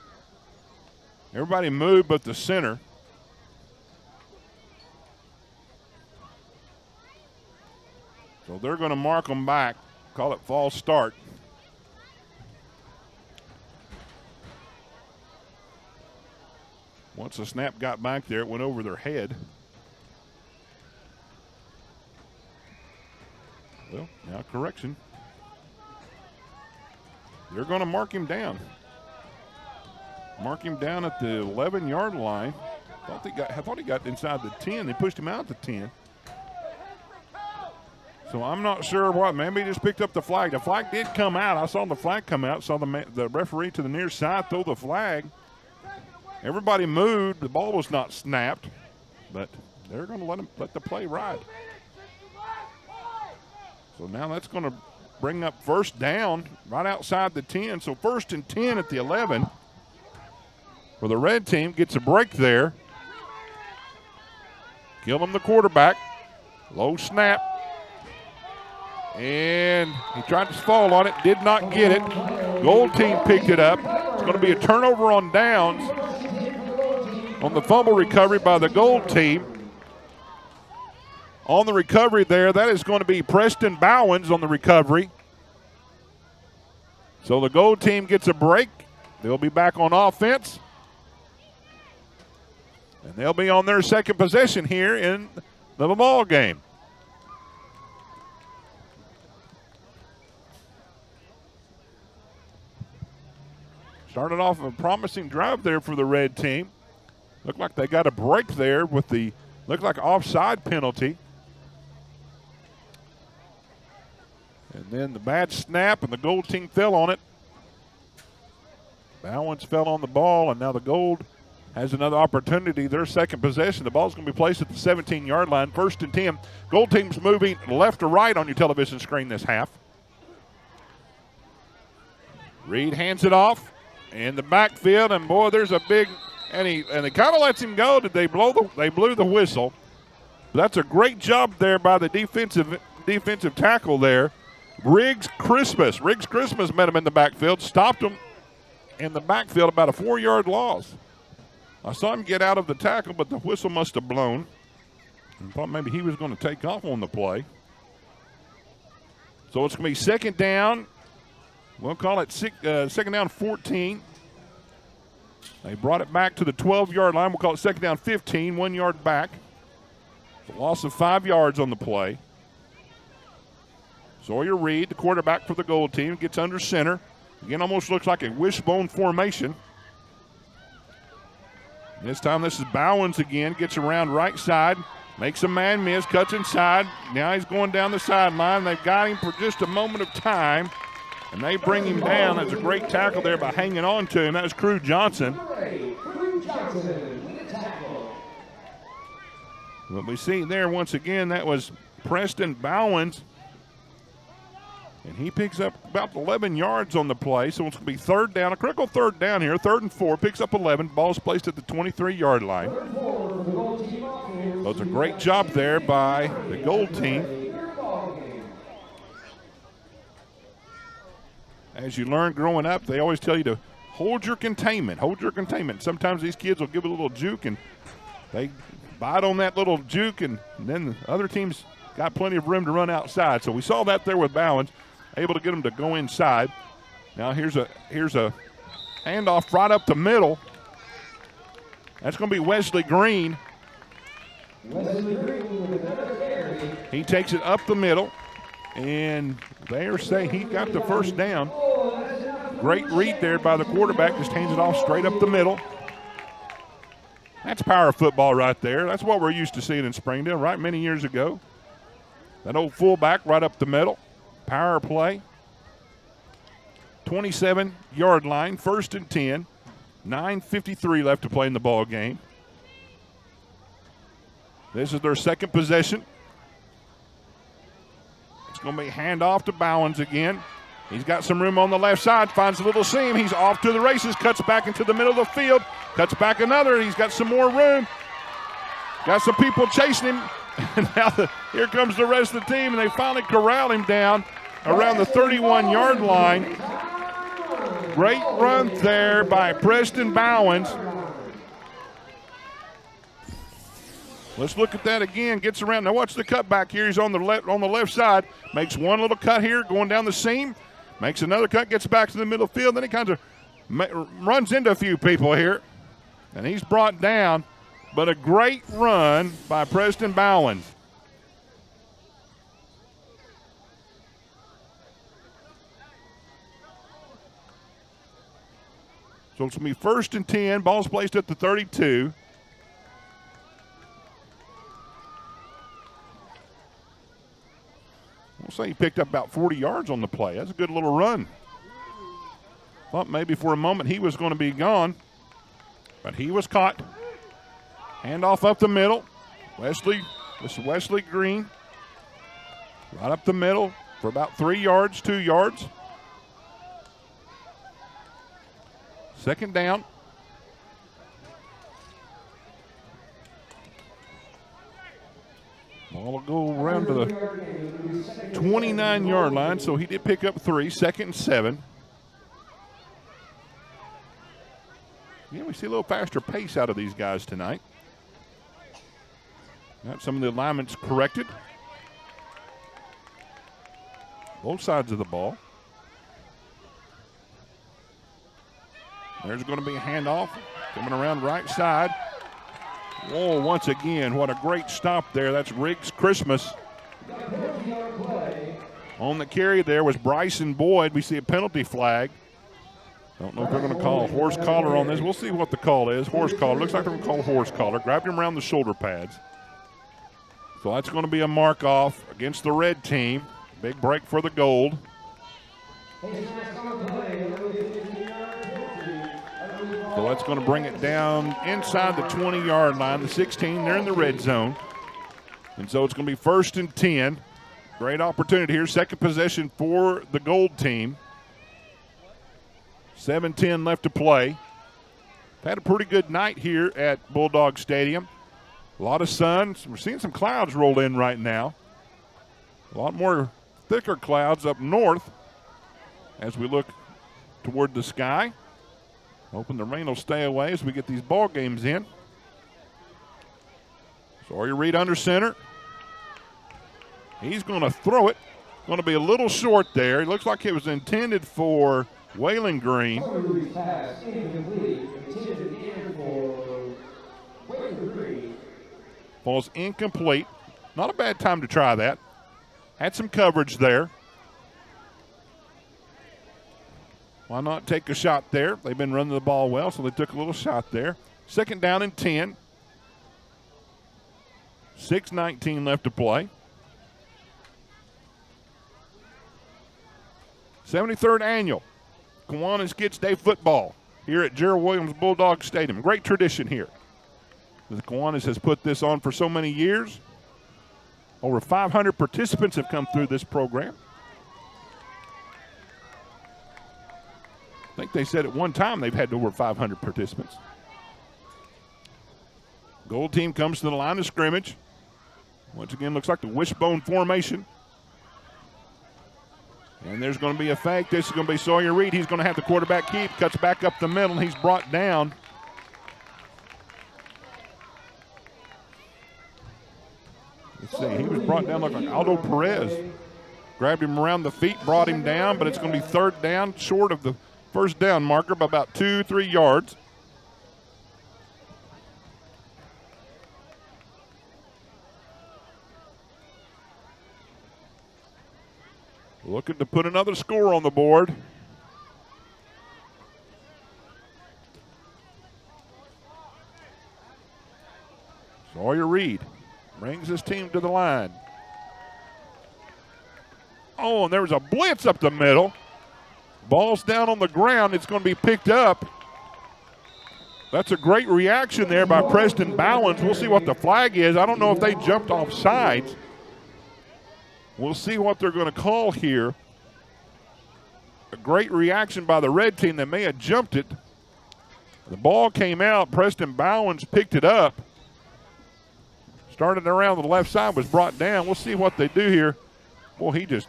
– everybody moved but the center. So they're going to mark them back, call it false start. Once the snap got back there, it went over their head. Well, now correction. They're going to mark him down. Mark him down at the 11-yard line. I thought he got inside the 10. They pushed him out the 10. So I'm not sure what. Maybe he just picked up the flag. The flag did come out. I saw the flag come out. Saw the referee to the near side throw the flag. Everybody moved. The ball was not snapped, but they're going to let the play ride. So now that's going to bring up 1st down right outside the 10. So 1st and 10 at the 11. For the Red team, gets a break there. Gillum the quarterback. Low snap. And he tried to fall on it, did not get it. Gold team picked it up. It's going to be a turnover on downs on the fumble recovery by the Gold team. On the recovery there, that is going to be Preston Bowens on the recovery. So the Gold team gets a break. They'll be back on offense. And they'll be on their 2nd possession here in the ball game. Started off a promising drive there for the Red team. Looked like they got a break there with the, looked like offside penalty. And then the bad snap, and the Gold team fell on it. Bowens fell on the ball, and now the Gold has another opportunity. Their second possession. The ball's going to be placed at the 17-yard line. 1st and 10. Gold team's moving left to right on your television screen this half. Reed hands it off in the backfield, and boy, there's a big, and he kind of lets him go. Did they blew the whistle? That's a great job there by the defensive tackle there. Riggs Christmas met him in the backfield, stopped him in the backfield, about a 4-yard loss. I saw him get out of the tackle, but the whistle must have blown. I thought maybe he was going to take off on the play. So it's going to be 2nd down. We'll call it 2nd down 14. They brought it back to the 12-yard line. We'll call it 2nd down 15, 1 yard back. It's a loss of 5 yards on the play. Sawyer Reed, the quarterback for the Gold team, gets under center. Again, almost looks like a wishbone formation. This time this is Bowens again, gets around right side, makes a man miss, cuts inside. Now he's going down the sideline. They've got him for just a moment of time, and they bring him down. That's a great tackle there by hanging on to him. That was Crew Johnson. What we see there once again, that was Preston Bowens. And he picks up about 11 yards on the play, so it's going to be 3rd down, a critical 3rd down here, 3rd and 4, picks up 11. Ball's placed at the 23-yard line. So it's a great job there by the Gold team. As you learn growing up, they always tell you to hold your containment, Sometimes these kids will give a little juke, and they bite on that little juke, and then the other team's got plenty of room to run outside. So we saw that there with Bowens, able to get him to go inside. Now here's a handoff right up the middle. That's going to be Wesley Green. He takes it up the middle, and they're saying he got the 1st down. Great read there by the quarterback, just hands it off straight up the middle. That's power football right there. That's what we're used to seeing in Springdale, right, many years ago. That old fullback right up the middle. Power play. 27-yard line, 1st and 10. 9:53 left to play in the ball game. This is their second possession. It's going to be handoff to Bowens again. He's got some room on the left side, finds a little seam. He's off to the races, cuts back into the middle of the field, cuts back another. He's got some more room. Got some people chasing him. And now here comes the rest of the team, and they finally corral him down around the 31-yard line. Great run there by Preston Bowens. Let's look at that again. Gets around. Now watch the cutback here. He's on the left side. Makes one little cut here, going down the seam. Makes another cut, gets back to the middle field. Then he kind of runs into a few people here, and he's brought down. But a great run by Preston Bowens. So it's going to be 1st and 10. Ball's placed at the 32. I'll say he picked up about 40 yards on the play. That's a good little run. Thought maybe for a moment he was going to be gone, but he was caught. Handoff up the middle. This is Wesley Green. Right up the middle for about 3 yards, 2 yards. 2nd down. Ball will go around to the 29-yard line, so he did pick up 3. 2nd and 7. Yeah, we see a little faster pace out of these guys tonight. Got some of the alignments corrected. Both sides of the ball. There's going to be a handoff coming around right side. Whoa, once again, what a great stop there. That's Riggs Christmas. On the carry there was Bryson Boyd. We see a penalty flag. Don't know if they're going to call a horse collar on this. We'll see what the call is. Horse collar. Looks like they're going to call a horse collar. Grabbed him around the shoulder pads. So that's going to be a mark off against the red team. Big break for the Gold. that's going to bring it down inside the 20-yard line, the 16. They're in the red zone. And so it's going to be 1st and 10. Great opportunity here. Second possession for the Gold team. 7:10 left to play. Had a pretty good night here at Bulldog Stadium. A lot of sun. We're seeing some clouds roll in right now. A lot more thicker clouds up north as we look toward the sky. Hoping the rain will stay away as we get these ball games in. Sawyer Reed under center. He's going to throw it. Going to be a little short there. It looks like it was intended for Waylon Green. Falls incomplete. Not a bad time to try that. Had some coverage there. Why not take a shot there? They've been running the ball well, so they took a little shot there. 2nd down and 10. 6:19 left to play. 73rd annual Kiwanis Kids Day football here at Gerald Williams Bulldog Stadium. Great tradition here. The Kiwanis has put this on for so many years. Over 500 participants have come through this program. I think they said at one time they've had over 500 participants. Gold team comes to the line of scrimmage. Once again, looks like the wishbone formation. And there's going to be a fake. This is going to be Sawyer Reed. He's going to have the quarterback keep. Cuts back up the middle. He's brought down. Let's see. He was brought down like Aldo Perez. Grabbed him around the feet, brought him down, but it's going to be 3rd down, short of the 1st down marker by about 2-3 yards. Looking to put another score on the board. Sawyer Reed brings his team to the line. Oh, and there was a blitz up the middle. Ball's down on the ground. It's going to be picked up. That's a great reaction there by Preston Bowens. We'll see what the flag is. I don't know if they jumped off sides. We'll see what they're going to call here. A great reaction by the red team. They may have jumped it. The ball came out. Preston Bowens picked it up. Started around the left side, was brought down. We'll see what they do here. Boy, he just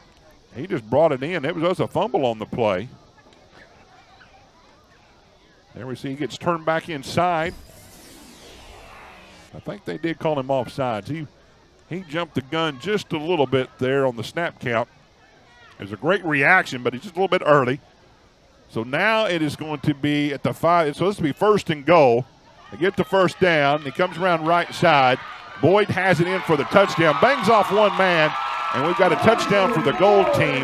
brought it in. It was a fumble on the play. There we see he gets turned back inside. I think they did call him offsides. He jumped the gun just a little bit there on the snap count. It was a great reaction, but he's just a little bit early. So now it is going to be at the 5. So this will be 1st and goal. They get the 1st down. He comes around right side. Boyd has it in for the touchdown. Bangs off one man, and we've got a touchdown for the Gold team.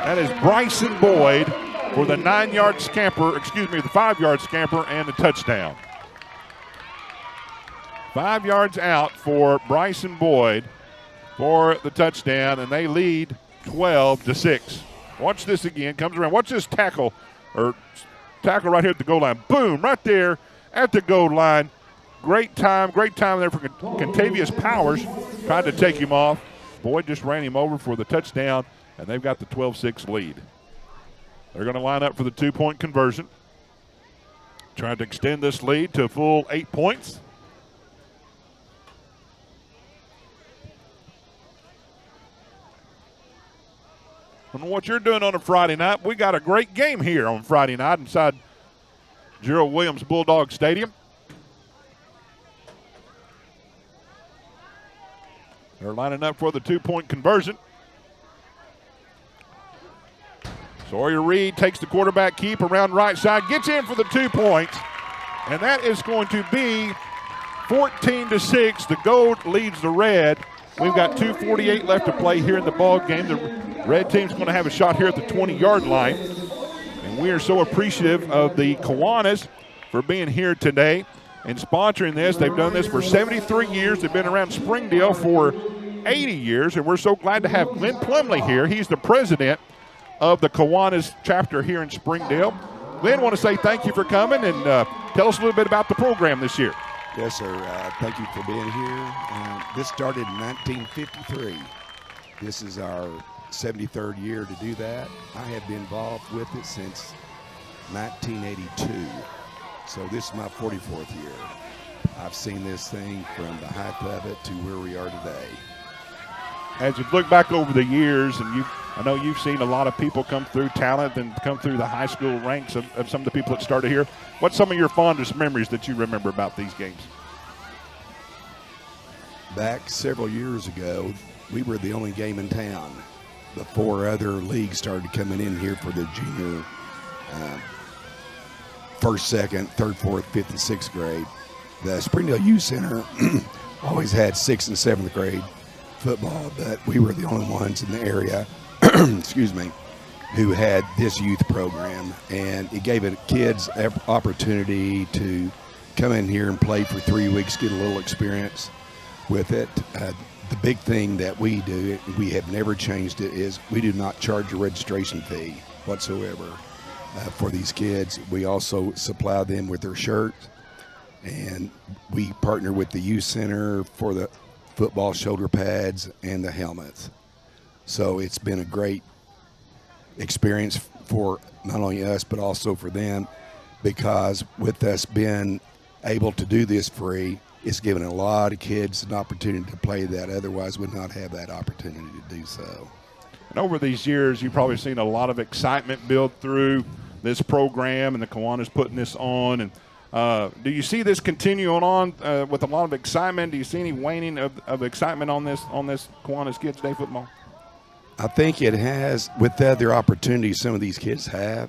That is Bryson Boyd for the 9-yard scamper, the 5-yard scamper and the touchdown. 5 yards out for Bryson Boyd for the touchdown, and they lead 12-6. Watch this again. Comes around. Watch this tackle right here at the goal line. Boom, right there at the goal line. Great time there for Contavious Powers. Tried to take him off. Boyd just ran him over for the touchdown, and they've got the 12-6 lead. They're going to line up for the 2-point conversion. Trying to extend this lead to a full 8 points. I don't know what you're doing on a Friday night. We got a great game here on Friday night inside Gerald Williams Bulldog Stadium. They're lining up for the 2-point conversion. Sawyer Reed takes the quarterback keep around right side, gets in for the 2 points, and that is going to be 14-6. The Gold leads the Red. We've got 2:48 left to play here in the ball game. The Red team's going to have a shot here at the 20-yard line, and we are so appreciative of the Kiwanis for being here today and sponsoring this. They've done this for 73 years. They've been around Springdale for 80 years, and we're so glad to have Glenn Plumley here. He's the president of the Kiwanis chapter here in Springdale. Glenn, want to say thank you for coming and tell us a little bit about the program this year. Yes, sir. Thank you for being here. This started in 1953. This is our 73rd year to do that. I have been involved with it since 1982. So this is my 44th year. I've seen this thing from the height of it to where we are today. As you look back over the years, and I know you've seen a lot of people come through, talent, and come through the high school ranks of some of the people that started here. What's some of your fondest memories that you remember about these games? Back several years ago, we were the only game in town. The 4 other leagues started coming in here for the junior, first, second, third, fourth, fifth, and sixth grade. The Springdale Youth Center always had 6th and 7th grade football, but we were the only ones in the area, excuse me, who had this youth program, and it gave it kids opportunity to come in here and play for 3 weeks, get a little experience with it. The big thing that we do, we have never changed it, is we do not charge a registration fee whatsoever for these kids. We also supply them with their shirts, and we partner with the youth center for the football shoulder pads and the helmets. So it's been a great experience for not only us but also for them, because with us being able to do this free, it's given a lot of kids an opportunity to play that otherwise would not have that opportunity to do so. And over these years, you've probably seen a lot of excitement build through this program, and the Kiwanis putting this on. And do you see this continuing on with a lot of excitement? Do you see any waning of excitement on this Kiwanis Kids Day football? I think it has, with the other opportunities some of these kids have.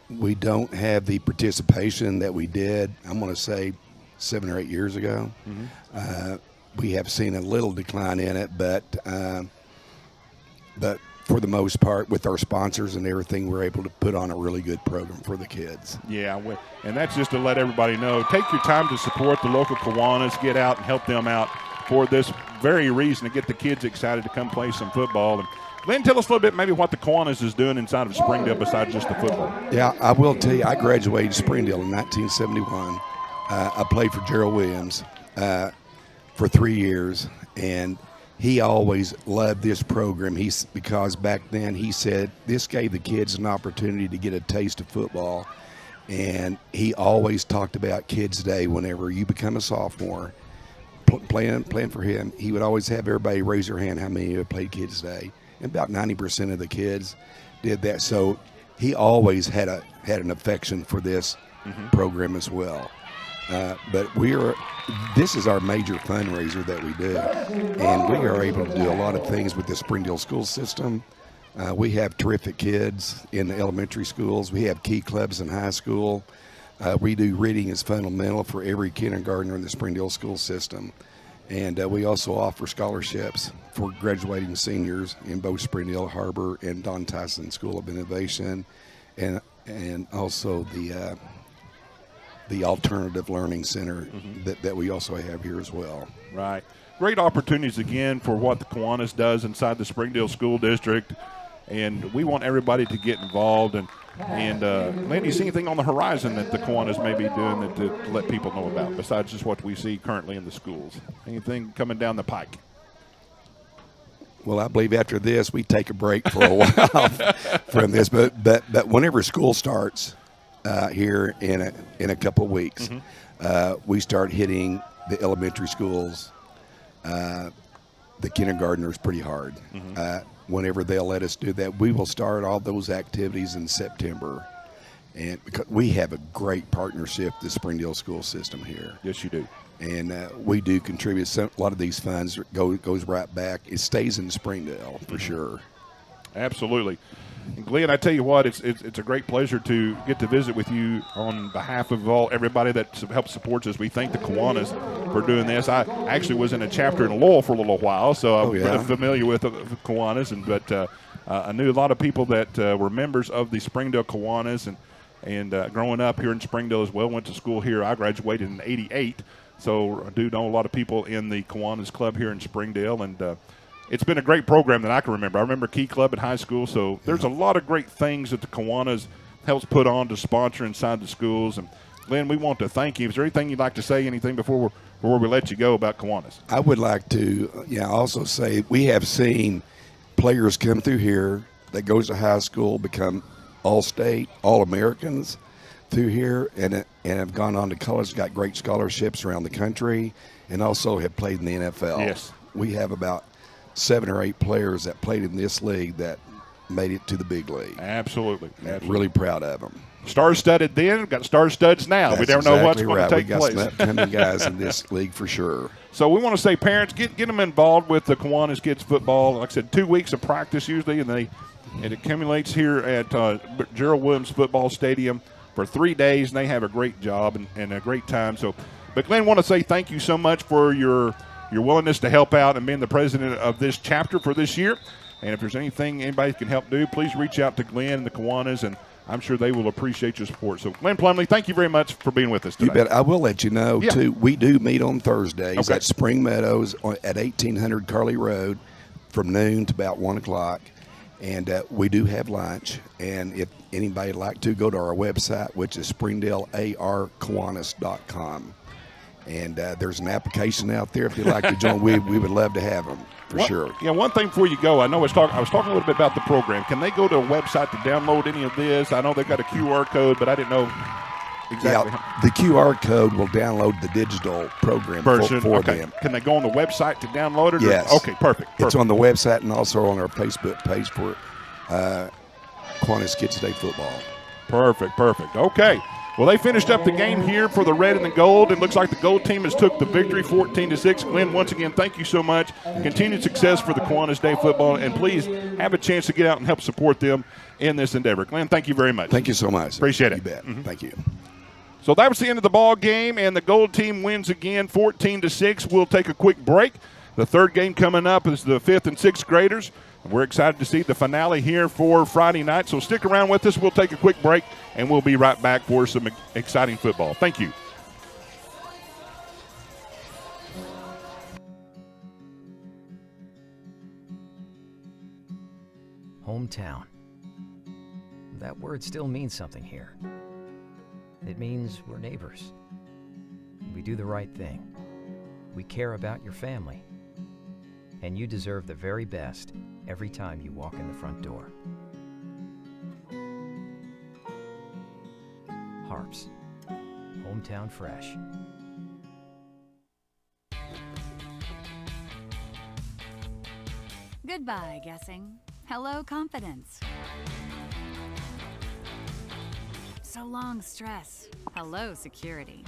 We don't have the participation that we did, I'm going to say, 7 or 8 years ago. Mm-hmm. We have seen a little decline in it, but for the most part, with our sponsors and everything, we're able to put on a really good program for the kids. Yeah, and that's just to let everybody know, take your time to support the local Kiwanis, get out and help them out for this very reason, to get the kids excited to come play some football. And Glenn, tell us a little bit maybe what the Kiwanis is doing inside of Springdale besides just the football. Yeah, I will tell you, I graduated Springdale in 1971. I played for Gerald Williams for 3 years, and he always loved this program. Because back then he said this gave the kids an opportunity to get a taste of football, and he always talked about Kids Day whenever you become a sophomore. Playing for him, he would always have everybody raise their hand how many had played Kids Day, and about 90% of the kids did that. So he always had an affection for this program as well. But this is our major fundraiser that we do, and we are able to do a lot of things with the Springdale school system. We have terrific kids in the elementary schools. We have key clubs in high school. We do reading as fundamental for every kindergartner in the Springdale school system. And we also offer scholarships for graduating seniors in both Springdale Harbor and Don Tyson School of Innovation, and also the Alternative Learning Center that we also have here as well. Right. Great opportunities again for what the Kiwanis does inside the Springdale School District, and we want everybody to get involved. And Lynn, do you see anything on the horizon that the Kiwanis may be doing to let people know about, besides just what we see currently in the schools? Anything coming down the pike? Well, I believe after this we take a break for a while from this, but whenever school starts here in a couple of weeks, we start hitting the elementary schools, the kindergartners pretty hard. Whenever they'll let us do that, we will start all those activities in September. And because we have a great partnership, the Springdale school system here. Yes, you do. And we do contribute. A lot of these funds goes right back. It stays in Springdale for sure. Absolutely. And Glenn, I tell you what, it's a great pleasure to get to visit with you on behalf of everybody that helps supports us. We thank the Kiwanis for doing this. I actually was in a chapter in Lowell for a little while, so I'm familiar with the Kiwanis. But I knew a lot of people that were members of the Springdale Kiwanis, and growing up here in Springdale as well. Went to school here. I graduated in '88, so I do know a lot of people in the Kiwanis Club here in Springdale, and it's been a great program that I can remember. I remember Key Club in high school, so there's a lot of great things that the Kiwanis helps put on to sponsor inside the schools. And Glenn, we want to thank you. Is there anything you'd like to say, anything before we let you go about Kiwanis? I would like to also say we have seen players come through here that goes to high school, become all-state, all-Americans through here, and have gone on to college, got great scholarships around the country, and also have played in the NFL. Yes. We have about 7 or 8 players that played in this league that made it to the big league. Absolutely. Really proud of them. Star-studded then, got star-studs now. That's we never know what's exactly going right. to take we got place. some upcoming guys in this league for sure. So we want to say, parents, get them involved with the Kiwanis kids football. Like I said, 2 weeks of practice usually, and it accumulates here at Gerald Williams Football Stadium for 3 days, and they have a great job and a great time. So, but Glenn, want to say thank you so much for your willingness to help out and being the president of this chapter for this year. And if there's anything anybody can help do, please reach out to Glenn and the Kiwanis, and I'm sure they will appreciate your support. So, Glenn Plumley, thank you very much for being with us today. You bet. I will let you know, too, we do meet on Thursdays Okay. at Spring Meadows at 1800 Carly Road from noon to about 1 o'clock. And we do have lunch. And if anybody would like to, go to our website, which is springdalearkiwanis.com. And there's an application out there if you'd like to join. We would love to have them, for sure. Yeah, one thing before you go, I know I was talking a little bit about the program. Can they go to a website to download any of this? I know they've got a QR code, but I didn't know exactly. Yeah, the QR code will download the digital program Version for okay. them. Can they go on the website to download it? Yes. Okay, perfect. It's on the website and also on our Facebook page for Kiwanis Kids Day Football. Perfect. Okay. Well, they finished up the game here for the red and the gold. It looks like the gold team has took the victory 14-6. Glenn, once again, thank you so much. Continued success for the Kiwanis Day football, and please have a chance to get out and help support them in this endeavor. Glenn, thank you very much. Thank you so much. Appreciate it. You bet. Thank you. So that was the end of the ball game, and the gold team wins again 14-6. We'll take a quick break. The third game coming up is the 5th and 6th graders. We're excited to see the finale here for Friday night, so stick around with us. We'll take a quick break, and we'll be right back for some exciting football. Thank you. Hometown. That word still means something here. It means we're neighbors. We do the right thing. We care about your family. And you deserve the very best every time you walk in the front door. Harps. Hometown fresh. Goodbye, guessing. Hello, confidence. So long, stress. Hello, security.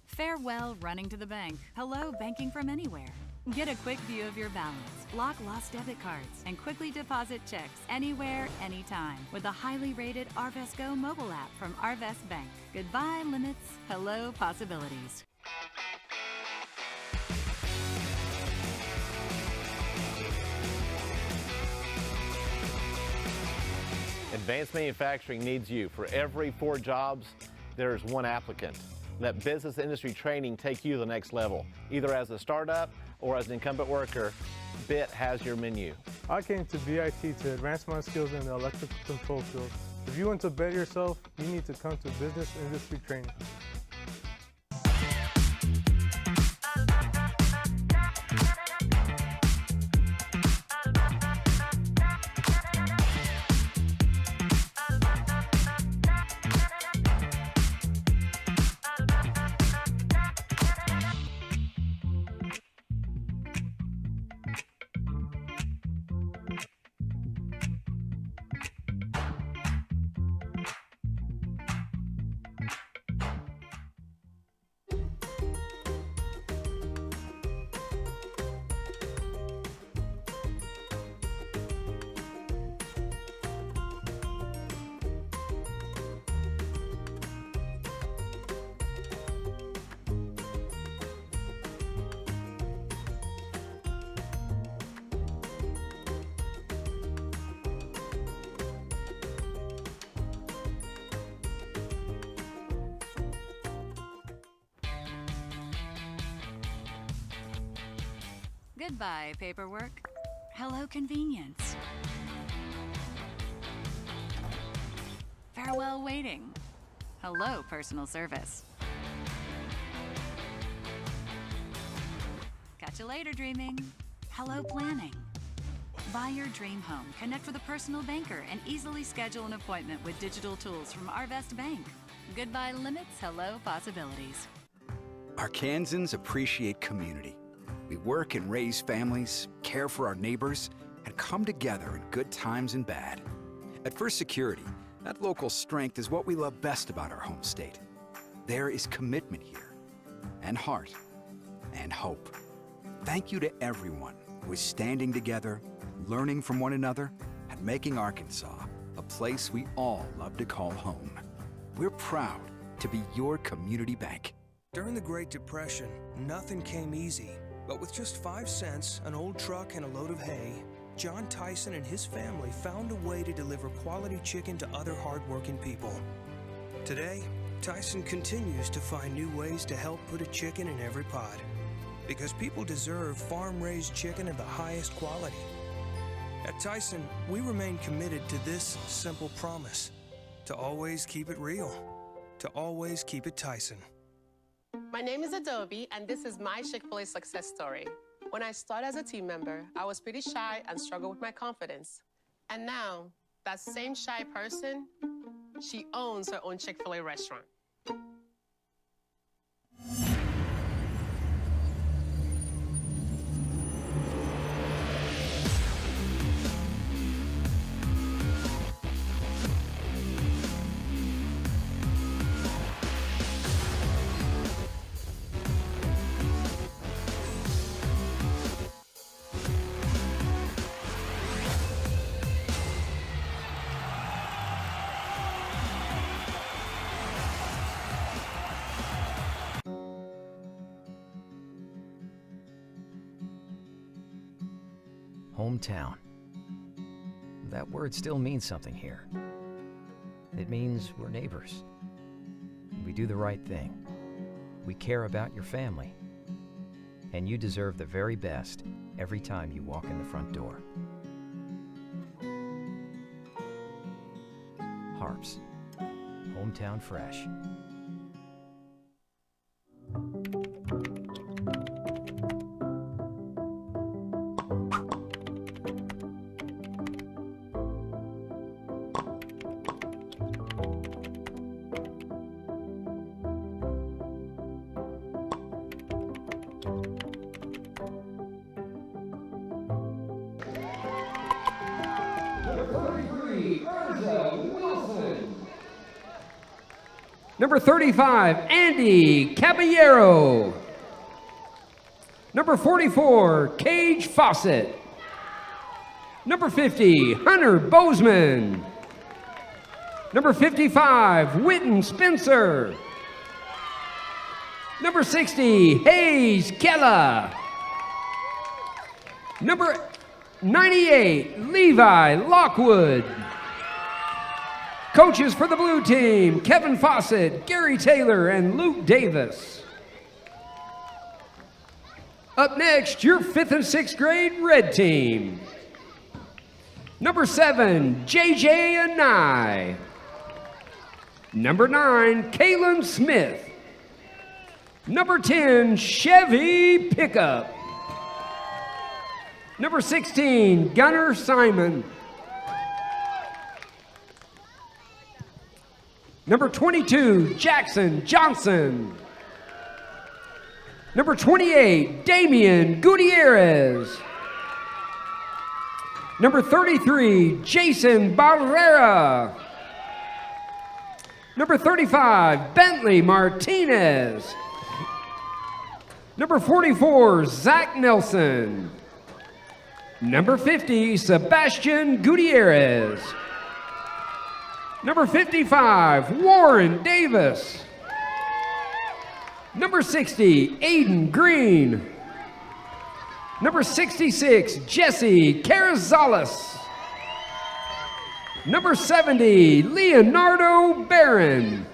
Farewell, running to the bank. Hello, banking from anywhere. Get a quick view of your balance, lock lost debit cards, and quickly deposit checks anywhere, anytime with the highly rated Arvest Go mobile app from Arvest Bank. Goodbye, limits. Hello, possibilities. Advanced Manufacturing needs you. For every 4 jobs, there's 1 applicant. Let business industry training take you to the next level. Either as a startup or as an incumbent worker, BIT has your menu. I came to BIT to advance my skills in the electrical control field. If you want to better yourself, you need to come to business industry training. Goodbye, paperwork. Hello, convenience. Farewell waiting. Hello, personal service. Catch you later, dreaming. Hello, planning. Buy your dream home, connect with a personal banker, and easily schedule an appointment with digital tools from Arvest Bank. Goodbye limits, hello possibilities. Arkansans appreciate community. We work and raise families, care for our neighbors, and come together in good times and bad. At First Security, that local strength is what we love best about our home state. There is commitment here, and heart, and hope. Thank you to everyone who is standing together, learning from one another, and making Arkansas a place we all love to call home. We're proud to be your community bank. During the Great Depression, nothing came easy. But with just 5 cents, an old truck, and a load of hay, John Tyson and his family found a way to deliver quality chicken to other hardworking people. Today, Tyson continues to find new ways to help put a chicken in every pot. Because people deserve farm-raised chicken of the highest quality. At Tyson, we remain committed to this simple promise: to always keep it real, to always keep it Tyson. My name is Adobe, and this is my Chick-fil-A success story. When I started as a team member, I was pretty shy and struggled with my confidence. And now, that same shy person, she owns her own Chick-fil-A restaurant. Hometown. That word still means something here. It means we're neighbors. We do the right thing. We care about your family. And you deserve the very best every time you walk in the front door. Harps. Hometown Fresh. Number 35, Andy Caballero. Number 44, Cage Fawcett. Number 50, Hunter Bozeman. Number 55, Witten Spencer. Number 60, Hayes Kella. Number 98, Levi Lockwood. Coaches for the blue team, Kevin Fawcett, Gary Taylor, and Luke Davis. Up next, your 5th and 6th grade red team. Number 7, JJ Anai. Number 9, Kaylin Smith. Number 10, Chevy Pickup. Number 16, Gunnar Simon. Number 22, Jackson Johnson. Number 28, Damian Gutierrez. Number 33, Jason Barrera. Number 35, Bentley Martinez. Number 44, Zach Nelson. Number 50, Sebastian Gutierrez. Number 55, Warren Davis. Number 60, Aiden Green. Number 66, Jesse Carazales. Number 70, Leonardo Barron.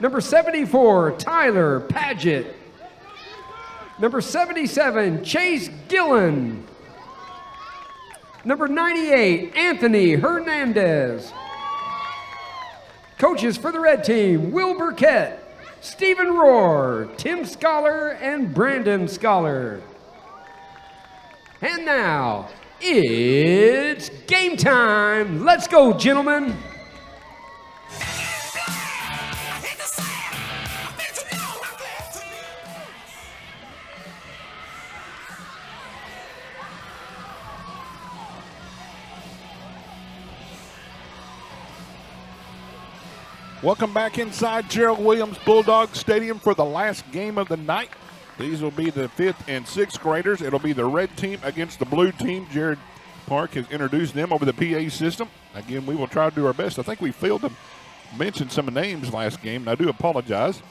Number 74, Tyler Paget. Number 77, Chase Gillen. Number 98, Anthony Hernandez. Coaches for the red team, Will Burkett, Stephen Rohr, Tim Scholar, and Brandon Scholar. And now, it's game time. Let's go, gentlemen. Welcome back inside Gerald Williams Bulldog Stadium for the last game of the night. These will be the 5th and 6th graders. It'll be the red team against the blue team. Jared Park has introduced them over the PA system. Again, we will try to do our best. I think we failed to mention some names last game, and I do apologize.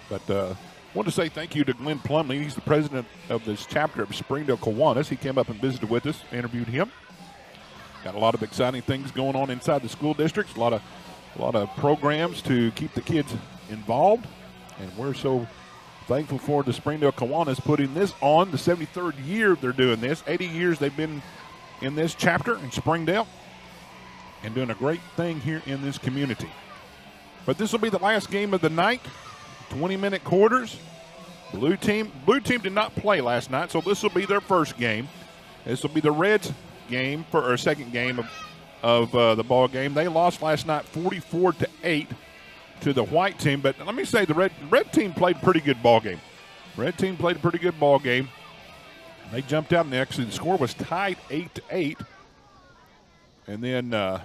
But I want to say thank you to Glenn Plumley. He's the president of this chapter of Springdale Kiwanis. He came up and visited with us, interviewed him. Got a lot of exciting things going on inside the school districts, a lot of programs to keep the kids involved, and we're so thankful for the Springdale Kiwanis putting this on. The 73rd year they're doing this. 80 years they've been in this chapter in Springdale and doing a great thing here in this community. But this will be the last game of the night, 20-minute quarters. Blue team did not play last night, so this will be their first game. This will be the Reds' game or second game of the ball game. They lost last night 44-8 to the white team, but let me say the red team played a pretty good ball game. Red team played a pretty good ball game. They jumped out, and actually the score was tied 8-8. And then the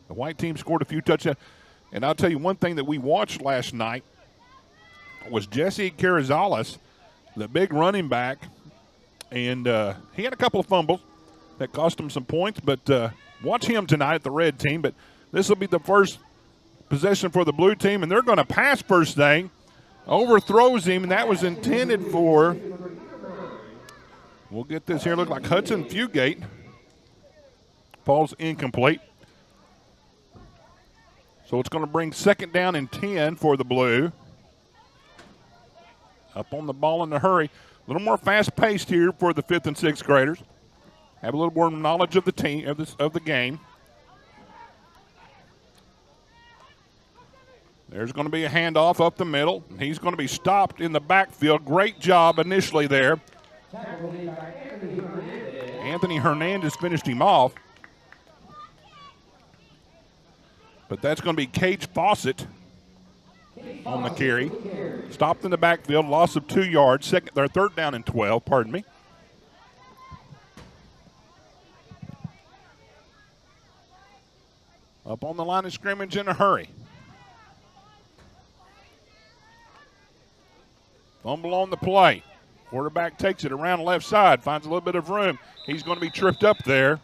white team scored a few touchdowns. And I'll tell you one thing that we watched last night was Jesse Carrizales, the big running back, and he had a couple of fumbles that cost him some points, but watch him tonight at the red team. But this will be the first possession for the blue team, and they're going to pass first thing. Overthrows him, and that was intended for, we'll get this here, look like Hudson Fugate. Ball's incomplete. So it's going to bring 2nd down and 10 for the blue. Up on the ball in a hurry. A little more fast-paced here for the 5th and 6th graders. Have a little more knowledge of the team, of the game. There's going to be a handoff up the middle. He's going to be stopped in the backfield. Great job initially there. Anthony Hernandez finished him off. But that's going to be Cage Fawcett on the carry. Stopped in the backfield, loss of 2 yards. 3rd down and 12, pardon me. Up on the line of scrimmage in a hurry. Fumble on the play. Quarterback takes it around the left side, finds a little bit of room. He's going to be tripped up there.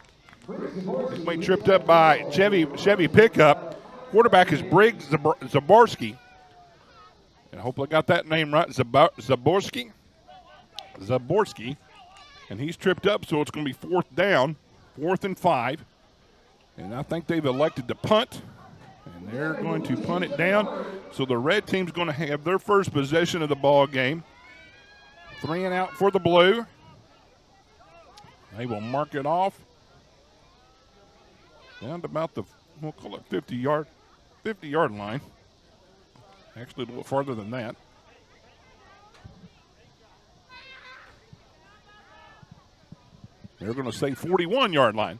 He's going to be tripped up by Chevy Pickup. Quarterback is Briggs Zaborski. And hopefully I got that name right. Zaborski. And he's tripped up, so it's going to be 4th down, 4th and 5. And I think they've elected to punt. And they're going to punt it down. So the red team's going to have their first possession of the ball game. 3 and out for the blue. They will mark it off down to about the, we'll call it 50-yard line. Actually, a little farther than that. They're going to say 41-yard line.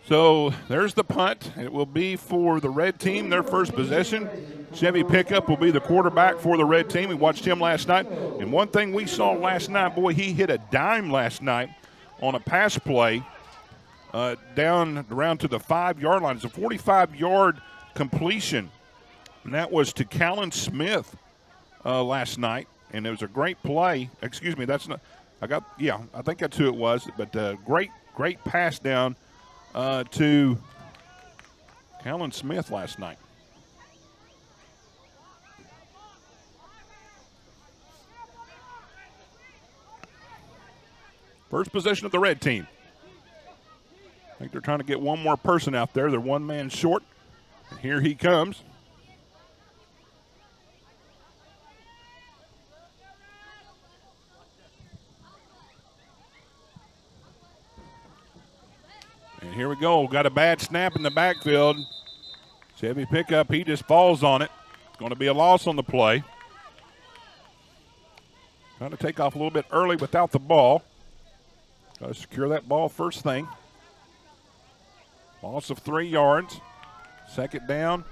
So there's the punt. It will be for the red team, their first possession. Chevy Pickup will be the quarterback for the red team. We watched him last night. And one thing we saw last night, boy, he hit a dime last night on a pass play down around to the 5-yard line. It's a 45-yard completion. And that was to Callan Smith last night. And it was a great play. Excuse me, that's not, I think that's who it was. But great pass down to Callan Smith last night. First possession of the red team. I think they're trying to get one more person out there. They're one man short. And here he comes. And here we go. Got a bad snap in the backfield. Chevy pickup, he just falls on it. It's going to be a loss on the play. Trying to take off a little bit early without the ball. Got to secure that ball first thing. Loss of 3 yards. Second down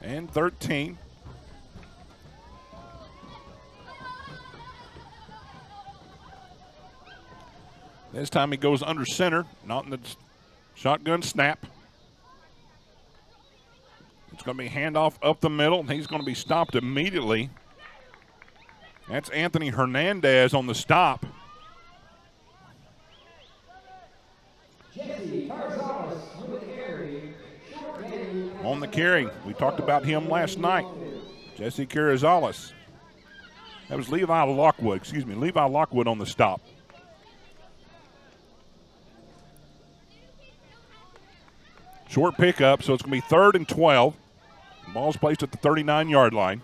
and 13. This time he goes under center, not in the shotgun snap. It's going to be handoff up the middle, and he's going to be stopped immediately. That's Anthony Hernandez on the stop. On the carry. We talked about him last night. Jesse Carrizales. That was Levi Lockwood on the stop. Short pickup, so it's going to be 3rd and 12. The ball's placed at the 39-yard line.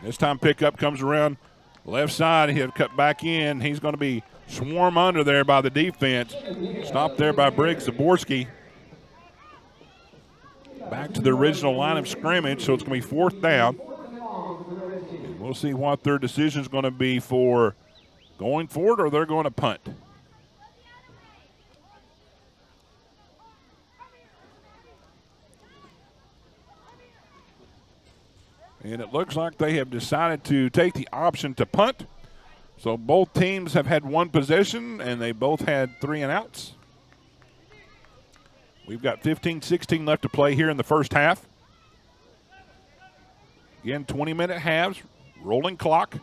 This time pickup comes around left side. He'll cut back in. He's going to be swarm under there by the defense. Stopped there by Briggs Zaborski. Back to the original line of scrimmage, so it's going to be 4th down. And we'll see what their decision is going to be for going forward, or they're going to punt. And it looks like they have decided to take the option to punt. So both teams have had 1 possession, and they both had 3 and outs. We've got 15-16 left to play here in the first half. Again, 20-minute halves, rolling clock.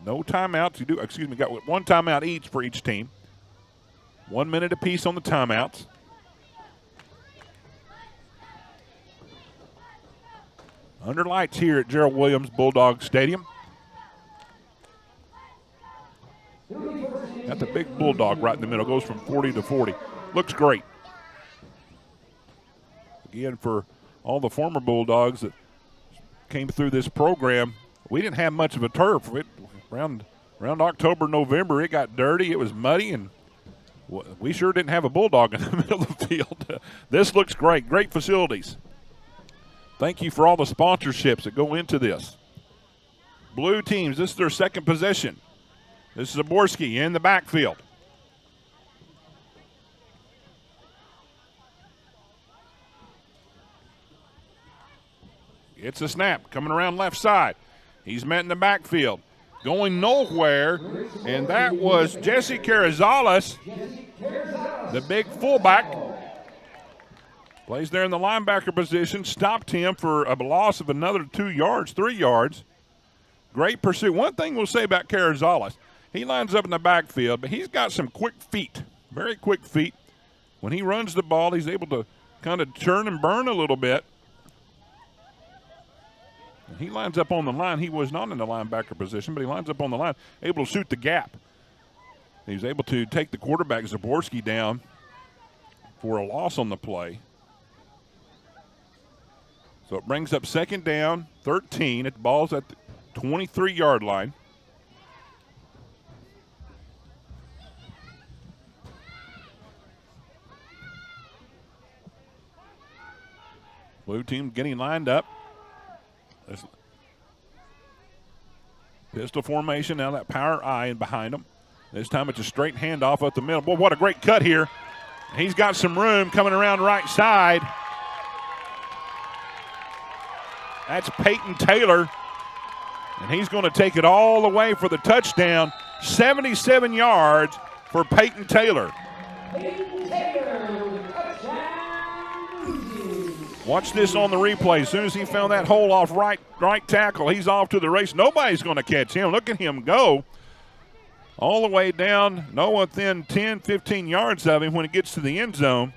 No timeouts. Got 1 timeout each for each team. 1 minute apiece on the timeouts. Under lights here at Gerald Williams Bulldog Stadium. Got the big Bulldog right in the middle. Goes from 40 to 40. Looks great. Again, for all the former Bulldogs that came through this program, we didn't have much of a turf. Around October, November, it got dirty. It was muddy, and we sure didn't have a Bulldog in the middle of the field. This looks great. Great facilities. Thank you for all the sponsorships that go into this. Blue teams, this is their second possession. This is Zaborski in the backfield. It's a snap coming around left side. He's met in the backfield. Going nowhere, and that was Jesse Carrizales, the big fullback. Plays there in the linebacker position, stopped him for a loss of another 2 yards, 3 yards. Great pursuit. One thing we'll say about Carrizales, he lines up in the backfield, but he's got some quick feet, very quick feet. When he runs the ball, he's able to kind of turn and burn a little bit. And he lines up on the line. He was not in the linebacker position, but he lines up on the line, able to shoot the gap. He was able to take the quarterback, Zaborski, down for a loss on the play. So it brings up 2nd down, 13. The ball's at the 23-yard line. Blue team getting lined up. Pistol formation, now that power I in behind them. This time it's a straight handoff up the middle. Boy, what a great cut here. He's got some room coming around right side. That's Peyton Taylor, and he's going to take it all the way for the touchdown. 77 yards for Peyton Taylor. Watch this on the replay. As soon as he found that hole off right tackle, he's off to the race. Nobody's going to catch him. Look at him go all the way down, no within 10, 15 yards of him when it gets to the end zone.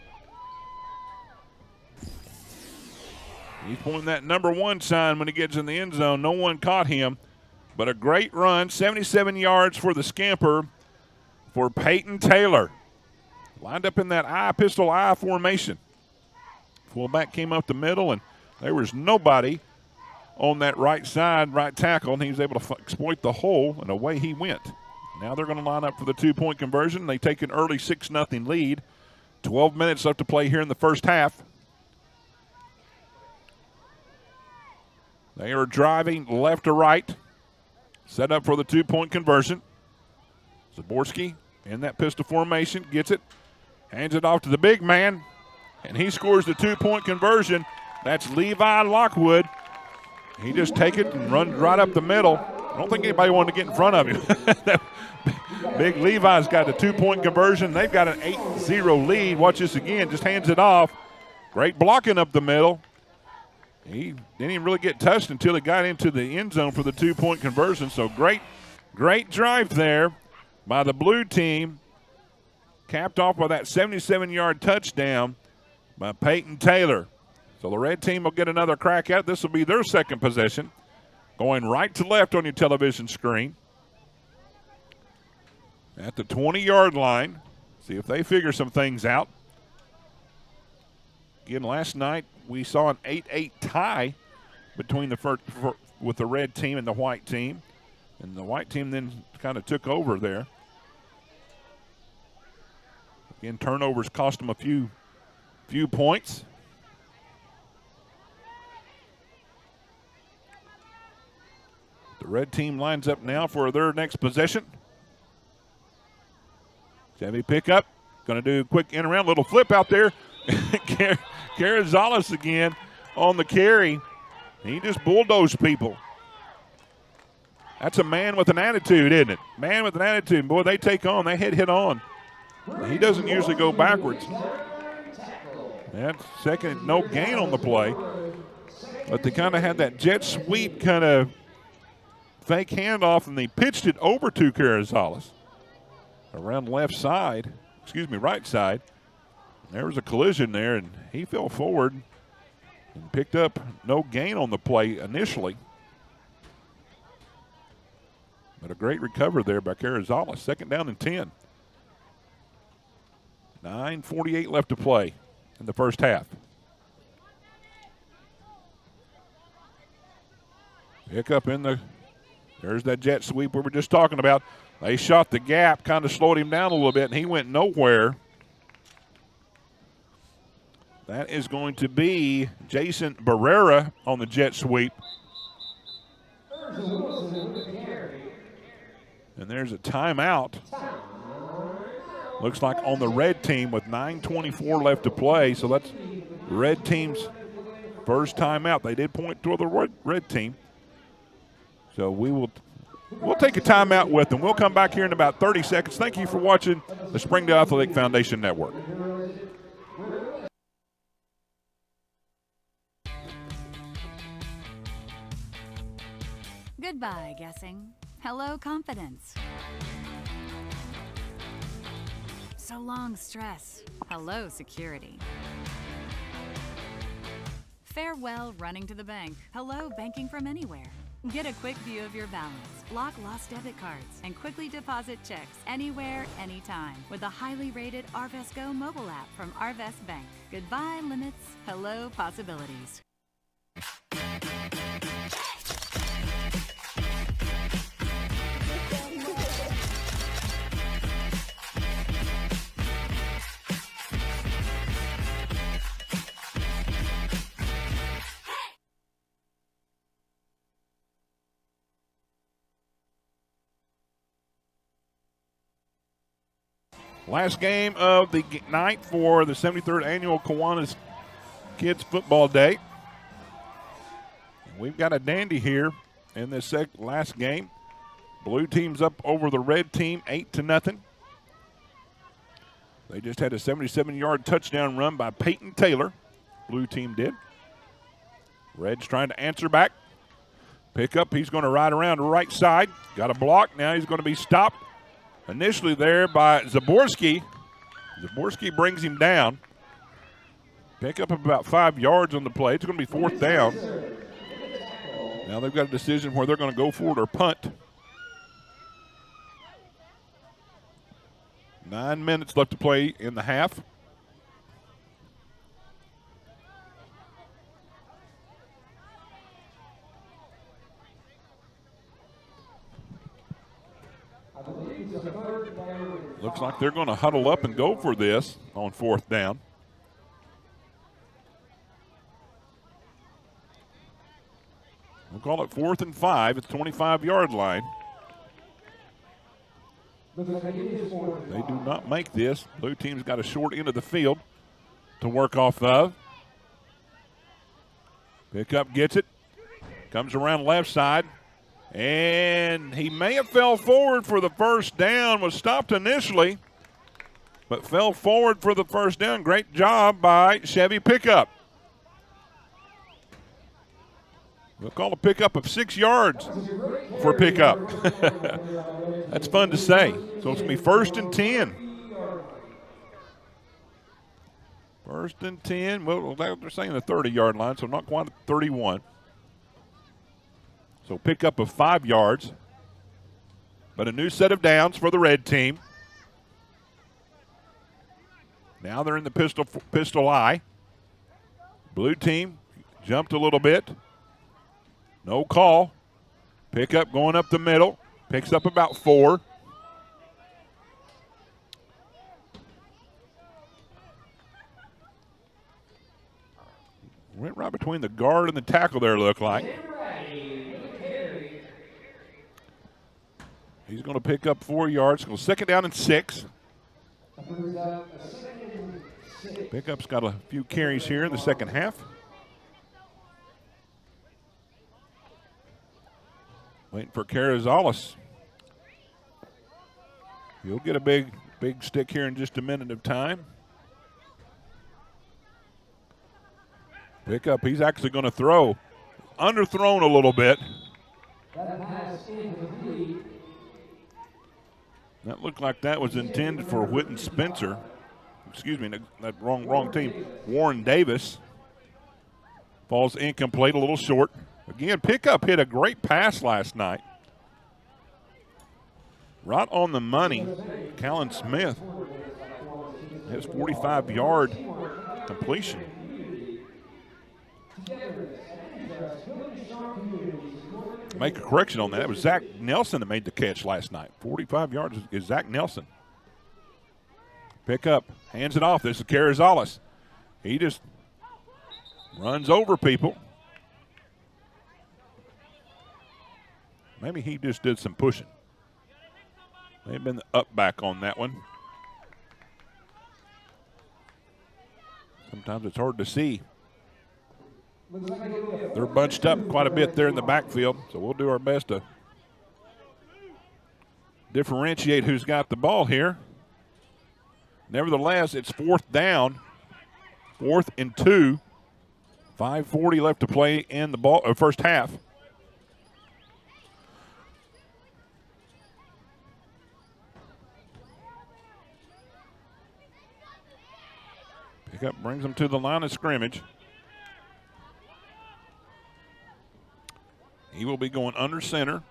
He's pointing that number 1 sign when he gets in the end zone. No one caught him, but a great run. 77 yards for the scamper for Peyton Taylor. Lined up in that pistol I formation. Fullback came up the middle, and there was nobody on that right side, right tackle, and he was able to exploit the hole, and away he went. Now they're going to line up for the 2-point conversion. They take an early 6-0 lead 12 minutes left to play here in the first half. They are driving left to right. Set up for the two-point conversion. Zaborski in that pistol formation, gets it, hands it off to the big man, and he scores the two-point conversion. That's Levi Lockwood. He just take it and runs right up the middle. I don't think anybody wanted to get in front of him. Big Levi's got the two-point conversion. They've got an 8-0 lead. Watch this again, just hands it off. Great blocking up the middle. He didn't even really get touched until he got into the end zone for the two-point conversion. So great drive there by the blue team. Capped off by that 77-yard touchdown by Peyton Taylor. So the red team will get another crack at it. This will be their second possession. Going right to left on your television screen. At the 20-yard line. See if they figure some things out. Again, last night we saw an 8-8 tie between with the red team and the white team. And the white team then kind of took over there. Again, turnovers cost them a few points. The red team lines up now for their next possession. Heavy pickup. Going to do a quick in around, little flip out there. Carrizales again on the carry. He just bulldozed people. That's a man with an attitude, isn't it? Man with an attitude. Boy, they take on. They hit on. He doesn't usually go backwards. That's second, no gain on the play. But they kind of had that jet sweep kind of fake handoff, and they pitched it over to Carrizales. Around right side. There was a collision there, and he fell forward and picked up no gain on the play initially. But a great recovery there by Carrizales. Second down and 10. 9:48 left to play in the first half. Pick up there's that jet sweep we were just talking about. They shot the gap, kind of slowed him down a little bit, and he went nowhere. That is going to be Jason Barrera on the jet sweep. And there's a timeout. Looks like on the red team with 9:24 left to play. So that's red team's first timeout. They did point toward the red team. So we'll take a timeout with them. We'll come back here in about 30 seconds. Thank you for watching the Springdale Athletic Foundation Network. Goodbye, guessing. Hello, confidence. So long, stress. Hello, security. Farewell, running to the bank. Hello, banking from anywhere. Get a quick view of your balance, lock lost debit cards, and quickly deposit checks anywhere, anytime with the highly rated Arvest Go mobile app from Arvest Bank. Goodbye, limits. Hello, possibilities. Last game of the night for the 73rd annual Kiwanis Kids Football Day. We've got a dandy here in this last game. Blue team's up over the red team 8-0. They just had a 77-yard touchdown run by Peyton Taylor. Blue team did. Red's trying to answer back. Pick up, he's going to ride around the right side. Got a block, now he's going to be stopped. Initially there by Zaborski. Zaborski brings him down. Pick up about 5 yards on the play. It's going to be fourth down. Now they've got a decision where they're going to go for it or punt. 9 minutes left to play in the half. Looks like they're going to huddle up and go for this. on 4th down. We'll call it 4th and 5 at the 25-yard line. They do not make this. Blue team's got a short end of the field to work off of. Pickup gets it. Comes around left side. And he may have fell forward for the first down. Was stopped initially, but fell forward for the first down. Great job by Chevy Pickup. We'll call a pickup of 6 yards for Pickup. That's fun to say. So it's going to be 1st and 10. 1st and 10. Well, they're saying the 30-yard line, so not quite 31. So pickup of 5 yards. But a new set of downs for the red team. Now they're in the pistol eye. Blue team jumped a little bit. No call. Pickup going up the middle. Picks up about 4. Went right between the guard and the tackle there, looked like. He's going to pick up 4 yards. Go 2nd down and 6. Pickup's got a few carries here in the second half. Waiting for Carrizales. He'll get a big stick here in just a minute of time. Pickup, he's actually going to throw. Underthrown a little bit. That looked like that was intended for Whitten Spencer. Excuse me, that wrong team. Warren Davis. Falls incomplete, a little short. Again, Pickup hit a great pass last night. Right on the money. Callan Smith. His 45-yard completion. Make a correction on that. It was Zach Nelson that made the catch last night. 45 yards is Zach Nelson. Pickup, hands it off. This is Carrizales. He just runs over people. Maybe he just did some pushing. May have been the up back on that one. Sometimes it's hard to see. They're bunched up quite a bit there in the backfield, so we'll do our best to differentiate who's got the ball here. Nevertheless, it's 4th down, 4th and 2. 5:40 left to play in the first half. Pickup brings them to the line of scrimmage. He will be going under center.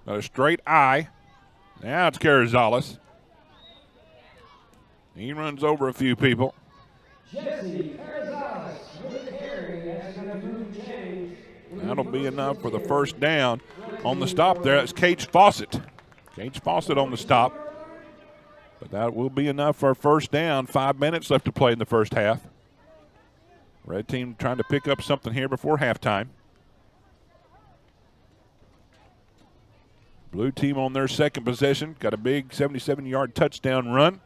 Got a straight eye. Now it's Carrizales. He runs over a few people. That'll be enough for the first down. On the stop there, it's Cage Fawcett. Cage Fawcett on the stop. But that will be enough for a first down. 5 minutes left to play in the first half. Red team trying to pick up something here before halftime. Blue team on their second possession. Got a big 77-yard touchdown run.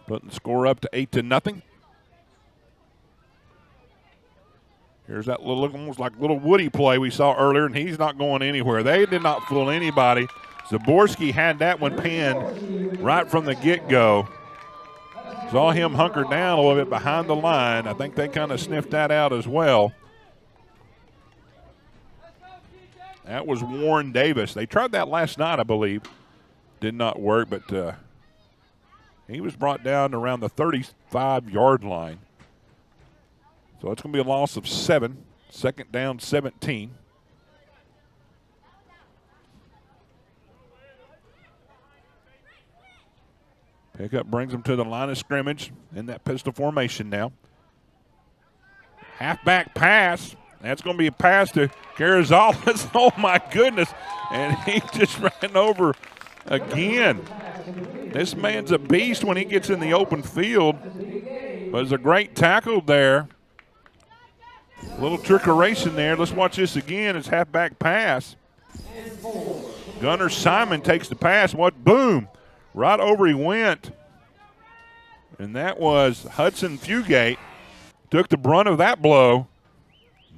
Putting the score up to 8-0. Here's that little, almost like little Woody play we saw earlier, and he's not going anywhere. They did not fool anybody. Zaborski had that one pinned right from the get-go. Saw him hunker down a little bit behind the line. I think they kind of sniffed that out as well. That was Warren Davis. They tried that last night, I believe. Did not work, but he was brought down around the 35-yard line. So it's going to be a loss of 7. 2nd down, 17. Pickup brings them to the line of scrimmage in that pistol formation now. Halfback pass. That's going to be a pass to Carrizales. Oh, my goodness. And he just ran over again. This man's a beast when he gets in the open field. But it's a great tackle there. A little trickeration there. Let's watch this again. It's halfback pass. Gunnar Simon takes the pass. What? Boom. Right over he went. And that was Hudson Fugate. Took the brunt of that blow.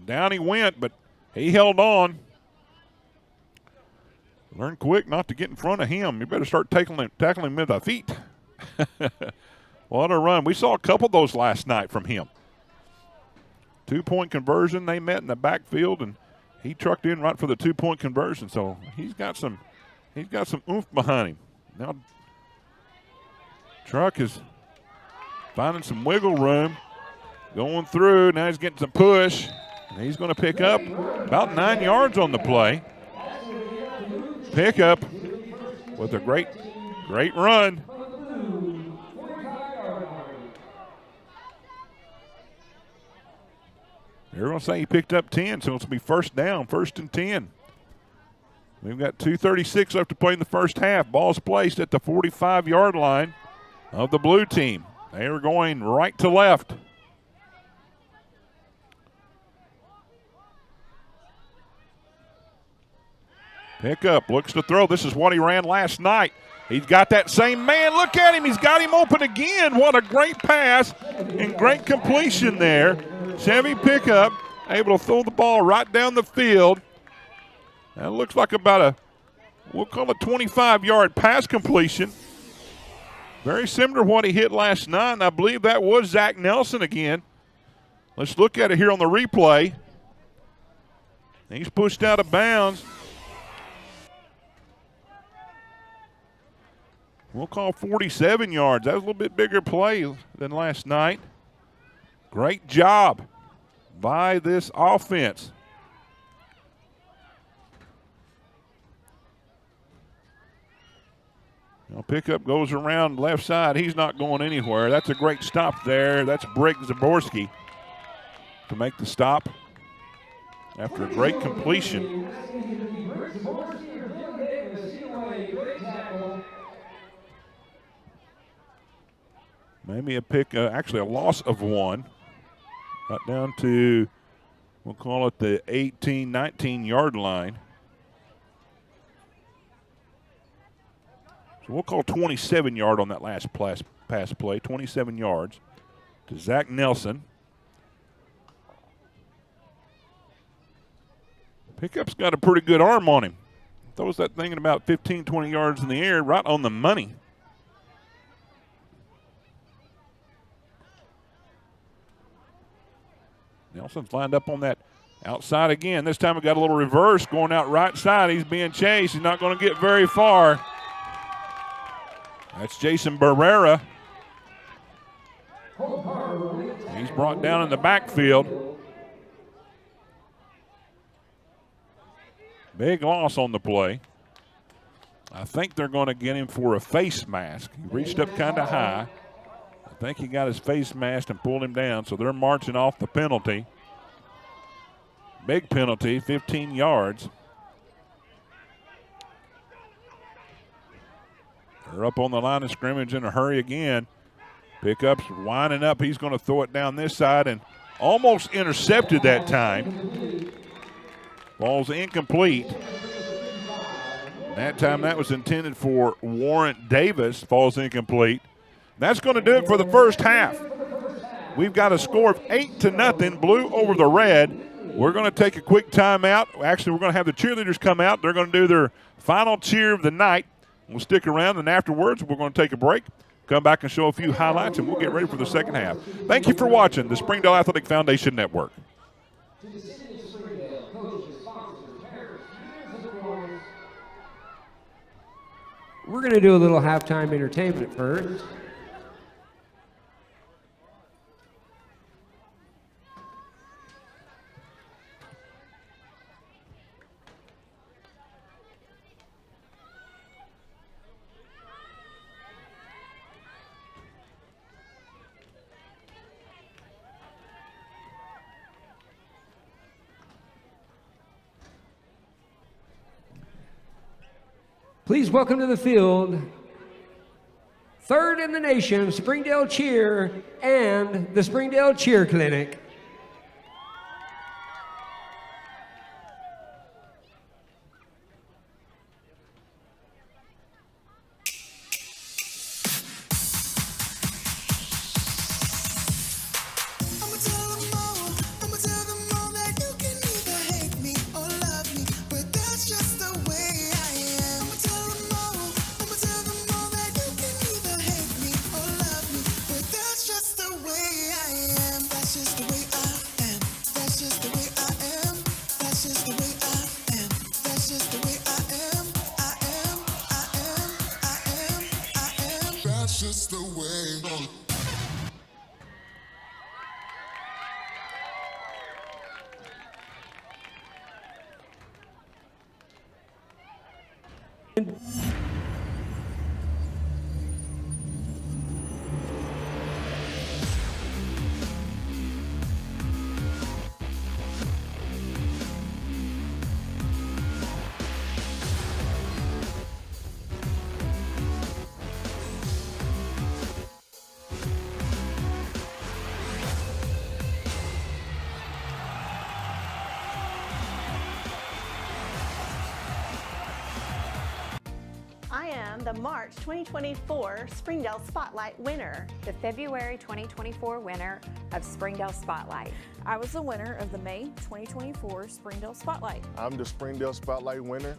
Down he went, but he held on. Learn quick not to get in front of him. You better start tackling him with the feet. What a run. We saw a couple of those last night from him. 2-point conversion. They met in the backfield, and he trucked in right for the 2-point conversion. So he's got some oomph behind him. Now Truck is finding some wiggle room. Going through. Now he's getting some push. And he's going to pick up about 9 yards on the play. Pickup with a great run. They're going to say he picked up 10, so it's going to be first down, 1st and 10. We've got 2:36 left to play in the first half. Ball's placed at the 45-yard line of the blue team. They are going right to left. Pickup, looks to throw. This is what he ran last night. He's got that same man. Look at him. He's got him open again. What a great pass and great completion there. Chevy Pickup able to throw the ball right down the field. That looks like about we'll call it 25-yard pass completion. Very similar to what he hit last night, and I believe that was Zach Nelson again. Let's look at it here on the replay. He's pushed out of bounds. We'll call 47 yards. That was a little bit bigger play than last night. Great job by this offense. Now Pickup goes around left side. He's not going anywhere. That's a great stop there. That's Briggs Zaborski to make the stop after a great completion. Maybe actually a loss of 1. Got down to, we'll call it the 18, 19-yard line. So we'll call 27-yard on that last pass play, 27 yards to Zach Nelson. Pickup's got a pretty good arm on him. Throws that thing at about 15, 20 yards in the air, right on the money. Nelson's lined up on that outside again. This time we got a little reverse going out right side. He's being chased. He's not going to get very far. That's Jason Barrera. He's brought down in the backfield. Big loss on the play. I think they're going to get him for a face mask. He reached up kind of high. I think he got his face masked and pulled him down, so they're marching off the penalty. Big penalty, 15 yards. They're up on the line of scrimmage in a hurry again. Pickup's winding up. He's going to throw it down this side and almost intercepted that time. Ball's incomplete. That time that was intended for Warrant Davis. Falls incomplete. That's going to do it for the first half. We've got a score of 8-0, blue over the red. We're going to take a quick timeout. Actually, we're going to have the cheerleaders come out. They're going to do their final cheer of the night. We'll stick around, and afterwards we're going to take a break, come back and show a few highlights, and we'll get ready for the second half. Thank you for watching the Springdale Athletic Foundation Network. We're going to do a little halftime entertainment first. Please welcome to the field third in the nation Springdale Cheer, and the Springdale Cheer Clinic. Just the way. I am the March 2024 Springdale Spotlight winner. The February 2024 winner of Springdale Spotlight. I was the winner of the May 2024 Springdale Spotlight. I'm the Springdale Spotlight winner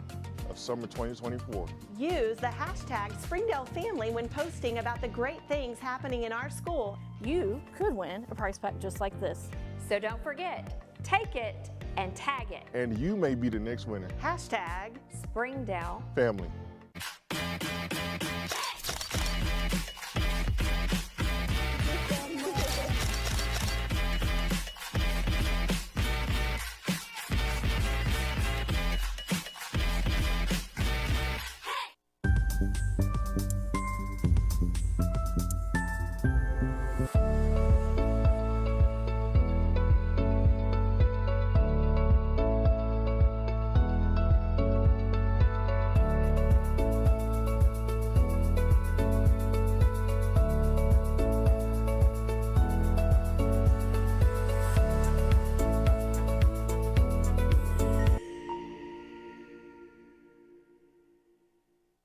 of summer 2024. Use the hashtag Springdale Family when posting about the great things happening in our school. You could win a prize pack just like this. So don't forget, take it and tag it. And you may be the next winner. Hashtag Springdale Family.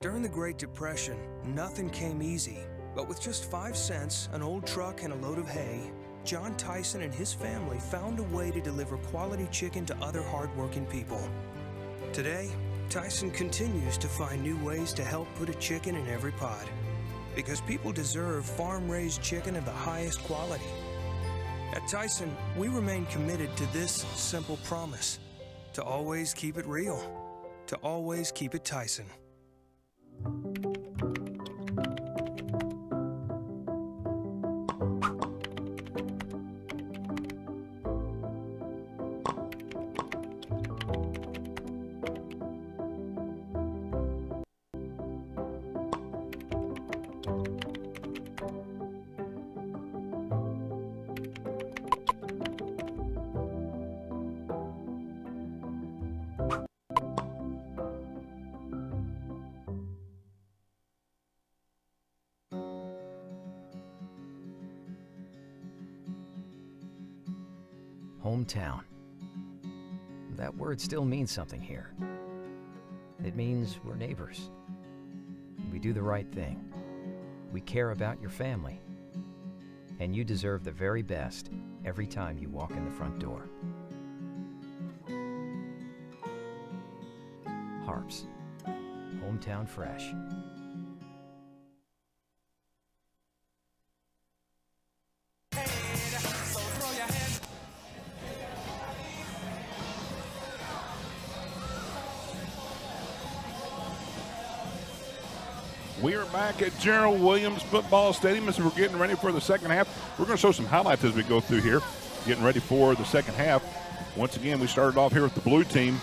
During the Great Depression, nothing came easy. But with just 5 cents, an old truck, and a load of hay, John Tyson and his family found a way to deliver quality chicken to other hardworking people. Today, Tyson continues to find new ways to help put a chicken in every pot. Because people deserve farm-raised chicken of the highest quality. At Tyson, we remain committed to this simple promise: to always keep it real, to always keep it Tyson. Hometown. That word still means something here. It means we're neighbors. We do the right thing. We care about your family. And you deserve the very best every time you walk in the front door. Harps. Hometown Fresh. We are back at Gerald Williams Football Stadium as we're getting ready for the second half. We're going to show some highlights as we go through here, getting ready for the second half. Once again, we started off here with the blue team.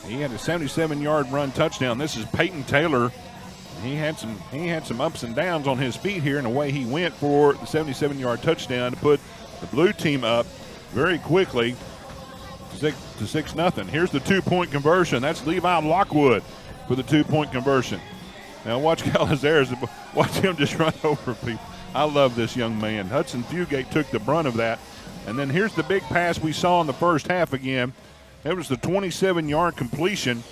He had a 77-yard run touchdown. This is Peyton Taylor. He had some ups and downs on his feet here, and away he went for the 77-yard touchdown to put the blue team up very quickly to 6-0. Here's the 2-point conversion. That's Levi Lockwood for the 2-point conversion. Now watch Calazares. Watch him just run over people. I love this young man. Hudson Fugate took the brunt of that. And then here's the big pass we saw in the first half again. It was the 27-yard completion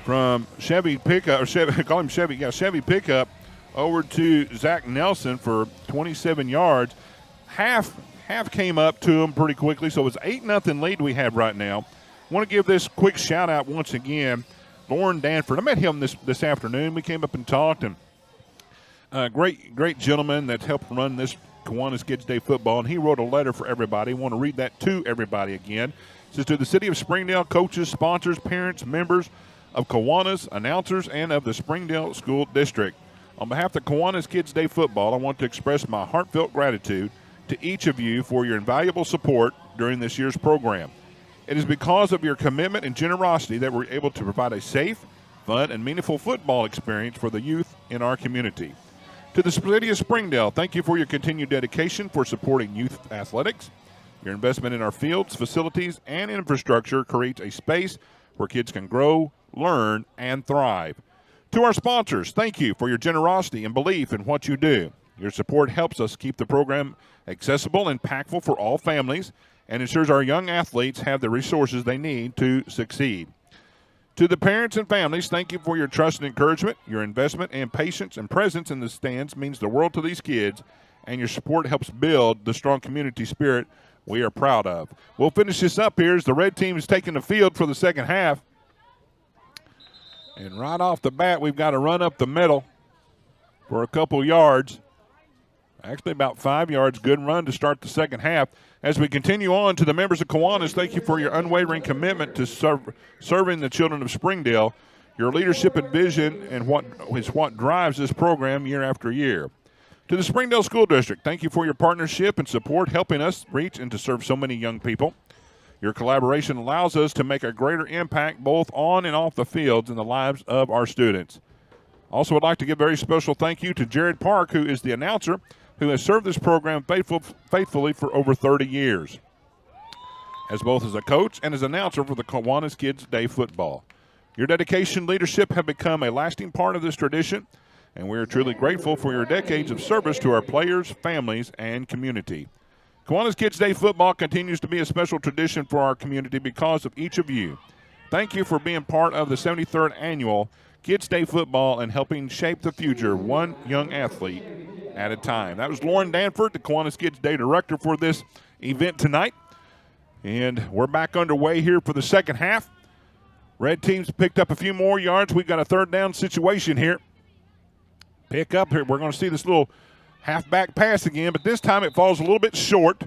from Chevy Pickup, or Chevy, call him Chevy, yeah, Chevy Pickup over to Zach Nelson for 27 yards. Half came up to him pretty quickly, so it's 8-0 lead we have right now. I want to give this quick shout-out once again. Lauren Danford, I met him this afternoon. We came up and talked, and great gentleman that helped run this Kiwanis Kids Day football, and he wrote a letter for everybody. I want to read that to everybody again. It says, to the City of Springdale, coaches, sponsors, parents, members of Kiwanis, announcers, and of the Springdale School District. On behalf of the Kiwanis Kids Day football, I want to express my heartfelt gratitude to each of you for your invaluable support during this year's program. It is because of your commitment and generosity that we're able to provide a safe, fun, and meaningful football experience for the youth in our community. To the City of Springdale, thank you for your continued dedication for supporting youth athletics. Your investment in our fields, facilities, and infrastructure creates a space where kids can grow, learn, and thrive. To our sponsors, thank you for your generosity and belief in what you do. Your support helps us keep the program accessible and impactful for all families and ensures our young athletes have the resources they need to succeed. To the parents and families, thank you for your trust and encouragement. Your investment and patience and presence in the stands means the world to these kids, and your support helps build the strong community spirit we are proud of. We'll finish this up here as the red team is taking the field for the second half. And right off the bat, we've got to run up the middle for a couple yards. Actually, about 5 yards. Good run to start the second half. As we continue on to the members of Kiwanis, thank you for your unwavering commitment to serving the children of Springdale. Your leadership and vision and what drives this program year after year. To the Springdale School District, thank you for your partnership and support, helping us reach and to serve so many young people. Your collaboration allows us to make a greater impact both on and off the fields in the lives of our students. Also, would like to give a very special thank you to Jared Park, who is the announcer, who has served this program faithfully for over 30 years, as both as a coach and as announcer for the Kiwanis Kids Day football. Your dedication and leadership have become a lasting part of this tradition, and we are truly grateful for your decades of service to our players, families, and community. Kiwanis Kids Day football continues to be a special tradition for our community because of each of you. Thank you for being part of the 73rd Annual Kids Day football and helping shape the future one young athlete at a time. That was Lauren Danford, the Kiwanis Kids Day director for this event tonight. And we're back underway here for the second half. Red team's picked up a few more yards. We've got a third down situation here. Pick up here. We're going to see this little halfback pass again, but this time it falls a little bit short.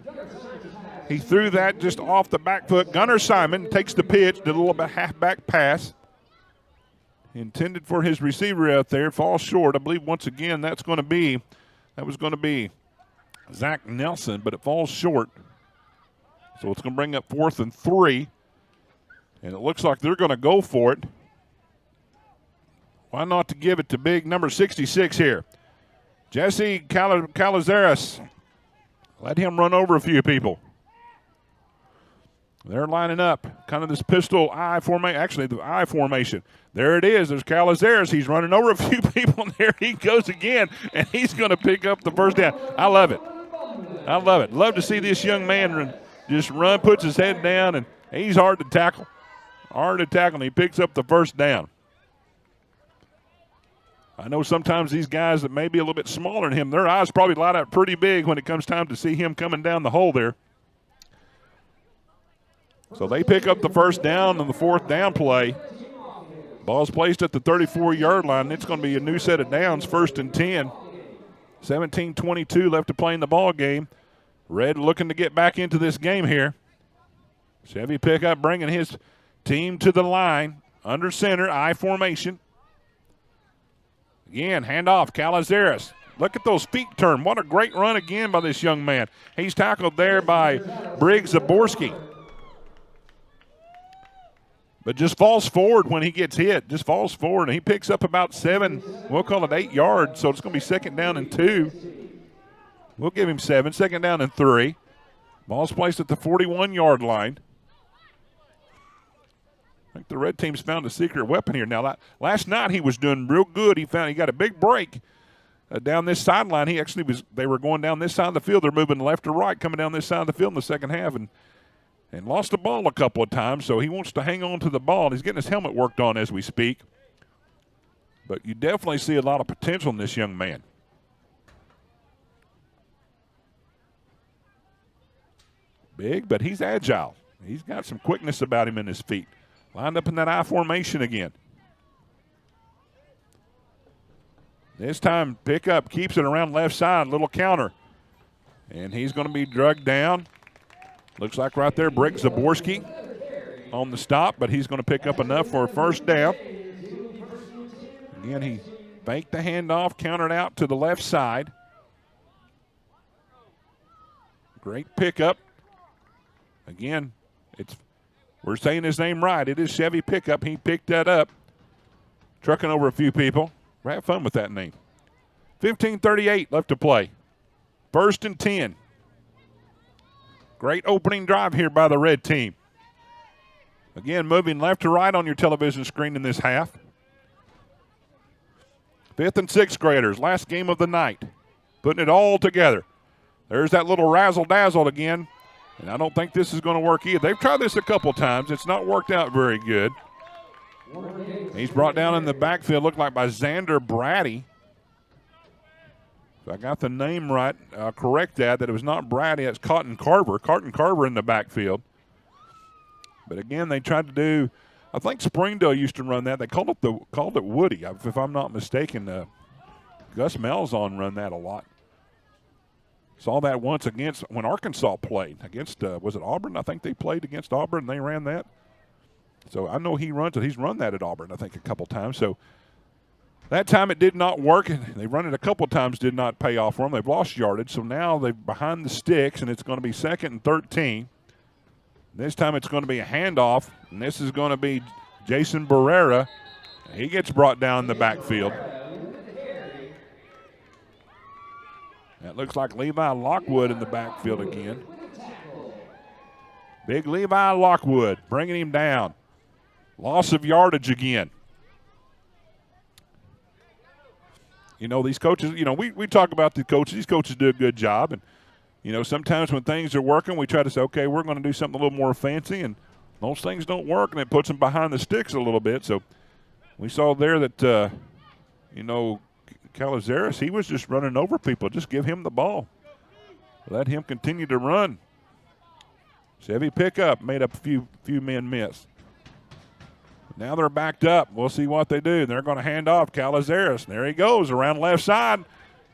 He threw that just off the back foot. Gunnar Simon takes the pitch, did a little bit halfback pass. Intended for his receiver out there, falls short. I believe once again that was going to be Zach Nelson, but it falls short. So it's going to bring up 4th and 3. And it looks like they're going to go for it. Why not to give it to big number 66 here? Jesse Calazares. Let him run over a few people. They're lining up. Kind of this pistol I formation. Actually, the I formation. There it is. There's Calazares. He's running over a few people. And there he goes again. And he's going to pick up the first down. I love it. I love it. Love to see this young man just run, puts his head down, and he's hard to tackle. Hard to tackle, and he picks up the first down. I know sometimes these guys that may be a little bit smaller than him, their eyes probably light up pretty big when it comes time to see him coming down the hole there. So they pick up the first down on the 4th down play. Ball's placed at the 34-yard line. It's going to be a new set of downs, 1st and 10. 17:22 left to play in the ball game. Red looking to get back into this game here. Chevy pickup bringing his team to the line. Under center, I formation. Again, handoff, Calazares. Look at those feet turn. What a great run again by this young man. He's tackled there by Briggs Zaborski. But just falls forward when he gets hit. Just falls forward, and he picks up about 7, we'll call it 8 yards, so it's going to be 2nd down and 2. We'll give him 7, 2nd down and 3. Ball's placed at the 41-yard line. I think the red team's found a secret weapon here. Now, last night he was doing real good. He got a big break down this sideline. They were going down this side of the field. They're moving left to right, coming down this side of the field in the second half, and lost the ball a couple of times, so he wants to hang on to the ball. He's getting his helmet worked on as we speak. But you definitely see a lot of potential in this young man. Big, but he's agile. He's got some quickness about him in his feet. Lined up in that I formation again. This time, pickup keeps it around left side, little counter. And he's going to be drugged down. Looks like right there, Brick Zaborski on the stop, but he's going to pick up enough for a first down. Again, he faked the handoff, countered out to the left side. Great pickup. Again, we're saying his name right. It is Chevy Pickup. He picked that up, trucking over a few people. We're having fun with that name. 15:38 left to play. 1st and 10. Great opening drive here by the red team. Again, moving left to right on your television screen in this half. 5th and 6th graders, last game of the night. Putting it all together. There's that little razzle-dazzle again. And I don't think this is going to work either. They've tried this a couple times. It's not worked out very good. He's brought down in the backfield, looked like by Xander Brady. If I got the name right, I'll correct that it was not Brady, it's Cotton Carver. Cotton Carver in the backfield. But again, they tried to do, I think Springdale used to run that. They called it Woody, if I'm not mistaken. Gus Malzahn run that a lot. Saw that once when Arkansas played against, was it Auburn? I think they played against Auburn and they ran that. So I know he runs it. He's run that at Auburn, I think, a couple times. So that time it did not work. They run it a couple times, did not pay off for them. They've lost yardage. So now they're behind the sticks, and it's going to be 2nd and 13. This time it's going to be a handoff, and this is going to be Jason Barrera. He gets brought down in the backfield. That looks like Levi Lockwood in the backfield again. Big Levi Lockwood bringing him down. Loss of yardage again. You know, these coaches, we talk about the coaches. These coaches do a good job. And, sometimes when things are working, we try to say, okay, we're going to do something a little more fancy. And those things don't work, and it puts them behind the sticks a little bit. So we saw there that, Calazares, he was just running over people. Just give him the ball. Let him continue to run. Chevy Pickup made up a few men miss. Now they're backed up. We'll see what they do. They're going to hand off Calazares. There he goes around left side.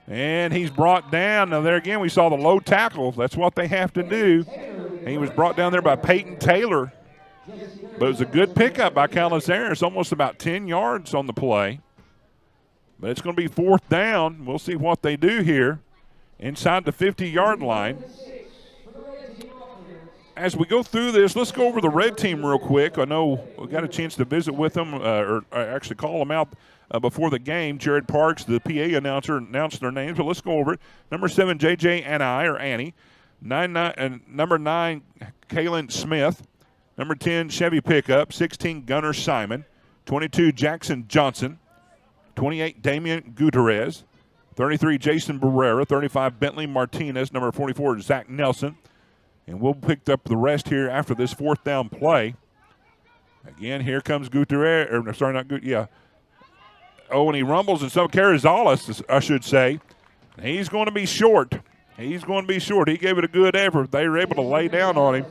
And he's brought down. Now there again we saw the low tackle. That's what they have to do. And he was brought down there by Peyton Taylor. But it was a good pickup by Calazares, almost about 10 yards on the play. But it's going to be 4th down. We'll see what they do here inside the 50-yard line. As we go through this, let's go over the red team real quick. I know we got a chance to visit with them, or actually call them out before the game. Jared Parks, the PA announcer, announced their names, but let's go over it. Number 7, J.J. Annie. Number 9, Kaylin Smith. Number 10, Chevy Pickup. 16, Gunnar Simon. 22, Jackson Johnson. 28, Damian Gutierrez. 33, Jason Barrera. 35, Bentley Martinez. Number 44, Zach Nelson. And we'll pick up the rest here after this 4th down play. Again, here comes Gutierrez. Oh, and he rumbles, and so Carrizales, I should say. He's going to be short. He gave it a good effort. They were able to lay down on him.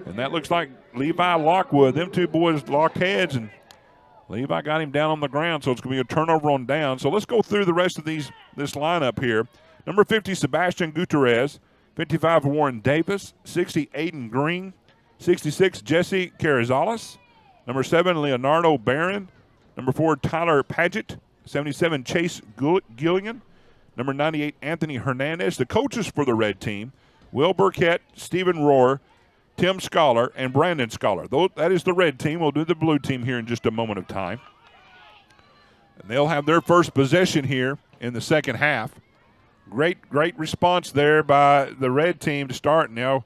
And that looks like Levi Lockwood. Them two boys locked heads, and Levi got him down on the ground, so it's going to be a turnover on down. So let's go through the rest of this lineup here. Number 50, Sebastian Gutierrez. 55, Warren Davis. 60, Aiden Green. 66, Jesse Carrizales. Number 7, Leonardo Barron. Number 4, Tyler Paget. 77, Chase Gilligan. Number 98, Anthony Hernandez. The coaches for the red team, Will Burkett, Stephen Rohr, Tim Scholar, and Brandon Scholar. That is the red team. We'll do the blue team here in just a moment of time. And they'll have their first possession here in the second half. Great response there by the red team to start. Now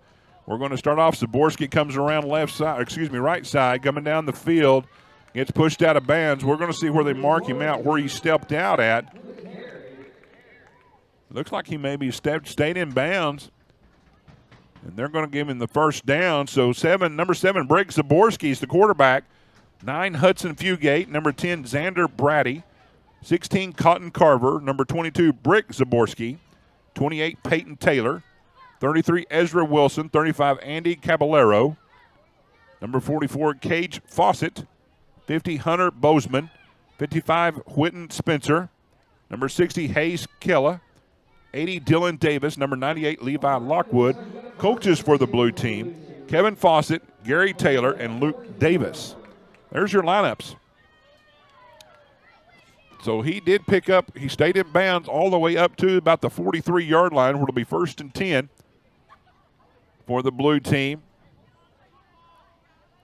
We're going to start off. Zaborski comes around right side, coming down the field. Gets pushed out of bounds. We're going to see where they mark him out, where he stepped out at. Looks like he maybe stayed in bounds. And they're going to give him the first down. So number 7, Briggs Zaborski is the quarterback. 9, Hudson Fugate. Number 10, Xander Brady. 16, Cotton Carver. Number 22, Brick Zaborski. 28, Peyton Taylor. 33, Ezra Wilson. 35, Andy Caballero. Number 44, Cage Fawcett. 50, Hunter Bozeman. 55, Whitten Spencer. Number 60, Hayes Kella. 80, Dylan Davis. Number 98, Levi Lockwood. Coaches for the blue team, Kevin Fawcett, Gary Taylor, and Luke Davis. There's your lineups. So he did pick up, he stayed in bounds all the way up to about the 43-yard line, where it'll be 1st and 10 for the blue team.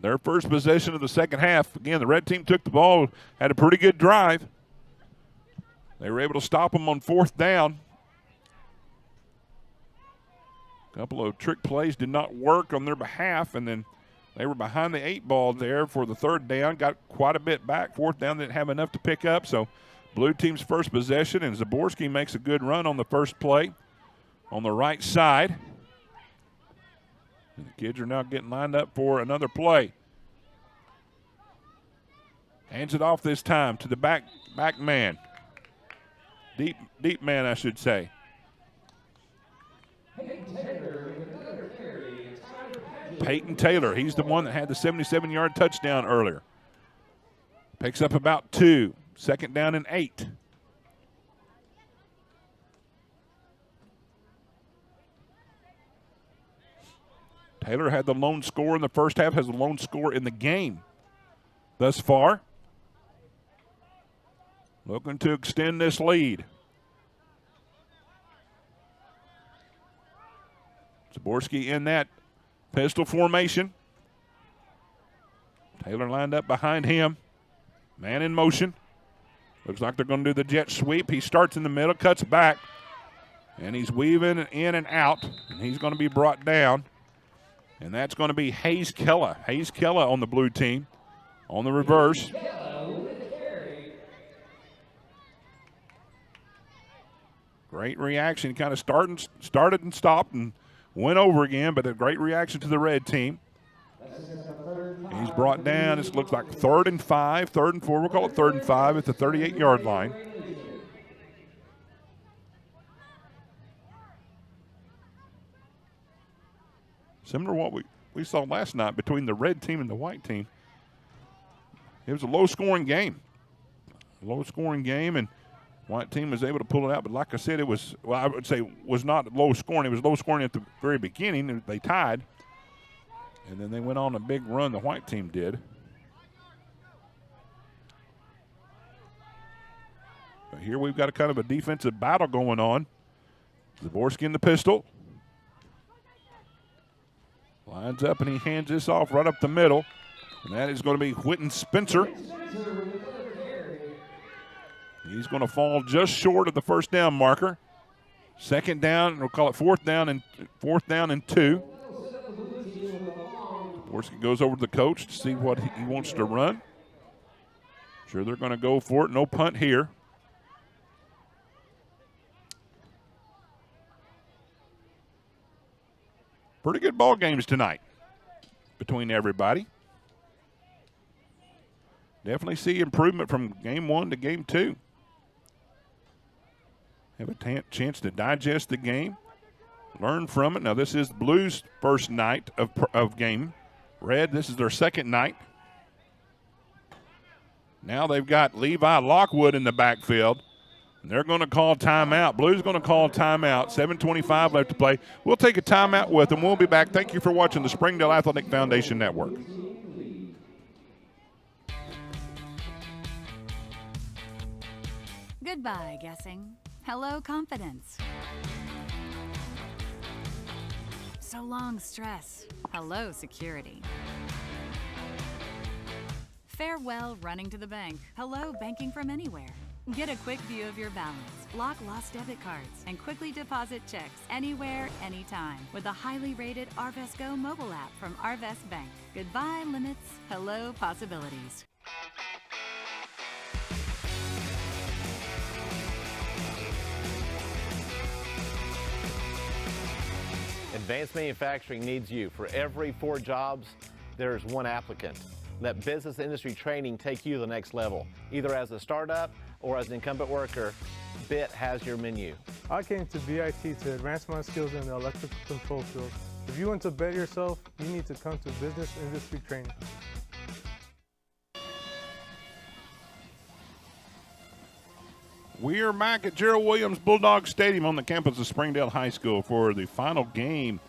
Their first possession of the second half. Again, the red team took the ball, had a pretty good drive. They were able to stop them on 4th down. A couple of trick plays did not work on their behalf, and then they were behind the 8 ball there for the 3rd down, got quite a bit back. 4th down didn't have enough to pick up, so blue team's first possession, and Zaborski makes a good run on the first play on the right side. And the kids are now getting lined up for another play. Hands it off this time to the back man. Deep man, I should say. Peyton Taylor, he's the one that had the 77-yard touchdown earlier. Picks up about 2. 2nd down and 8. Taylor had the lone score in the first half, has the lone score in the game thus far. Looking to extend this lead. Zaborski in that pistol formation. Taylor lined up behind him. Man in motion. Looks like they're going to do the jet sweep. He starts in the middle, cuts back, and he's weaving in and out, and he's going to be brought down. And that's going to be Hayes Kella. Hayes Kella on the blue team on the reverse. Great reaction. Kind of started and stopped and went over again, but a great reaction to the red team. He's brought down. This looks like 3rd and 5, 3rd and 4. We'll call it 3rd and 5 at the 38-yard line. Similar to what we saw last night between the red team and the white team. It was a low-scoring game. Low-scoring game, and white team was able to pull it out. But like I said, it was, well, I would say was not low-scoring. It was low-scoring at the very beginning, and they tied. And then they went on a big run, the white team did. But here we've got a kind of a defensive battle going on. Zaborski in the pistol. Lines up, and he hands this off right up the middle. And that is going to be Whitten Spencer. He's going to fall just short of the 1st down marker. 2nd down, we'll call it 4th down and 2. Zaborski goes over to the coach to see what he wants to run. Sure, they're going to go for it. No punt here. Pretty good ball games tonight between everybody. Definitely see improvement from game 1 to game 2. Have a chance to digest the game, learn from it. Now this is Blues' first night of game. Red, this is their 2nd night. Now they've got Levi Lockwood in the backfield. And they're going to call timeout. Blues going to call timeout. 7:25 left to play. We'll take a timeout with them. We'll be back. Thank you for watching the Springdale Athletic Foundation Network. Goodbye, guessing. Hello, confidence. So long, stress. Hello, security. Farewell, running to the bank. Hello, banking from anywhere. Get a quick view of your balance, lock lost debit cards, and quickly deposit checks anywhere, anytime with the highly rated Arvest Go mobile app from Arvest Bank. Goodbye limits, hello possibilities. Advanced Manufacturing needs you. For every 4 jobs, there's 1 applicant. Let business industry training take you to the next level. Either as a startup or as an incumbent worker, BIT has your menu. I came to BIT to advance my skills in the electrical control field. If you want to better yourself, you need to come to business industry training. We are back at Gerald Williams Bulldog Stadium on the campus of Springdale High School for the final game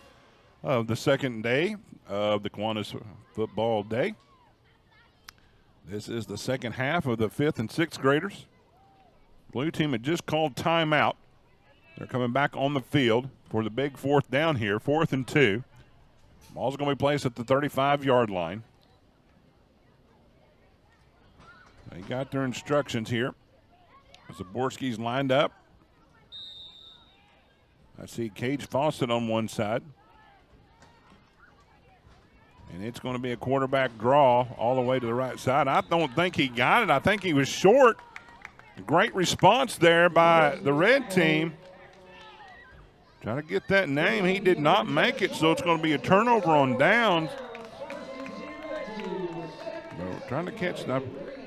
of the second day of the Kiwanis football day. This is the second half of the 5th and 6th graders. Blue team had just called timeout. They're coming back on the field for the big 4th down here, 4th and 2. Ball's going to be placed at the 35-yard line. They got their instructions here. Zaborski's lined up. I see Cage Fawcett on one side. And it's going to be a quarterback draw all the way to the right side. I don't think he got it. I think he was short. Great response there by the red team. Trying to get that name. He did not make it, so it's going to be a turnover on downs. But trying to catch that.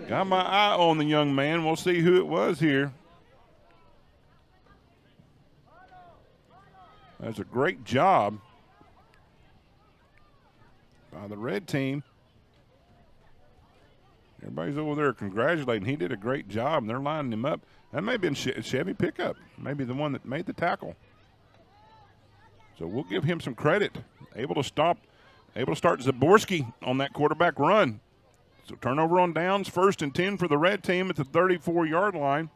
Got my eye on the young man. We'll see who it was here. That's a great job by the red team. Everybody's over there congratulating. He did a great job, and they're lining him up. That may have been Chevy Pickup, maybe the one that made the tackle. So we'll give him some credit. Able to start Zaborski on that quarterback run. So turnover on downs, 1st and 10 for the red team at the 34-yard line.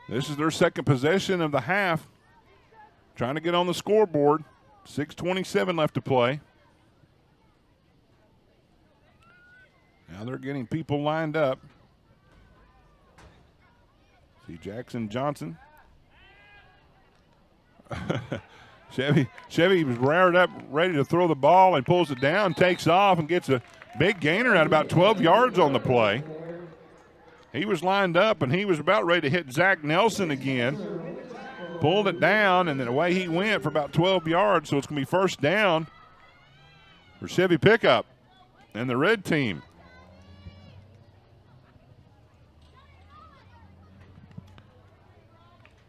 This is their second possession of the half. Trying to get on the scoreboard. 6:27 left to play. Now they're getting people lined up. See Jackson Johnson. Chevy was reared up, ready to throw the ball, and pulls it down, takes off, and gets a big gainer at about 12 yards on the play. He was lined up, and he was about ready to hit Zach Nelson again. Pulled it down, and then away he went for about 12 yards, so it's going to be 1st down for Chevy Pickup and the red team.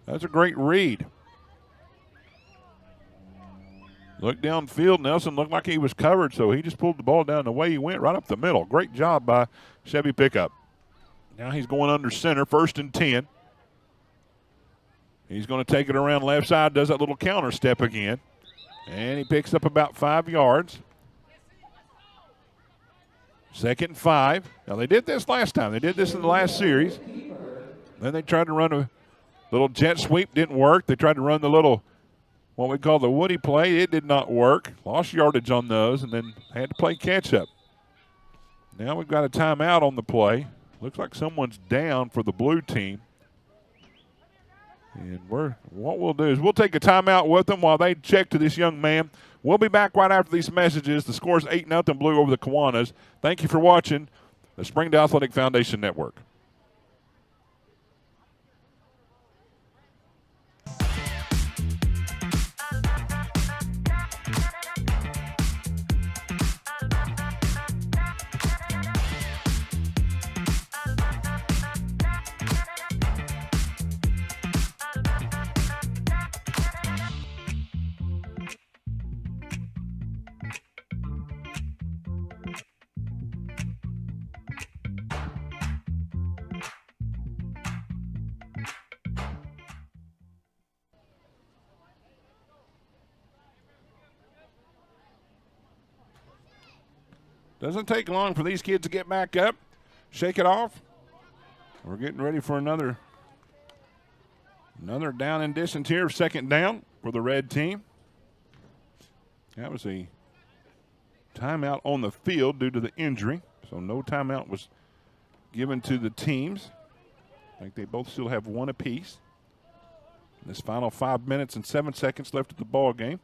That's a great read. Looked downfield. Nelson looked like he was covered, so he just pulled the ball down the way he went, right up the middle. Great job by Chevy Pickup. Now he's going under center, 1st and 10. He's going to take it around left side, does that little counter step again. And he picks up about 5 yards. 2nd and 5. Now, they did this last time. They did this in the last series. Then they tried to run a little jet sweep. Didn't work. They tried to run the little, what we call the Woody play. It did not work. Lost yardage on those, and then had to play catch-up. Now we've got a timeout on the play. Looks like someone's down for the blue team. And what we'll do is we'll take a timeout with them while they check to this young man. We'll be back right after these messages. The score is 8-0 Blue over the Kiwanis. Thank you for watching the Springdale Athletic Foundation Network. Doesn't take long for these kids to get back up, shake it off. We're getting ready for another down and distance here, 2nd down for the red team. That was a timeout on the field due to the injury, so no timeout was given to the teams. I think they both still have one apiece. In this final 5 minutes and 7 seconds left of the ball game.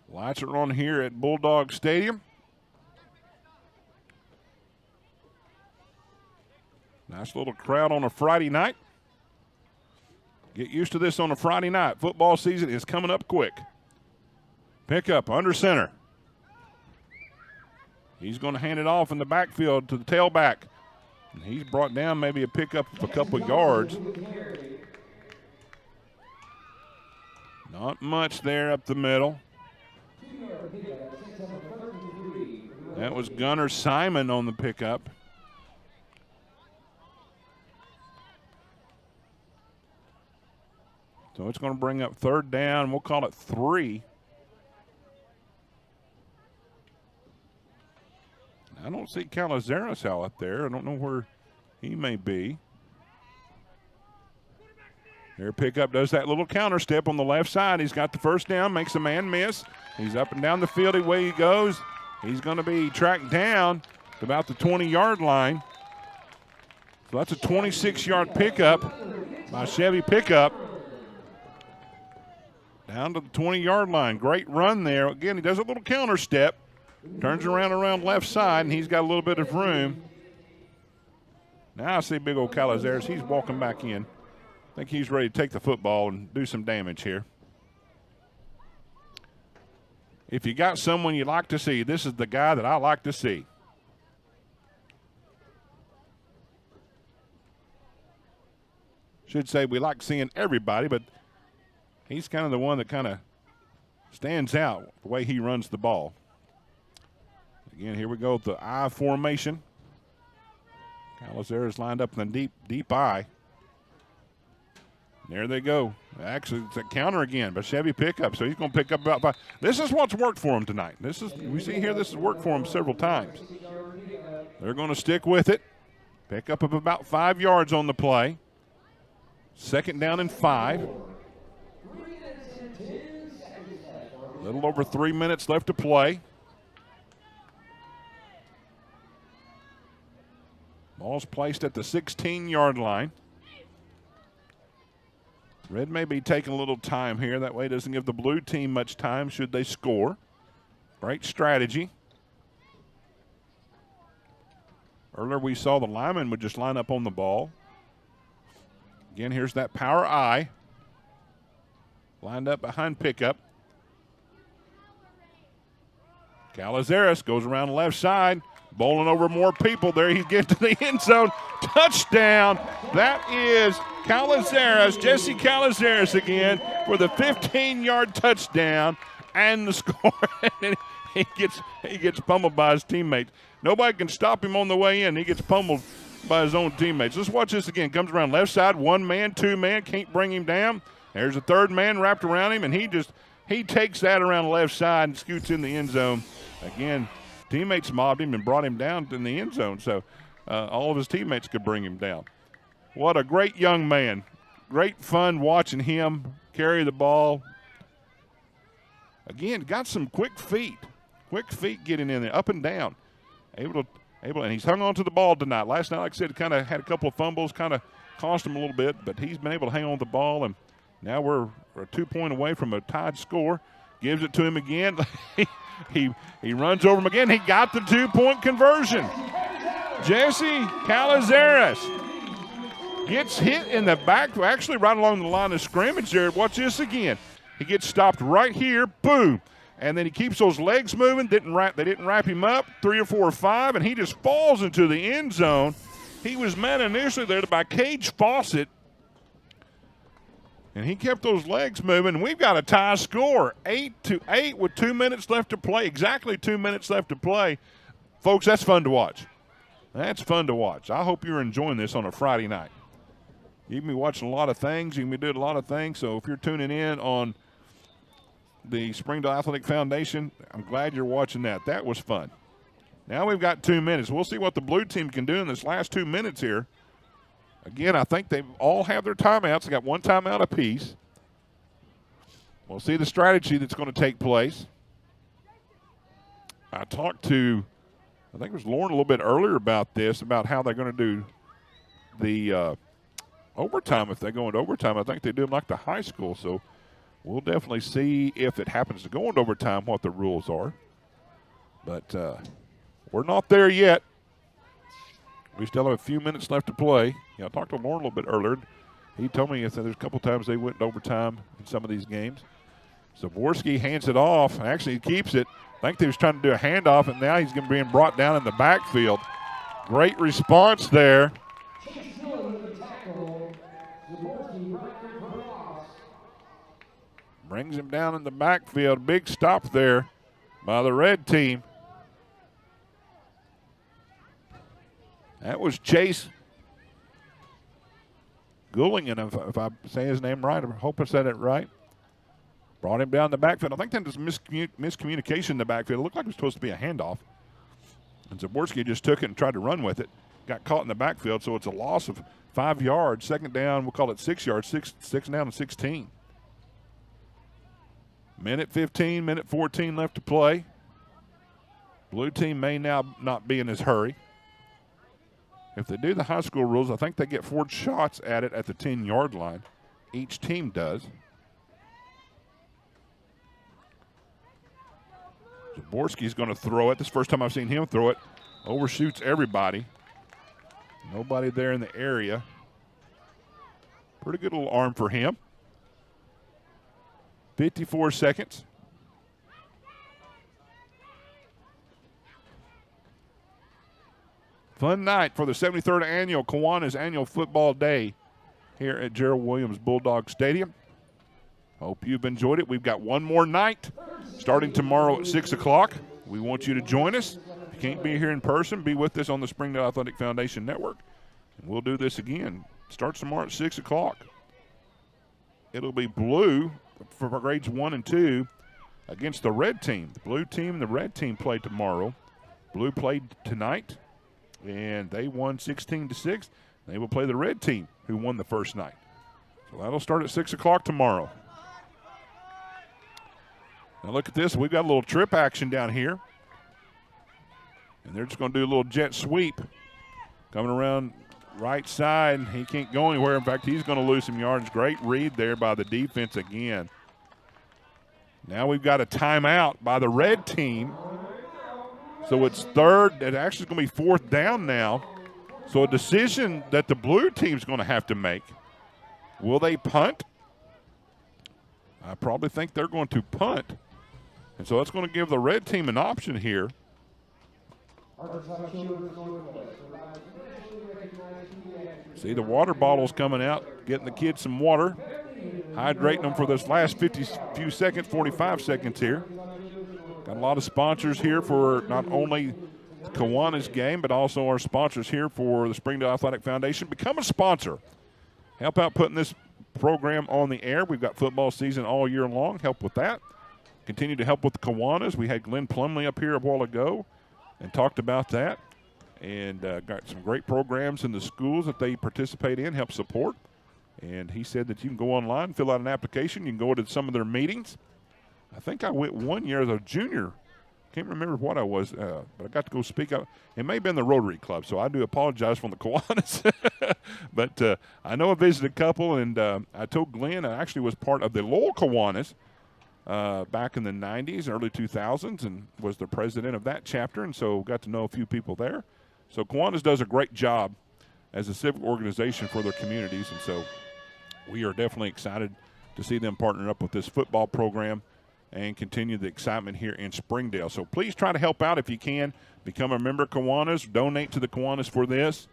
Lights are on here at Bulldog Stadium. Nice little crowd on a Friday night. Get used to this on a Friday night. Football season is coming up quick. Pickup under center. He's going to hand it off in the backfield to the tailback. And he's brought down maybe a pickup of a couple of yards. Not much there up the middle. That was Gunnar Simon on the pickup. So it's going to bring up third down. We'll call it 3. I don't see Calazeras out there. I don't know where he may be. Their pickup does that little counter step on the left side. He's got the first down, makes a man miss. He's up and down the field. Away he goes. He's going to be tracked down to about the 20-yard line. So that's a 26-yard pickup by Chevy Pickup. Down to the 20-yard line. Great run there. Again, he does a little counter step. Turns around left side, and he's got a little bit of room. Now I see big old Calazeras. He's walking back in. I think he's ready to take the football and do some damage here. If you got someone you like to see, this is the guy that I like to see. Should say we like seeing everybody, but he's kind of the one that kind of stands out the way he runs the ball. Again, here we go, the I formation. Calazeras lined up in the deep I. There they go. Actually, it's a counter again by Chevy Pickup, so he's going to pick up about 5. This is what's worked for him tonight. We see here this has worked for him several times. They're going to stick with it. Pick up of about 5 yards on the play. Second down and 5. A little over 3 minutes left to play. Ball's placed at the 16-yard line. Red may be taking a little time here. That way it doesn't give the blue team much time should they score. Great strategy. Earlier we saw the lineman would just line up on the ball. Again, here's that power I. Lined up behind Pickup. Calazeras goes around the left side. Bowling over more people there. He's getting to the end zone. Touchdown. That is Calazeras, Jesse Calazeras again for the 15-yard touchdown and the score. And he gets pummeled by his teammates. Nobody can stop him on the way in. He gets pummeled by his own teammates. Let's watch this again. Comes around left side, 1 man, 2 man, can't bring him down. There's a third man wrapped around him, and he takes that around the left side and scoots in the end zone. Again, teammates mobbed him and brought him down in the end zone, so all of his teammates could bring him down. What a great young man. Great fun watching him carry the ball. Again, got some quick feet. Quick feet getting in there, up and down. Able, and he's hung on to the ball tonight. Last night, like I said, kind of had a couple of fumbles, kind of cost him a little bit, but he's been able to hang on to the ball, and now we're a 2-point away from a tied score. Gives it to him again. He runs over him again. He got the 2-point conversion. Jesse Calazeras gets hit in the back, actually right along the line of scrimmage there. Watch this again. He gets stopped right here. Boom. And then he keeps those legs moving. They didn't wrap him up. 3 or 4 or 5, and he just falls into the end zone. He was met initially there by Cage Fawcett. And he kept those legs moving. And we've got a tie score, 8-8 with 2 minutes left to play. Exactly 2 minutes left to play. Folks, that's fun to watch. That's fun to watch. I hope you're enjoying this on a Friday night. You can be watching a lot of things. You can be doing a lot of things. So if you're tuning in on the Springdale Athletic Foundation, I'm glad you're watching that. That was fun. Now we've got 2 minutes. We'll see what the blue team can do in this last 2 minutes here. Again, I think they all have their timeouts. They got 1 timeout apiece. We'll see the strategy that's going to take place. I talked to I think it was Lauren a little bit earlier about this, about how they're going to do the overtime. If they go into overtime, I think they do them like the high school. So we'll definitely see if it happens to go into overtime what the rules are. But we're not there yet. We still have a few minutes left to play. I talked to Lauren a little bit earlier. He told me that there's a couple times they went into overtime in some of these games. Zaborski hands it off. Actually, he keeps it. I think they was trying to do a handoff, and now he's going to be brought down in the backfield. Great response there. Brings him down in the backfield. Big stop there by the red team. That was Chase Gullingen, if I say his name right. I hope I said it right. Brought him down the backfield. I think that was miscommunication in the backfield. It looked like it was supposed to be a handoff. And Zaborski just took it and tried to run with it. Got caught in the backfield, so it's a loss of 5 yards. Second down, we'll call it 6 yards. Six down and 16. Minute 15, minute 14 left to play. Blue team may now not be in his hurry. If they do the high school rules, I think they get 4 shots at it at the 10-yard line. Each team does. Zaborski's going to throw it. This is the first time I've seen him throw it. Overshoots everybody. Nobody there in the area. Pretty good little arm for him. 54 seconds. Fun night for the 73rd annual Kiwanis Annual Football Day here at Gerald Williams Bulldog Stadium. Hope you've enjoyed it. We've got one more night starting tomorrow at 6 o'clock. We want you to join us. If you can't be here in person, be with us on the Springdale Athletic Foundation Network. And we'll do this again. Starts tomorrow at 6 o'clock. It'll be blue for grades 1 and 2 against the red team. The blue team and the red team play tomorrow. Blue played tonight, and they won 16-6. They will play the red team, who won the first night. So that'll start at 6 o'clock tomorrow. Now look at this. We've got a little trip action down here. And they're just going to do a little jet sweep. Coming around right side. He can't go anywhere. In fact, he's going to lose some yards. Great read there by the defense again. Now we've got a timeout by the red team. So it's third. It actually is going to be 4th down now. So a decision that the blue team's going to have to make. Will they punt? I probably think they're going to punt. And so that's going to give the red team an option here. See the water bottles coming out, getting the kids some water, hydrating them for this last 45 seconds here. Got a lot of sponsors here for not only the Kiwanis game, but also our sponsors here for the Springdale Athletic Foundation. Become a sponsor. Help out putting this program on the air. We've got football season all year long. Help with that. Continue to help with the Kiwanis. We had Glenn Plumley up here a while ago and talked about that. And got some great programs in the schools that they participate in, help support. And he said that you can go online, fill out an application. You can go to some of their meetings. I think I went one year as a junior. Can't remember what I was, but I got to go speak out. It may have been the Rotary Club, so I do apologize for the Kiwanis. But I know I visited a couple, and I told Glenn I actually was part of the Lowell Kiwanis back in the 90s, early 2000s, and was the president of that chapter, and so got to know a few people there. So Kiwanis does a great job as a civic organization for their communities, and so we are definitely excited to see them partner up with this football program and continue the excitement here in Springdale. So please try to help out if you can. Become a member of Kiwanis. Donate to the Kiwanis for this.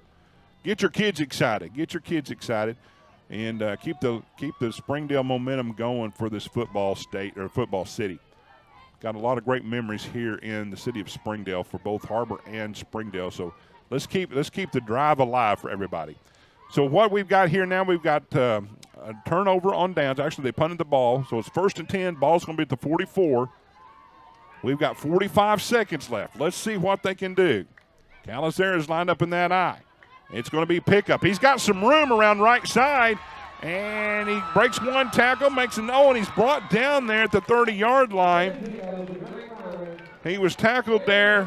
Get your kids excited. Get your kids excited, and keep the Springdale momentum going for this football state or football city. Got a lot of great memories here in the city of Springdale for both Harbor and Springdale. So let's keep the drive alive for everybody. So what we've got here now, we've got a turnover on downs. Actually, they punted the ball, so it's 1st and 10. Ball's going to be at the 44. We've got 45 seconds left. Let's see what they can do. Calisera's lined up in that eye. It's going to be pickup. He's got some room around right side, and he breaks one tackle, makes an and he's brought down there at the 30-yard line. He was tackled there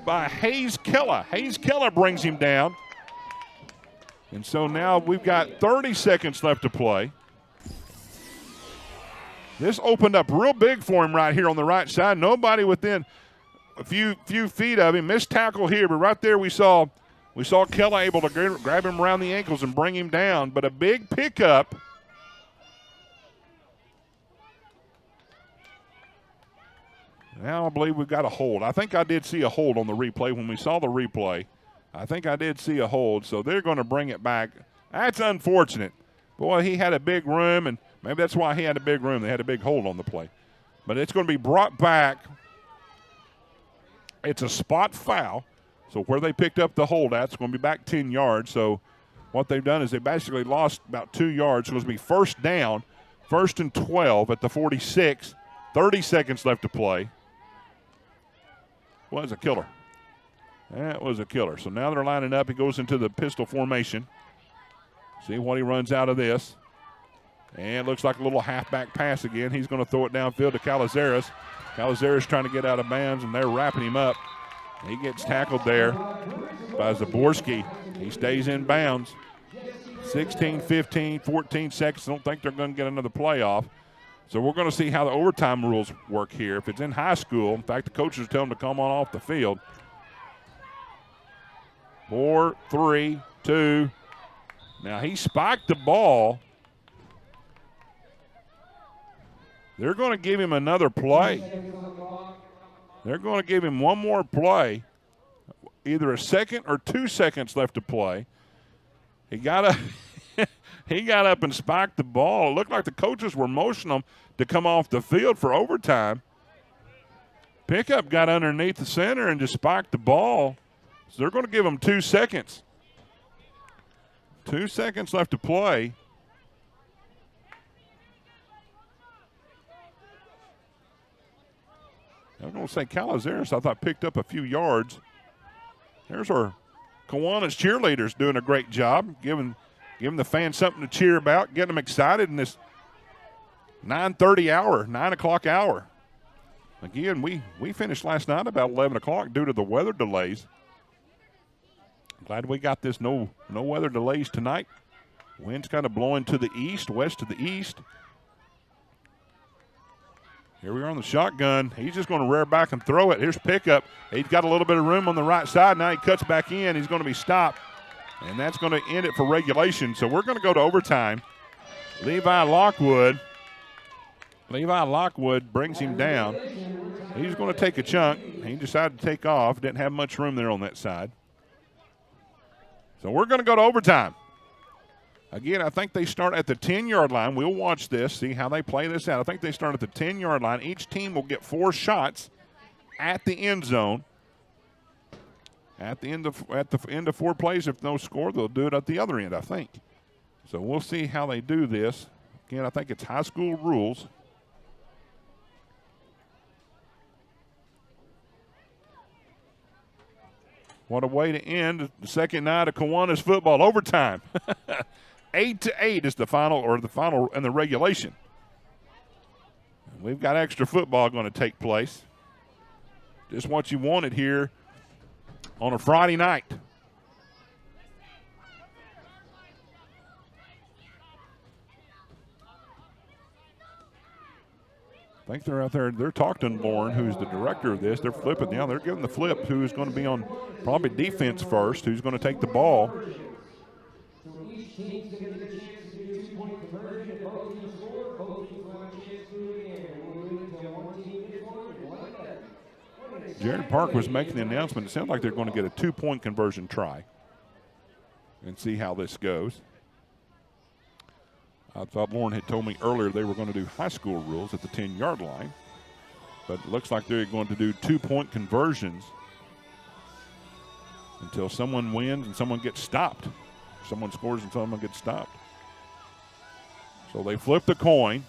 by Hayes Kella. Hayes Kella brings him down. And so now we've got 30 seconds left to play. This opened up real big for him right here on the right side. Nobody within a few feet of him. Missed tackle here, but right there we saw Kella able to grab him around the ankles and bring him down. But a big pickup. Now I believe we've got a hold. I think I did see a hold on the replay when we saw the replay. I think I did see a hold, so they're going to bring it back. That's unfortunate. Boy, he had a big room, and maybe that's why he had a big room. They had a big hold on the play. But it's going to be brought back. It's a spot foul. So where they picked up the hold at, it's going to be back 10 yards. So what they've done is they basically lost about 2 yards. So it's going to be first down, 1st and 12 at the 46. 30 seconds left to play. Was a killer. That was a killer. So now they're lining up. He goes into the pistol formation. See what he runs out of this. And looks like a little halfback pass again. He's going to throw it downfield to Calazares. Calazares trying to get out of bounds, and they're wrapping him up. He gets tackled there by Zaborski. He stays in bounds. 16, 15, 14 seconds. I don't think they're going to get another play off. So we're going to see how the overtime rules work here. If it's in high school, in fact, the coaches tell them to come on off the field. 4, 3, 2. Now he spiked the ball. They're going to give him another play. They're going to give him one more play. Either a second or 2 seconds left to play. He got up and spiked the ball. It looked like the coaches were motioning him to come off the field for overtime. Pickup got underneath the center and just spiked the ball. So they're going to give him 2 seconds. 2 seconds left to play. I'm going to say Calazares, I thought, picked up a few yards. There's our Kiwanis cheerleaders doing a great job, giving the fans something to cheer about, getting them excited in this 9:30 hour, 9 o'clock hour. Again, we finished last night about 11 o'clock due to the weather delays. Glad we got this no weather delays tonight. Wind's kind of blowing to the east, west to the east. Here we are on the shotgun. He's just going to rear back and throw it. Here's pickup. He's got a little bit of room on the right side. Now he cuts back in. He's going to be stopped. And that's going to end it for regulation. So we're going to go to overtime. Levi Lockwood brings him down. He's going to take a chunk. He decided to take off. Didn't have much room there on that side. So we're going to go to overtime. Again, I think they start at the 10-yard line. We'll watch this, see how they play this out. I think they start at the 10-yard line. Each team will get 4 shots at the end zone. At the end of 4 plays, if no score, they'll do it at the other end, I think. So we'll see how they do this. Again, I think it's high school rules. What a way to end the second night of Kiwanis football. Overtime. 8-8 is the final in the regulation. And we've got extra football going to take place. Just what you wanted here on a Friday night. I think they're out there. They're talking to Lauren, who's the director of this. They're flipping. Yeah, they're giving the flip. Who's going to be on probably defense first? Who's going to take the ball? Jared Park was making the announcement. It sounds like they're going to get a 2-point conversion try and see how this goes. I thought Lauren had told me earlier they were going to do high school rules at the 10-yard line. But it looks like they're going to do 2-point conversions until someone wins and someone gets stopped. Someone scores and someone gets stopped. So they flip the coin.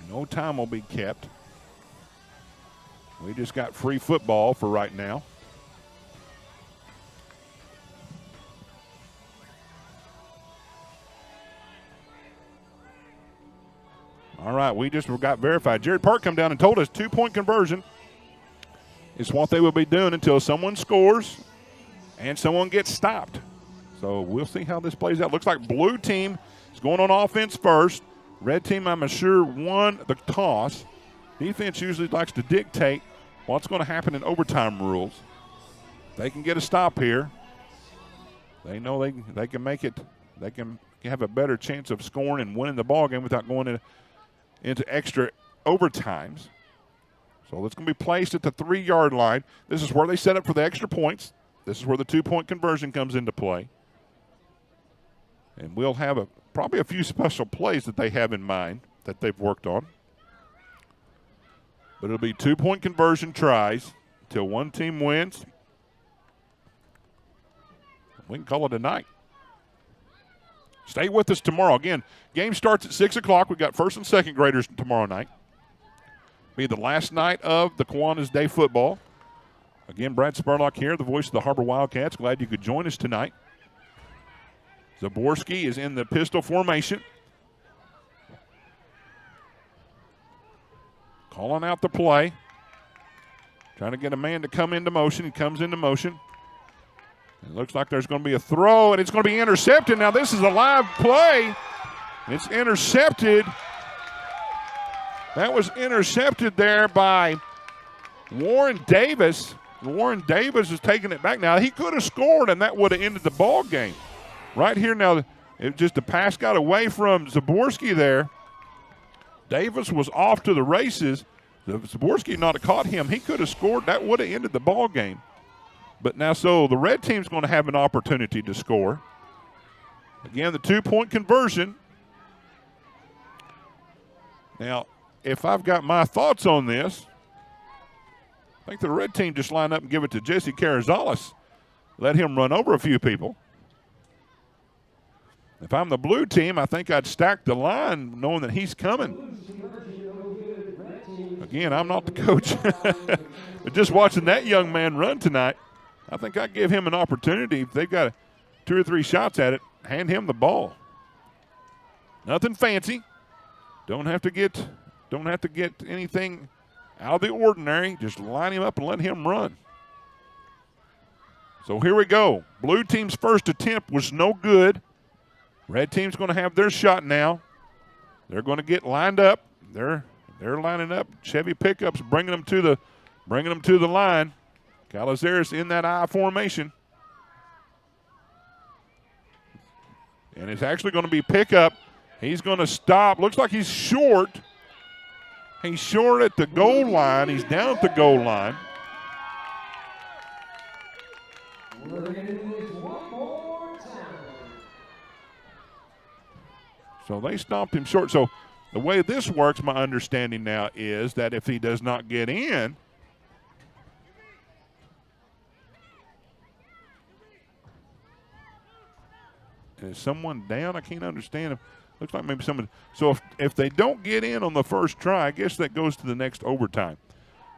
No time will be kept. We just got free football for right now. All right, we just got verified. Jared Park come down and told us 2-point conversion is what they will be doing until someone scores and someone gets stopped. So we'll see how this plays out. Looks like blue team is going on offense first. Red team, I'm sure, won the toss. Defense usually likes to dictate what's going to happen in overtime rules. They can get a stop here. They know they can make it. They can have a better chance of scoring and winning the ball game without going into extra overtimes. So it's going to be placed at the 3-yard line. This is where they set up for the extra points. This is where the 2-point conversion comes into play. And we'll have probably a few special plays that they have in mind that they've worked on. But it'll be 2-point conversion tries until one team wins. We can call it a night. Stay with us tomorrow. Again, game starts at 6 o'clock. We've got first and second graders tomorrow night. Be the last night of the Kiwanis Day football. Again, Brad Spurlock here, the voice of the Harbor Wildcats. Glad you could join us tonight. Zaborski is in the pistol formation. Calling out the play. Trying to get a man to come into motion. He comes into motion. It looks like there's going to be a throw, and it's going to be intercepted. Now, this is a live play. It's intercepted. That was intercepted there by Warren Davis. Warren Davis is taking it back. Now, he could have scored, and that would have ended the ball game. Right here now, the pass got away from Zaborski there. Davis was off to the races. Zaborski not have caught him. He could have scored. That would have ended the ball game. But now, so the red team's going to have an opportunity to score. Again, the 2-point conversion. Now, if I've got my thoughts on this, I think the red team just line up and give it to Jesse Carrizales. Let him run over a few people. If I'm the blue team, I think I'd stack the line knowing that he's coming. Again, I'm not the coach. But just watching that young man run tonight, I think I'd give him an opportunity. If they've got 2 or 3 shots at it, hand him the ball. Nothing fancy. Don't have to get anything out of the ordinary. Just line him up and let him run. So here we go. Blue team's first attempt was no good. Red team's going to have their shot now. They're going to get lined up. They're lining up. Chevy pickups bringing them to the line. Calazares in that I formation. And it's actually going to be pickup. He's going to stop. Looks like he's short. He's short at the goal line. He's down at the goal line. So they stopped him short. So the way this works, my understanding now is that if he does not get in, is someone down? I can't understand. Looks like maybe someone. So if they don't get in on the first try, I guess that goes to the next overtime.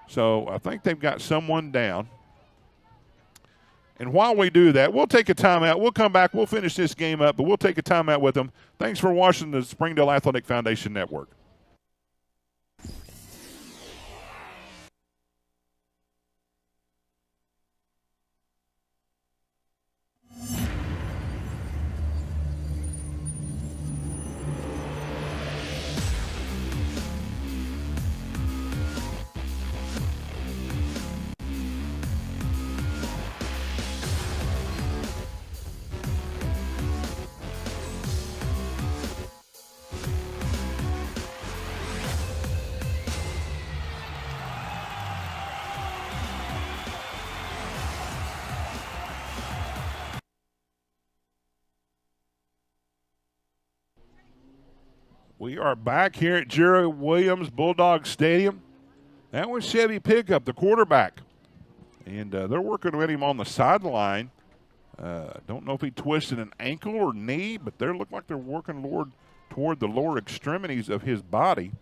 So I think they've got someone down. And while we do that, we'll take a timeout. We'll come back. We'll finish this game up, but we'll take a timeout with them. Thanks for watching the Springdale Athletic Foundation Network. We are back here at Jerry Williams Bulldog Stadium. That was Chevy Pickup, the quarterback. And they're working with him on the sideline. Don't know if he twisted an ankle or knee, but they look like they're working toward the lower extremities of his body.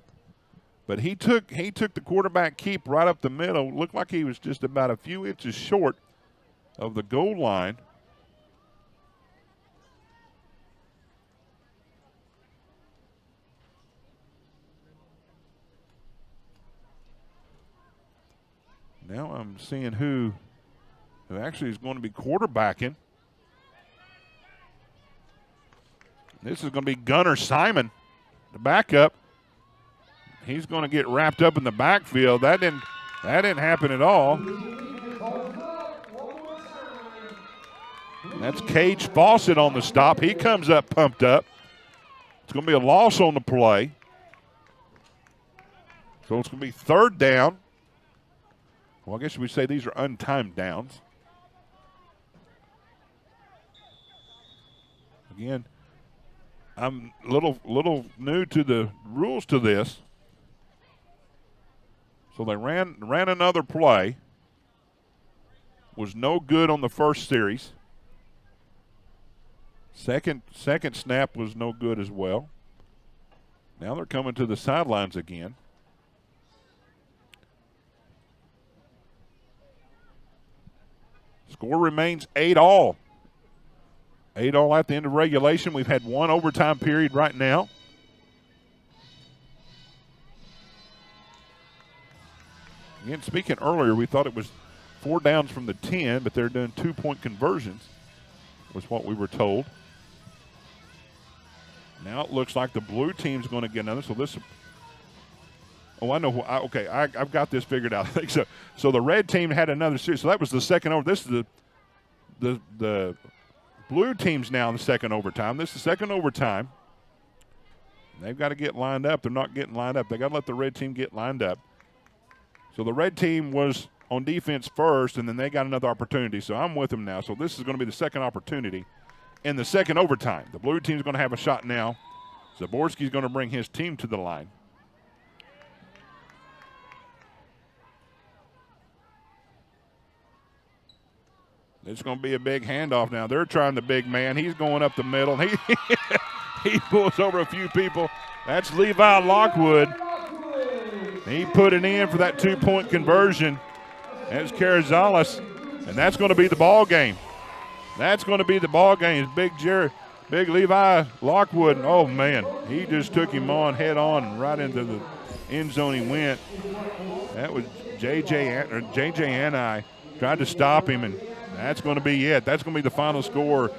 But he took the quarterback keep right up the middle. Looked like he was just about a few inches short of the goal line. Now I'm seeing who actually is going to be quarterbacking. This is going to be Gunnar Simon, the backup. He's going to get wrapped up in the backfield. That didn't happen at all. That's Cage Fawcett on the stop. He comes up pumped up. It's going to be a loss on the play. So it's going to be 3rd down. Well, I guess we say these are untimed downs. Again, I'm a little new to the rules to this. So they ran another play. Was no good on the first series. Second snap was no good as well. Now they're coming to the sidelines again. Score remains 8-all. 8-all at the end of regulation. We've had one overtime period right now. Again, speaking earlier, we thought it was 4 downs from the 10, but they're doing 2-point conversions, was what we were told. Now it looks like the blue team's going to get another. So this, I know. Okay, I've got this figured out. I think so. So the red team had another series. So that was the second over. This is the blue team's now in the second overtime. This is the second overtime. They've got to get lined up. They're not getting lined up. They got to let the red team get lined up. So the red team was on defense first, and then they got another opportunity. So I'm with them now. So this is going to be the second opportunity in the second overtime. The blue team's going to have a shot now. Zaborski's going to bring his team to the line. It's going to be a big handoff now. They're trying the big man. He's going up the middle. He pulls over a few people. That's Levi Lockwood. He put it in for that 2-point conversion. That's Carrizales, and that's going to be the ball game. That's going to be the ball game. Big Levi Lockwood. Oh, man, he just took him on head on and right into the end zone he went. That was J.J. Anai tried to stop him, and that's going to be it. That's going to be the final score.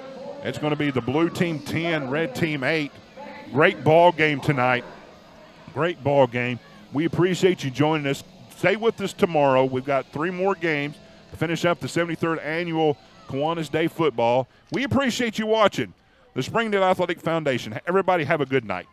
It's going to be the blue team 10, red team 8. Great ball game tonight. Great ball game. We appreciate you joining us. Stay with us tomorrow. We've got 3 more games to finish up the 73rd annual Kiwanis Day football. We appreciate you watching the Springdale Athletic Foundation. Everybody have a good night.